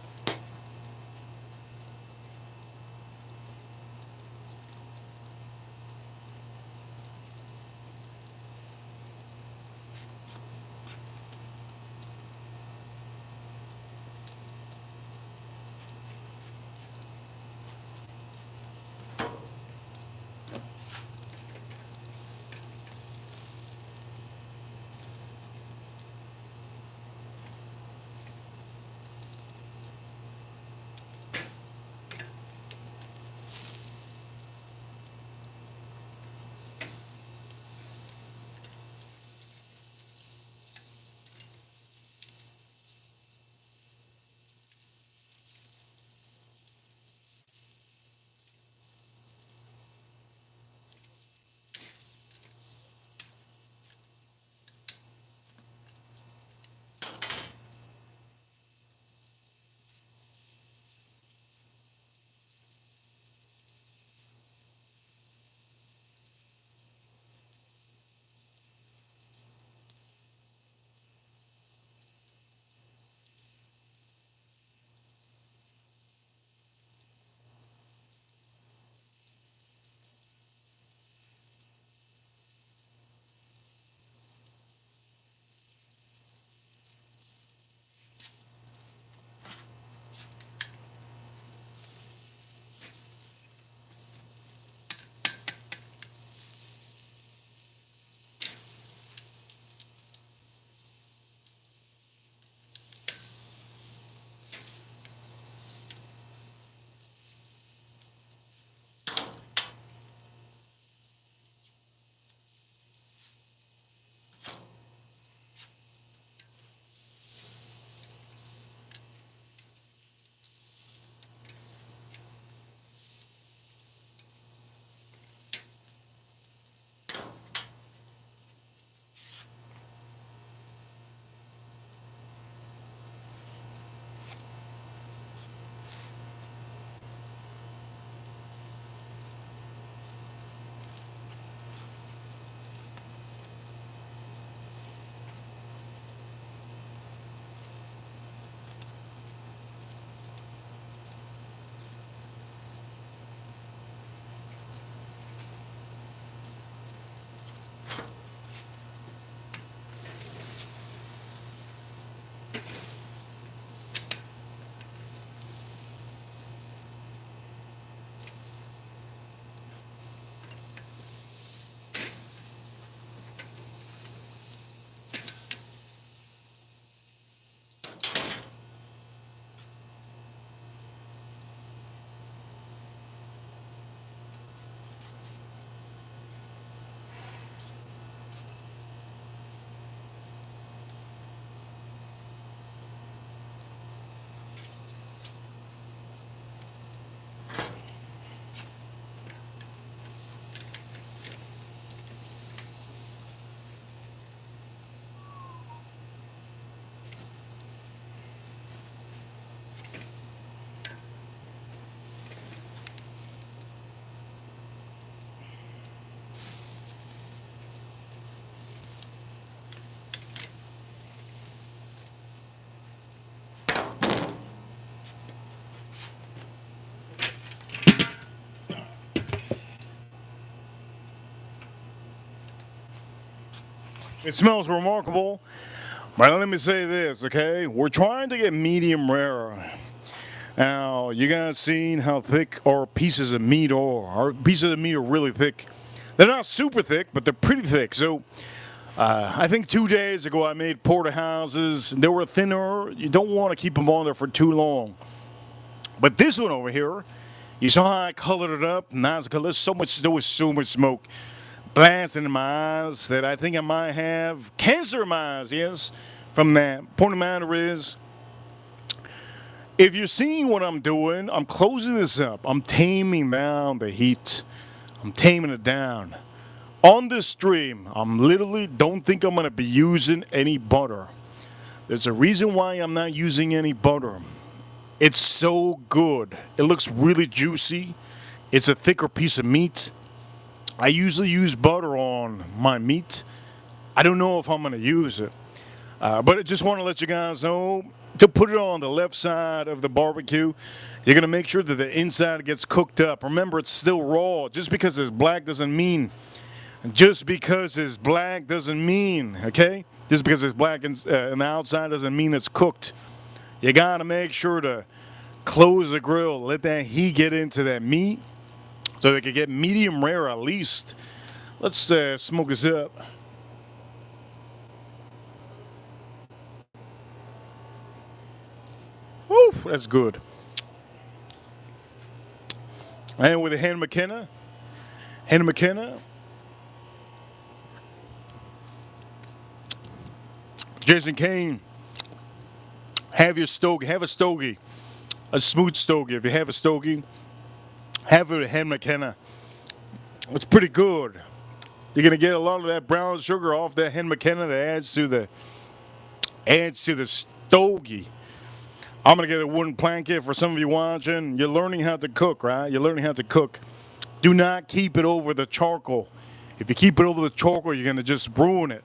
S1: It smells remarkable. But let me say this, okay? We're trying to get medium rare. Now, you guys seen how thick our pieces of meat are. Our pieces of meat are really thick. They're not super thick, but they're pretty thick. So, I think 2 days ago I made porterhouses. They were thinner. You don't want to keep them on there for too long. But this one over here, you saw how I colored it up? Nice color. There was so much smoke blasting in my eyes that I think I might have cancer in my eyes, yes, from that. Point of matter is, if you're seeing what I'm doing, I'm closing this up. I'm taming down the heat. I'm taming it down. On this stream, I'm literally don't think I'm going to be using any butter. There's a reason why I'm not using any butter. It's so good. It looks really juicy. It's a thicker piece of meat. I usually use butter on my meat. I don't know if I'm going to use it. But I just want to let you guys know to put it on the left side of the barbecue. You're going to make sure that the inside gets cooked up. Remember, it's still raw. Just because it's black doesn't mean, okay? Just because it's black in the outside doesn't mean it's cooked. You got to make sure to close the grill. Let that heat get into that meat so they can get medium rare at least. Let's smoke this up. Oof, that's good. And with the Hannah McKenna, Jason Kane, have a stogie, a smooth stogie. If you have a stogie, have it with Hannah McKenna. It's pretty good. You're gonna get a lot of that brown sugar off that Hannah McKenna that adds to the stogie. I'm going to get a wooden plank here for some of you watching. You're learning how to cook, right? You're learning how to cook. Do not keep it over the charcoal. If you keep it over the charcoal, you're going to just ruin it.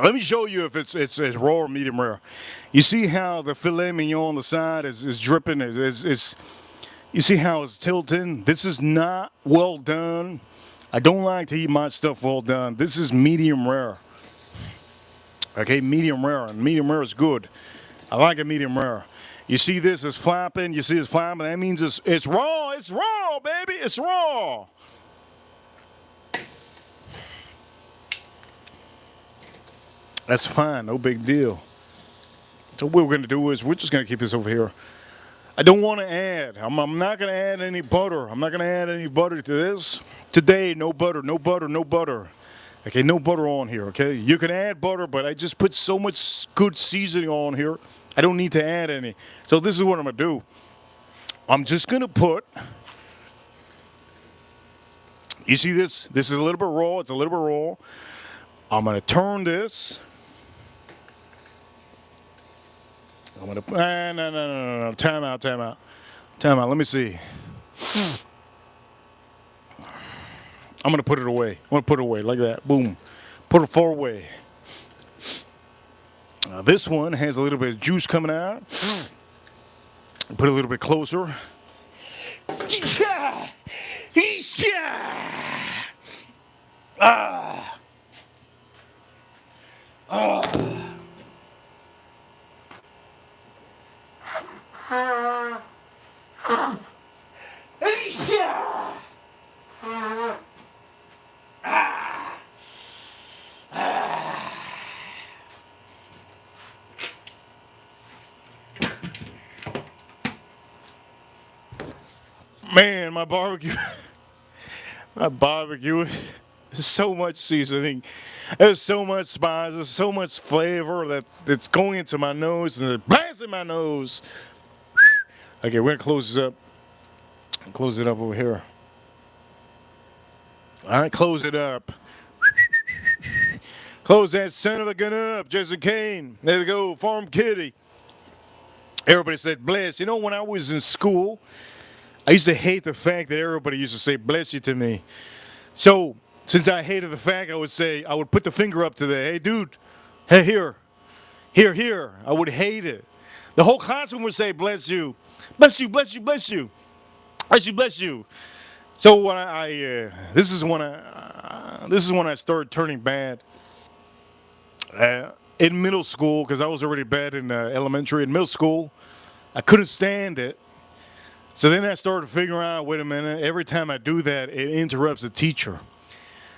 S1: Let me show you if it's raw or medium rare. You see how the filet mignon on the side is dripping? You see how it's tilting? This is not well done. I don't like to eat my stuff well done. This is medium rare. Okay, medium rare. And medium rare is good. I like a medium rare. You see this is flapping. You see it's flapping. That means it's raw. It's raw, baby. It's raw. That's fine, no big deal. So what we're going to do is we're just going to keep this over here. I don't want to add. I'm not going to add any butter. I'm not going to add any butter to this. Today, no butter, no butter, no butter. Okay, no butter on here, okay? You can add butter, but I just put so much good seasoning on here. I don't need to add any. So this is what I'm going to do. I'm just going to put... You see this? This is a little bit raw. It's a little bit raw. I'm going to turn this... I'm gonna no. Time out. Let me see. I'm gonna put it away. I'm gonna put it away like that. Boom. Put it far away. This one has a little bit of juice coming out. Put it a little bit closer. man, my barbecue, my barbecue is so much seasoning. There's so much spice. There's so much flavor that's going into my nose and it's blasting my nose. Okay, we're gonna close this up. Close it up over here. All right, close it up. Close that son of a gun up, Jason Kane. There we go, Farm Kitty. Everybody said bless. You know, when I was in school, I used to hate the fact that everybody used to say bless you to me. So, since I hated the fact, I would put the finger up to the, hey dude, hey here. I would hate it. The whole classroom would say bless you. Bless you, bless you, bless you. Bless you, bless you. So when this is when I started turning bad. In middle school, because I was already bad in elementary. In middle school, I couldn't stand it. So then I started figuring out, wait a minute, every time I do that, it interrupts the teacher.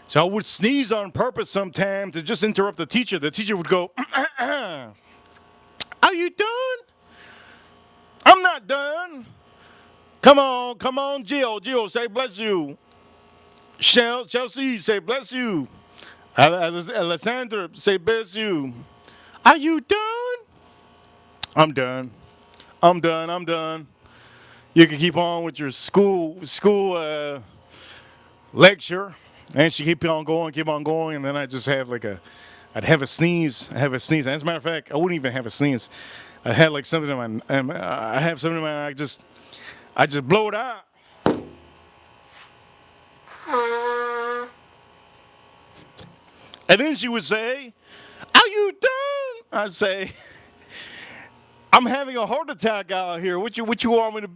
S1: So I would sneeze on purpose sometimes to just interrupt the teacher. The teacher would go, are you done? I'm not done. Come on, Jill, say bless you. Chelsea, say bless you. Alessandra, say bless you. Are you done? I'm done. You can keep on with your school lecture. And she keep on going, and then I just have I'd have a sneeze. As a matter of fact, I wouldn't even have a sneeze. I had like something in my, I have something in my, I just blow it out. And then she would say, are you done? I'd say, I'm having a heart attack out here. What you want me to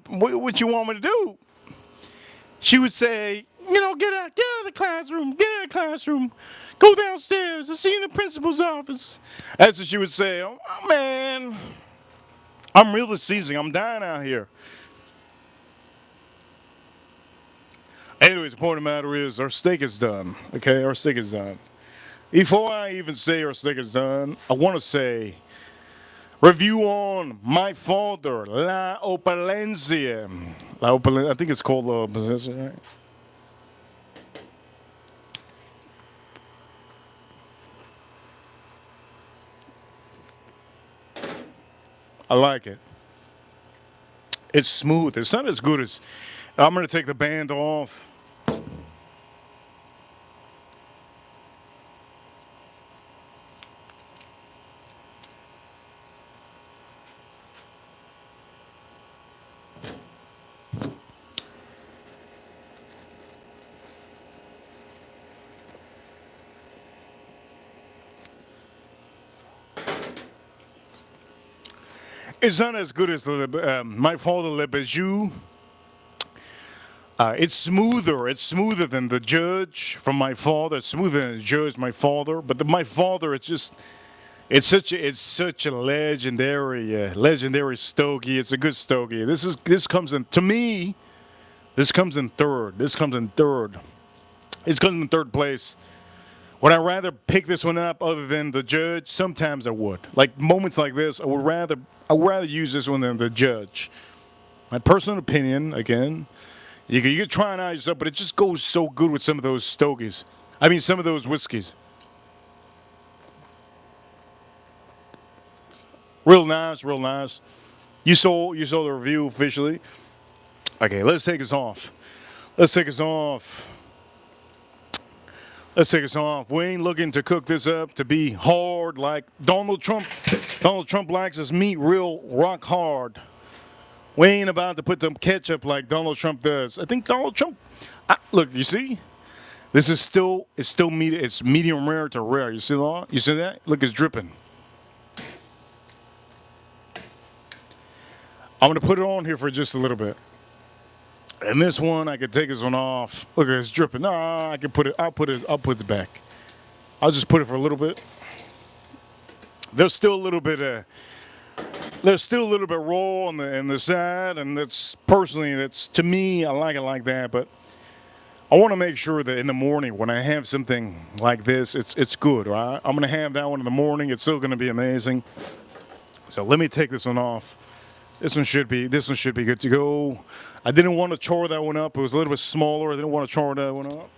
S1: do? She would say, you know, get out of the classroom. Go downstairs. I'll see you in the principal's office. That's what she would say. Oh, man, I'm really seizing. I'm dying out here. Anyways, the point of the matter is our steak is done. Okay, our steak is done. Before I even say our steak is done, I want to say, review on my father, La Opulencia. I think it's called La Opulencia, right? I like it. It's smooth. It's not as good as... I'm going to take the band off. It's not as good as my father Le Bijou. It's smoother. It's smoother than the Judge from my father. It's smoother than the Judge, my father. But my father, it's such a legendary stogie. It's a good stogie. This comes in, to me. This comes in third. It's coming in third place. Would I rather pick this one up other than the Judge? Sometimes I would. Like moments like this, I would rather use this one than the Judge. My personal opinion, again, you can try it out yourself, but it just goes so good with some of those stogies. I mean, some of those whiskeys. Real nice, real nice. You saw the review officially. Okay, let's take us off. We ain't looking to cook this up to be hard like Donald Trump. Donald Trump likes his meat real rock hard. We ain't about to put the ketchup like Donald Trump does. I think Donald Trump... look, you see? This is still medium. It's medium rare to rare. You see that? You see that? Look, it's dripping. I'm gonna put it on here for just a little bit. And this one, I could take this one off. Look, it's dripping. No, I can put it. I'll put it back. I'll just put it for a little bit. There's still a little bit raw on the side, and that's to me, I like it like that. But I want to make sure that in the morning when I have something like this, it's good. Right? I'm gonna have that one in the morning. It's still gonna be amazing. So let me take this one off. This one should be good to go. I didn't want to char that one up. It was a little bit smaller. I didn't want to char that one up.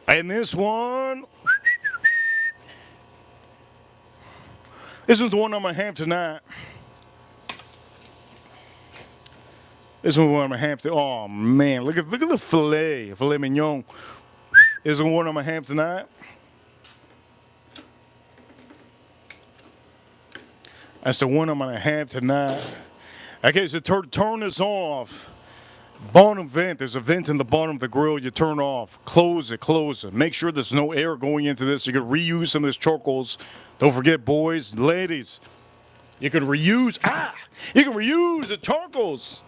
S1: And this one, this is the one I'm gonna have tonight. This one I'm gonna have to. Oh man, look at the filet mignon. This is the one I'm gonna have tonight. That's the one I'm gonna have tonight. Okay, so turn this off. Bottom vent, there's a vent in the bottom of the grill you turn off. Close it. Make sure there's no air going into this. You can reuse some of this charcoals. Don't forget, boys, ladies, you can reuse the charcoals.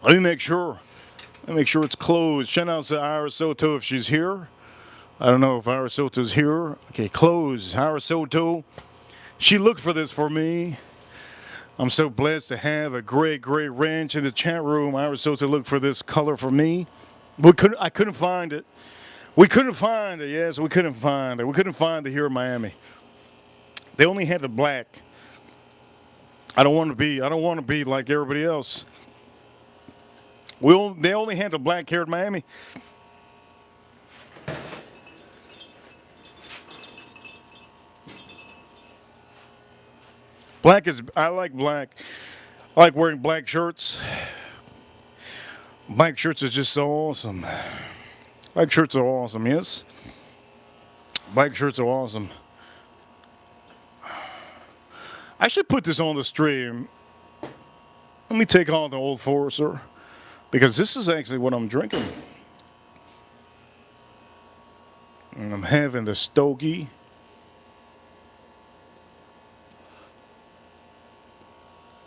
S1: Let me make sure it's closed. Shout out to Ira Soto if she's here. I don't know if Ira Soto's here. Okay, close. Ira Soto. She looked for this for me. I'm so blessed to have a great ranch in the chat room. Ira Soto looked for this color for me. I couldn't find it. We couldn't find it. Yes, we couldn't find it. We couldn't find it here in Miami. They only had the black. I don't want to be like everybody else. They only had the black here in Miami. I like black. I like wearing black shirts. Black shirts is just so awesome. Black shirts are awesome, yes? Black shirts are awesome. I should put this on the stream. Let me take on the Old Forester, because this is actually what I'm drinking. And I'm having the Stogie.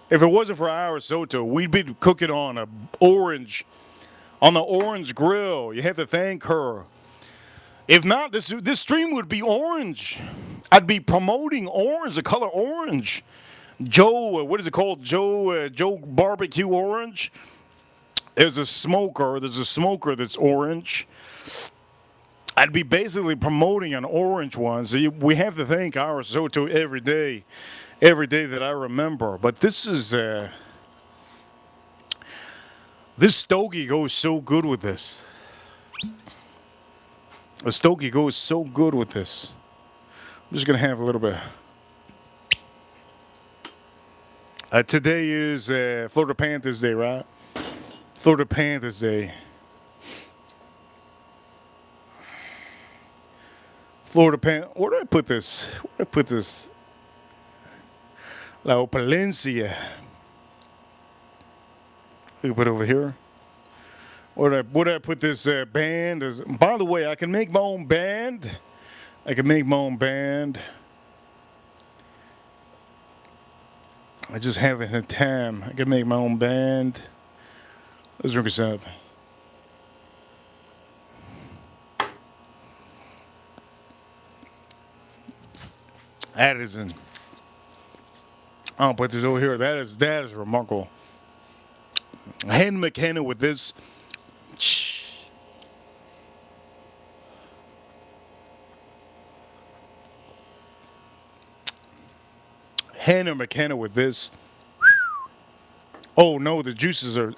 S1: If it wasn't for Ira Soto, we'd be cooking on the orange grill. You have to thank her. If not, this stream would be orange. I'd be promoting orange, the color orange. Joe, what is it called? Joe barbecue orange. There's a smoker that's orange. I'd be basically promoting an orange one. So we have to thank Ira Soto every day that I remember. But this Stogie goes so good with this. A Stogie goes so good with this. I'm just gonna have a little bit. Today is Florida Panthers Day, right? Florida Panthers Day. Where do I put this? La Opulencia. We put it over here. Where do I put this band? By the way, I can make my own band. I just haven't had time. I can make my own band. Let's drink this up. That is in. I'll put this over here. That is remarkable. Hen McKenna with this. Hannah McKenna with this. Oh no, the juices are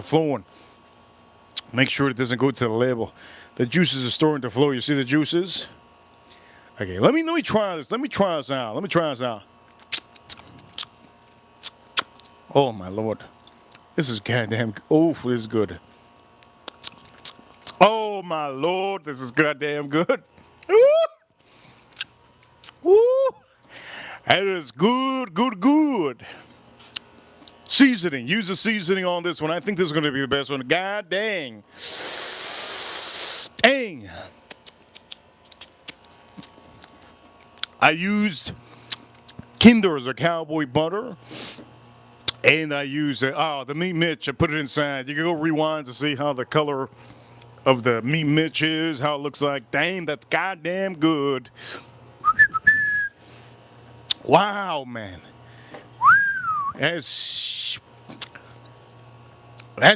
S1: flowing. Make sure it doesn't go to the label. The juices are starting to flow. You see the juices? Okay, let me try this. Let me try this out. Oh my Lord. This is goddamn. Oh, this is good. Oh my Lord, this is goddamn good. Woo! Woo! That is good. Seasoning. Use the seasoning on this one. I think this is going to be the best one. God dang. Dang. I used Kinder's or cowboy butter. And I used the meat mitch. I put it inside. You can go rewind to see how the color of the meat mitch is, how it looks like. Dang, that's goddamn good. Wow, man. That's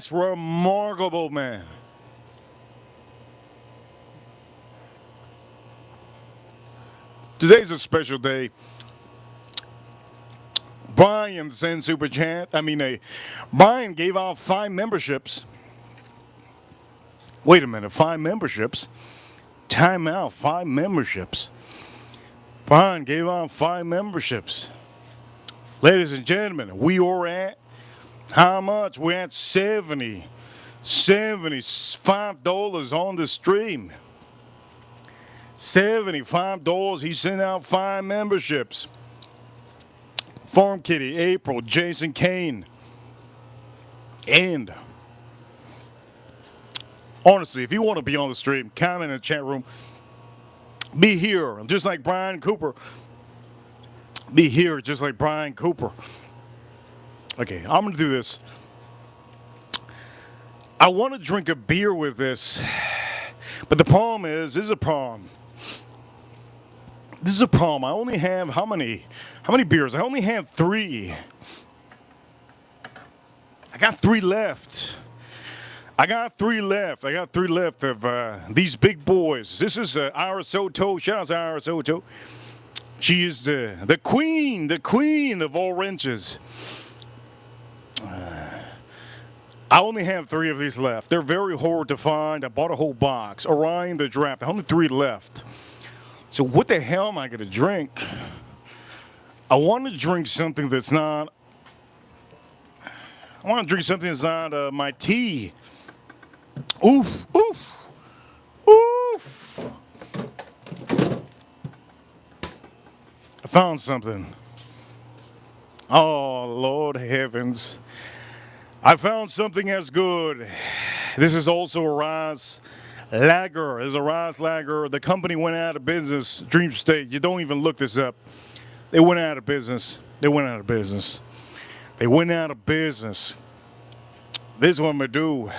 S1: remarkable, man. Today's a special day. Brian sent super chat. Brian gave out 5 memberships. Wait a minute, 5 memberships? Time out, 5 memberships. Brian gave out 5 memberships. Ladies and gentlemen, we are at how much? We're at $75 on the stream. $75. He sent out 5 memberships. Farm Kitty, April, Jason Kane. And honestly, if you want to be on the stream, comment in the chat room. Be here, just like Brian Cooper. Be here, just like Brian Cooper. Okay, I'm going to do this. I want to drink a beer with this. But the problem is, this is a problem. This is a problem. I only have how many beers? I only have 3. I got 3 left. I got 3 left of these big boys. This is Ira Soto. Shout out to Ira Soto. She is the queen of all wrenches. I only have 3 of these left. They're very hard to find. I bought a whole box. Orion the Draft. Only 3 left. So what the hell am I going to drink? I want to drink something that's not... I want to drink something that's not my tea. Oof, oof, oof. I found something. Oh, Lord heavens. I found something as good. This is also a Rise Lager. It's a Rise Lager. The company went out of business. Dream State. You don't even look this up. They went out of business. They went out of business. They went out of business. This is what I'm going to do.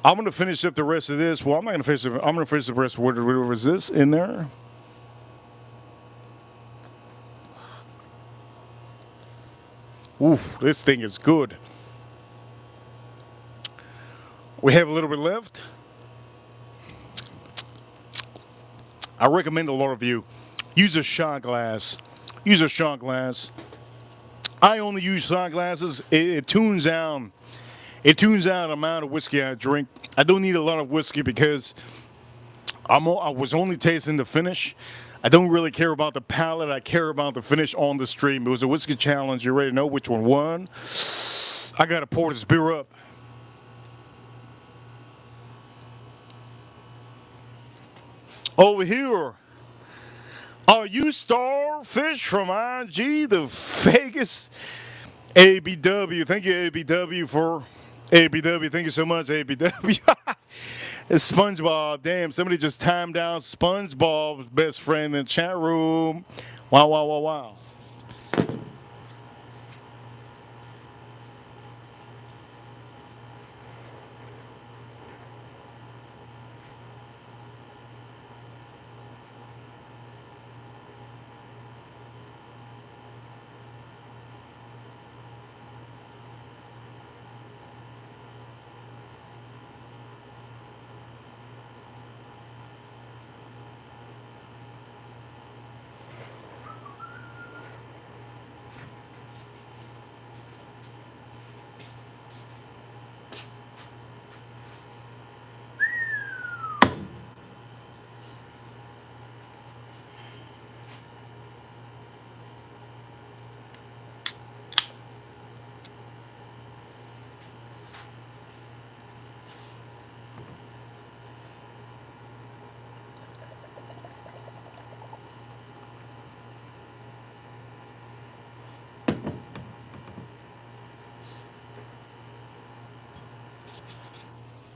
S1: I'm going to finish up the rest of this. Well, I'm not going to finish it. I'm going to finish the rest of whatever is this in there. Oof, this thing is good. We have a little bit left. I recommend a lot of you use a shot glass. Use a shot glass. I only use shot glasses. It tunes out. It tunes out the amount of whiskey I drink. I don't need a lot of whiskey because I was only tasting the finish. I don't really care about the palate. I care about the finish on the stream. It was a whiskey challenge. You already know which one won. I got to pour this beer up. Over here, are you Starfish from IG, the Vegas? ABW. Thank you, ABW, for ABW. Thank you so much, ABW. It's SpongeBob. Damn, somebody just timed down SpongeBob's best friend in the chat room. Wow, wow, wow, wow.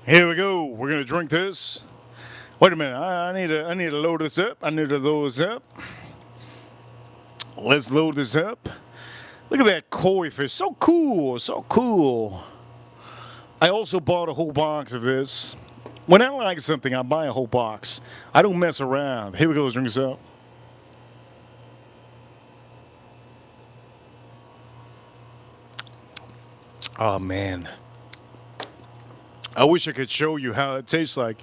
S1: Here we go. We're gonna drink this. Wait a minute. I need to load this up. I need to load this up. Let's load this up. Look at that koi fish. So cool. So cool. I also bought a whole box of this. When I like something, I buy a whole box. I don't mess around. Here we go. Let's drink this up. Oh man. I wish I could show you how it tastes like.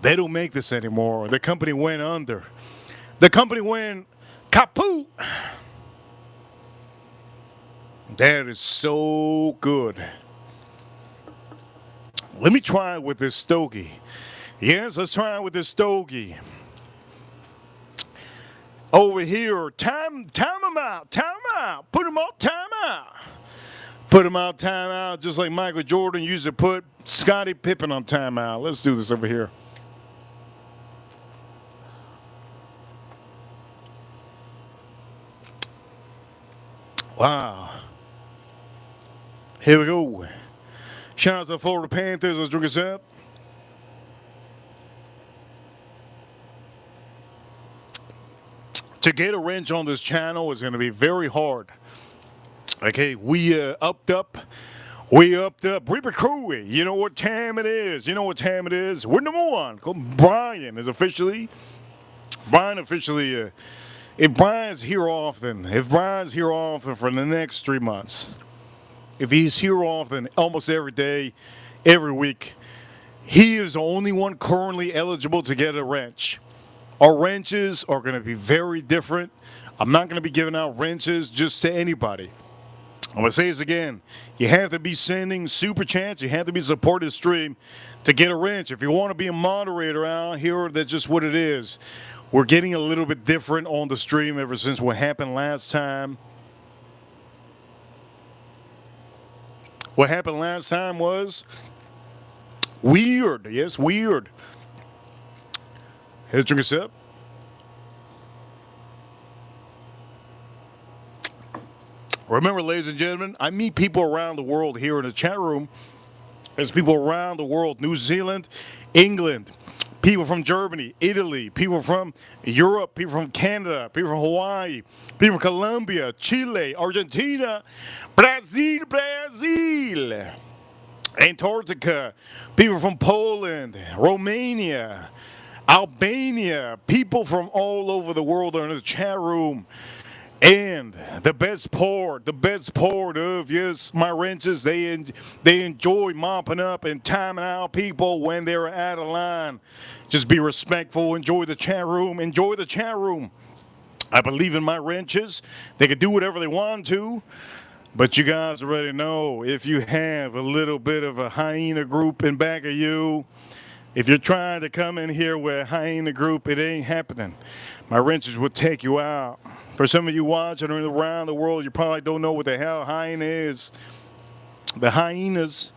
S1: They don't make this anymore. The company went under. The company went kaput. That is so good. Let me try it with this stogie. Yes, let's try it with this stogie. Over here, time him out, put him on time out. Put him out, time out, just like Michael Jordan used to put Scottie Pippen on time out. Let's do this over here. Wow. Here we go. Shout out to the Florida Panthers. Let's drink us up. To get a wrench on this channel is going to be very hard. Okay, we upped up. Reaper Crew, you know what time it is. We're number one. Brian is officially. If Brian's here often for the next 3 months, if he's here often, almost every day, every week, he is the only one currently eligible to get a wrench. Our wrenches are going to be very different. I'm not going to be giving out wrenches just to anybody. I'm going to say this again. You have to be sending super chats. You have to be supporting the stream to get a wrench. If you want to be a moderator out here, that's just what it is. We're getting a little bit different on the stream ever since what happened last time. What happened last time was weird. Yes, weird. Let's drink a sip. Remember, ladies and gentlemen, I meet people around the world here in the chat room. There's people around the world, New Zealand, England, people from Germany, Italy, people from Europe, people from Canada, people from Hawaii, people from Colombia, Chile, Argentina, Brazil, Antarctica, people from Poland, Romania, Albania, people from all over the world are in the chat room. And the best part of, yes, my wrenches, they enjoy mopping up and timing out people when they're out of line. Just be respectful, enjoy the chat room. I believe in my wrenches. They can do whatever they want to. But you guys already know, if you have a little bit of a hyena group in back of you, if you're trying to come in here with a hyena group, it ain't happening. My wrenches will take you out. For some of you watching around the world, you probably don't know what the hell hyena is. The hyenas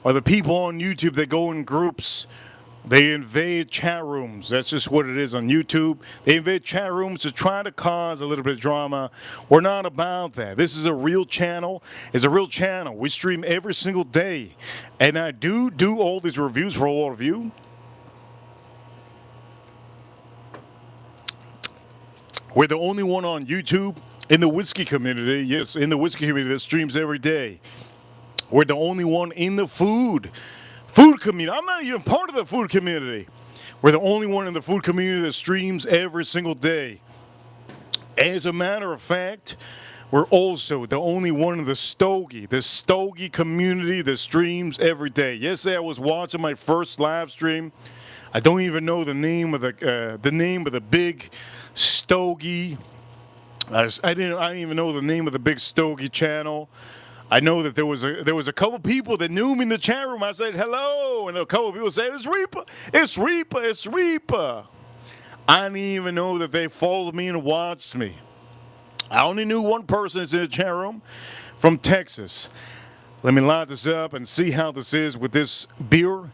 S1: are the people on YouTube that go in groups. They invade chat rooms. That's just what it is on YouTube. They invade chat rooms to try to cause a little bit of drama. We're not about that. This is a real channel. It's a real channel. We stream every single day. And I do all these reviews for a lot of you. We're the only one on YouTube in the whiskey community. Yes, in the whiskey community that streams every day. We're the only one in the food community. I'm not even part of the food community. We're the only one in the food community that streams every single day. As a matter of fact, we're also the only one in the stogie community that streams every day. Yesterday I was watching my first live stream. I don't even know the name of the big stogie. I didn't even know the name of the big stogie channel. I know that there was a couple people that knew me in the chat room. I said hello, and a couple people said it's Reaper. I didn't even know that they followed me and watched me. I only knew one person that's in the chat room from Texas. Let me light this up and see how this is with this beer.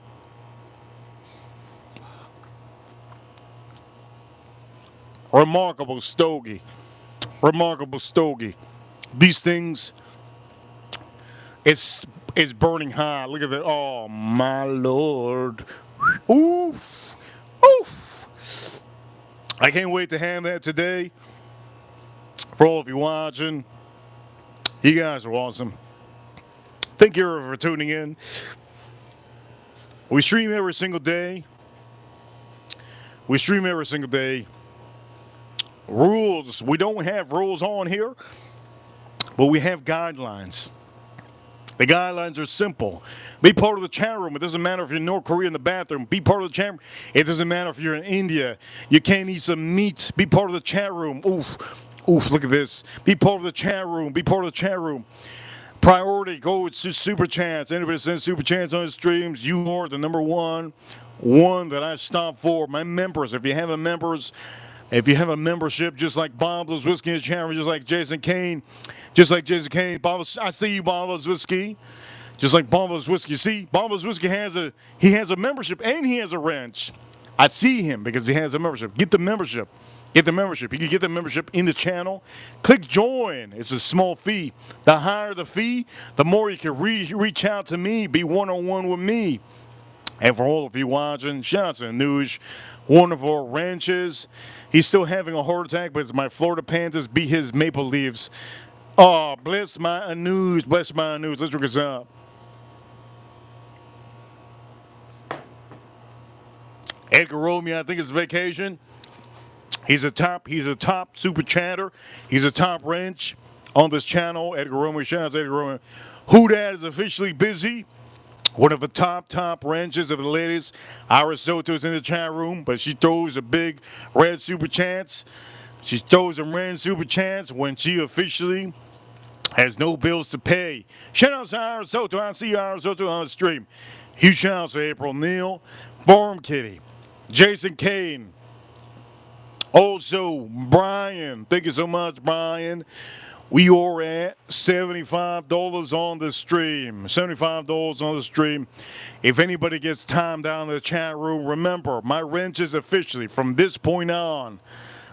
S1: Remarkable stogie. These things, it's burning hot. Look at that. Oh, my Lord. Oof. I can't wait to have that today. For all of you watching, you guys are awesome. Thank you for tuning in. We stream every single day. Rules. We don't have rules on here, but we have guidelines. The guidelines are simple. Be part of the chat room. It doesn't matter if you're in North Korea in the bathroom. Be part of the chat room. It doesn't matter if you're in India. You can't eat some meat. Be part of the chat room. Oof. Oof, look at this. Be part of the chat room. Be part of the chat room. Priority, go to Super Chats. Anybody sends Super Chats on the streams, you are the number one that I stop for. My members, if you have a membership, just like Bob Loves Whiskey in the chat room, just like Jason Kane, Bob, I see you, Bob Loves Whiskey. Just like Bob Loves Whiskey. See, Bob Loves Whiskey has a membership and he has a wrench. I see him because he has a membership. Get the membership. Get the membership. You can get the membership in the channel. Click join. It's a small fee. The higher the fee, the more you can reach out to me, be one-on-one with me. And for all of you watching, shout out to Anuj, one of our ranches. He's still having a heart attack, but it's my Florida Panthers beat his Maple Leafs. Oh, bless my Anuj. Bless my Anuj. Let's drink this up. Edgar Romeo, I think it's vacation. He's a top super chatter. He's a top wrench on this channel. Edgar Romeo, shout out to Edgar Romeo. Who Dat is officially busy. One of the top wrenches of the ladies. Iris Soto's in the chat room, but she throws a big red super chats. She throws a red super chats when she officially has no bills to pay. Shout out to Iris Soto. I see Iris Soto on the stream. Huge shout out to April Neal, Farm Kitty, Jason Kane. Also, Brian, thank you so much, Brian. We are at $75 on the stream. $75 on the stream. If anybody gets time down in the chat room, remember, my wrenches officially, from this point on,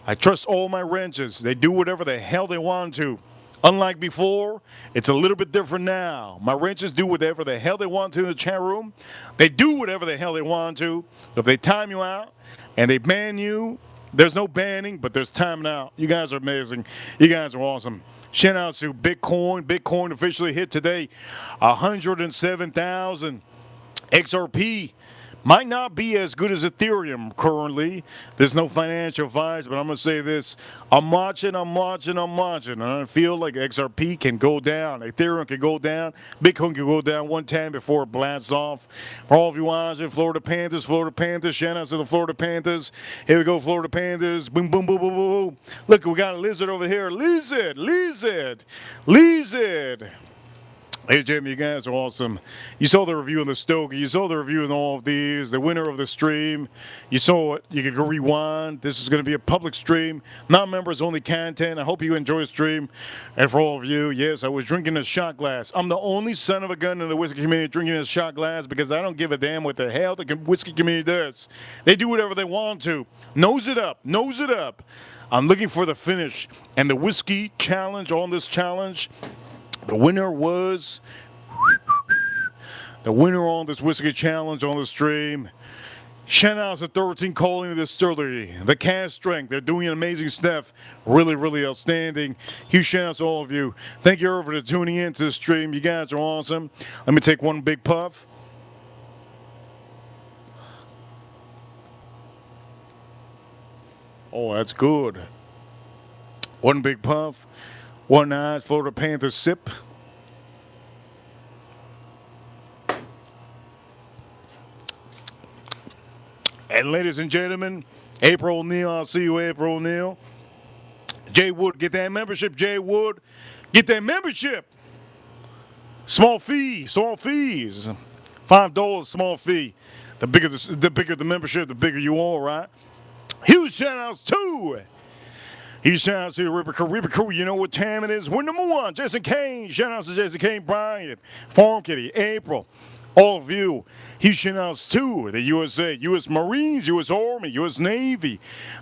S1: I trust all my wrenches. They do whatever the hell they want to. Unlike before, it's a little bit different now. My wrenches do whatever the hell they want to in the chat room. They do whatever the hell they want to. If they time you out and they ban you, there's no banning, but there's timing out. You guys are amazing. You guys are awesome. Shout out to Bitcoin. Bitcoin officially hit today 107,000. XRP might not be as good as Ethereum currently. There's no financial advice, but I'm going to say this. I'm watching. And I feel like XRP can go down. Ethereum can go down. Bitcoin can go down one time before it blasts off. For all of you watching, Florida Panthers. Shout out to the Florida Panthers. Here we go, Florida Panthers. Boom, boom, boom, boom, boom. Look, we got a lizard over here. Lizard. Hey, Jamie, you guys are awesome. You saw the review on the Stogie. You saw the review on all of these. The winner of the stream. You saw it. You can go rewind. This is going to be a public stream. Non-members only content. I hope you enjoy the stream. And for all of you, yes, I was drinking a shot glass. I'm the only son of a gun in the whiskey community drinking a shot glass because I don't give a damn what the hell the whiskey community does. They do whatever they want to. Nose it up. I'm looking for the finish. And the whiskey challenge on this challenge, the winner on this whiskey challenge on the stream. Shout out to 13 Calling the Distillery, the Cast Strength. They're doing amazing stuff. Really outstanding. Huge shout out to all of you. Thank you for tuning in to the stream. You guys are awesome. Let me take one big puff. Oh, that's good. One big puff. One nice Florida Panther sip. And ladies and gentlemen, April O'Neil, I'll see you, April O'Neil. Jay Wood, get that membership, Jay Wood. Get that membership. Small fees. $5 small fee. The bigger the membership, the bigger you are, right? Huge shout outs too. Huge shout out to Ripper Crew. You know what time it is. We're number one. Jason Kane. Shout out to Jason Kane, Brian, Farm Kitty, April. All of you. Huge shout outs to the USA, U.S. Marines, U.S. Army, U.S. Navy,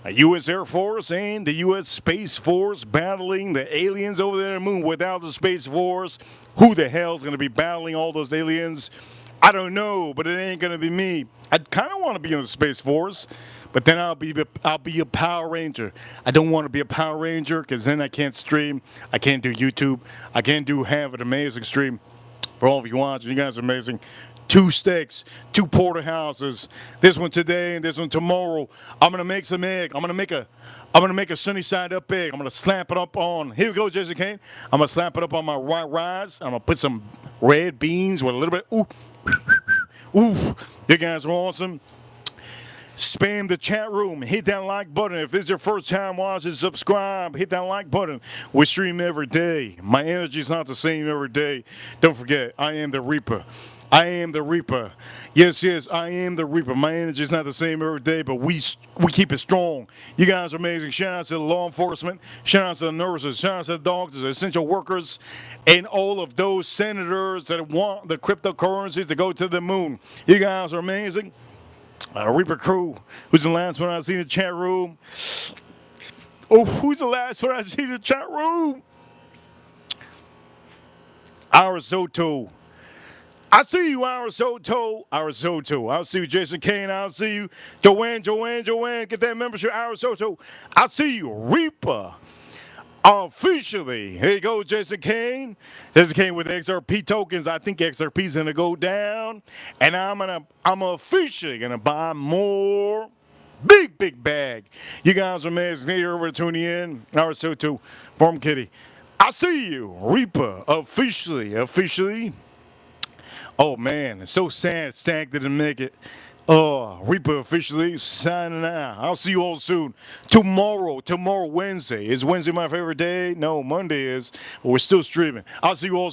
S1: U.S. Air Force, and the U.S. Space Force battling the aliens over there on the moon. Without the Space Force, who the hell is going to be battling all those aliens? I don't know, but it ain't going to be me. I kind of want to be in the Space Force. But then I'll be a Power Ranger. I don't want to be a Power Ranger because then I can't stream. I can't do YouTube. I can't have an amazing stream. For all of you watching, you guys are amazing. 2 steaks, 2 porterhouses. This one today and this one tomorrow. I'm gonna make some egg. I'm gonna make a sunny side up egg. I'm gonna slap it up on. Here we go, Jason Kane. I'm gonna slap it up on my white rice. I'm gonna put some red beans with a little bit. Oof. You guys are awesome. Spam the chat room. Hit that like button. If this is your first time watching, subscribe. Hit that like button. We stream every day. My energy's not the same every day. Don't forget, I am the Reaper. I am the Reaper. Yes, I am the Reaper. My energy's not the same every day, but we keep it strong. You guys are amazing. Shout out to the law enforcement. Shout out to the nurses. Shout out to the doctors, the essential workers, and all of those senators that want the cryptocurrencies to go to the moon. You guys are amazing. Reaper crew, who's the last one I see in the chat room? Oh, who's the last one I see in the chat room? Arisoto. I see you, Arisoto. Arisoto. I'll see you, Jason Kane. I'll see you, Joanne. Get that membership, Arisoto. I'll see you, Reaper. Officially, here you go, Jason Kane. Jason Kane with XRP tokens. I think XRP's gonna go down, and I'm officially gonna buy more. Big bag. You guys are amazing. Thank you for tuning in. Now so too, Farm Kitty. I see you, Reaper. Officially. Oh man, it's so sad Stag didn't make it. Reaper officially signing out. I'll see you all soon. Tomorrow, Wednesday. Is Wednesday my favorite day? No, Monday is. But we're still streaming. I'll see you all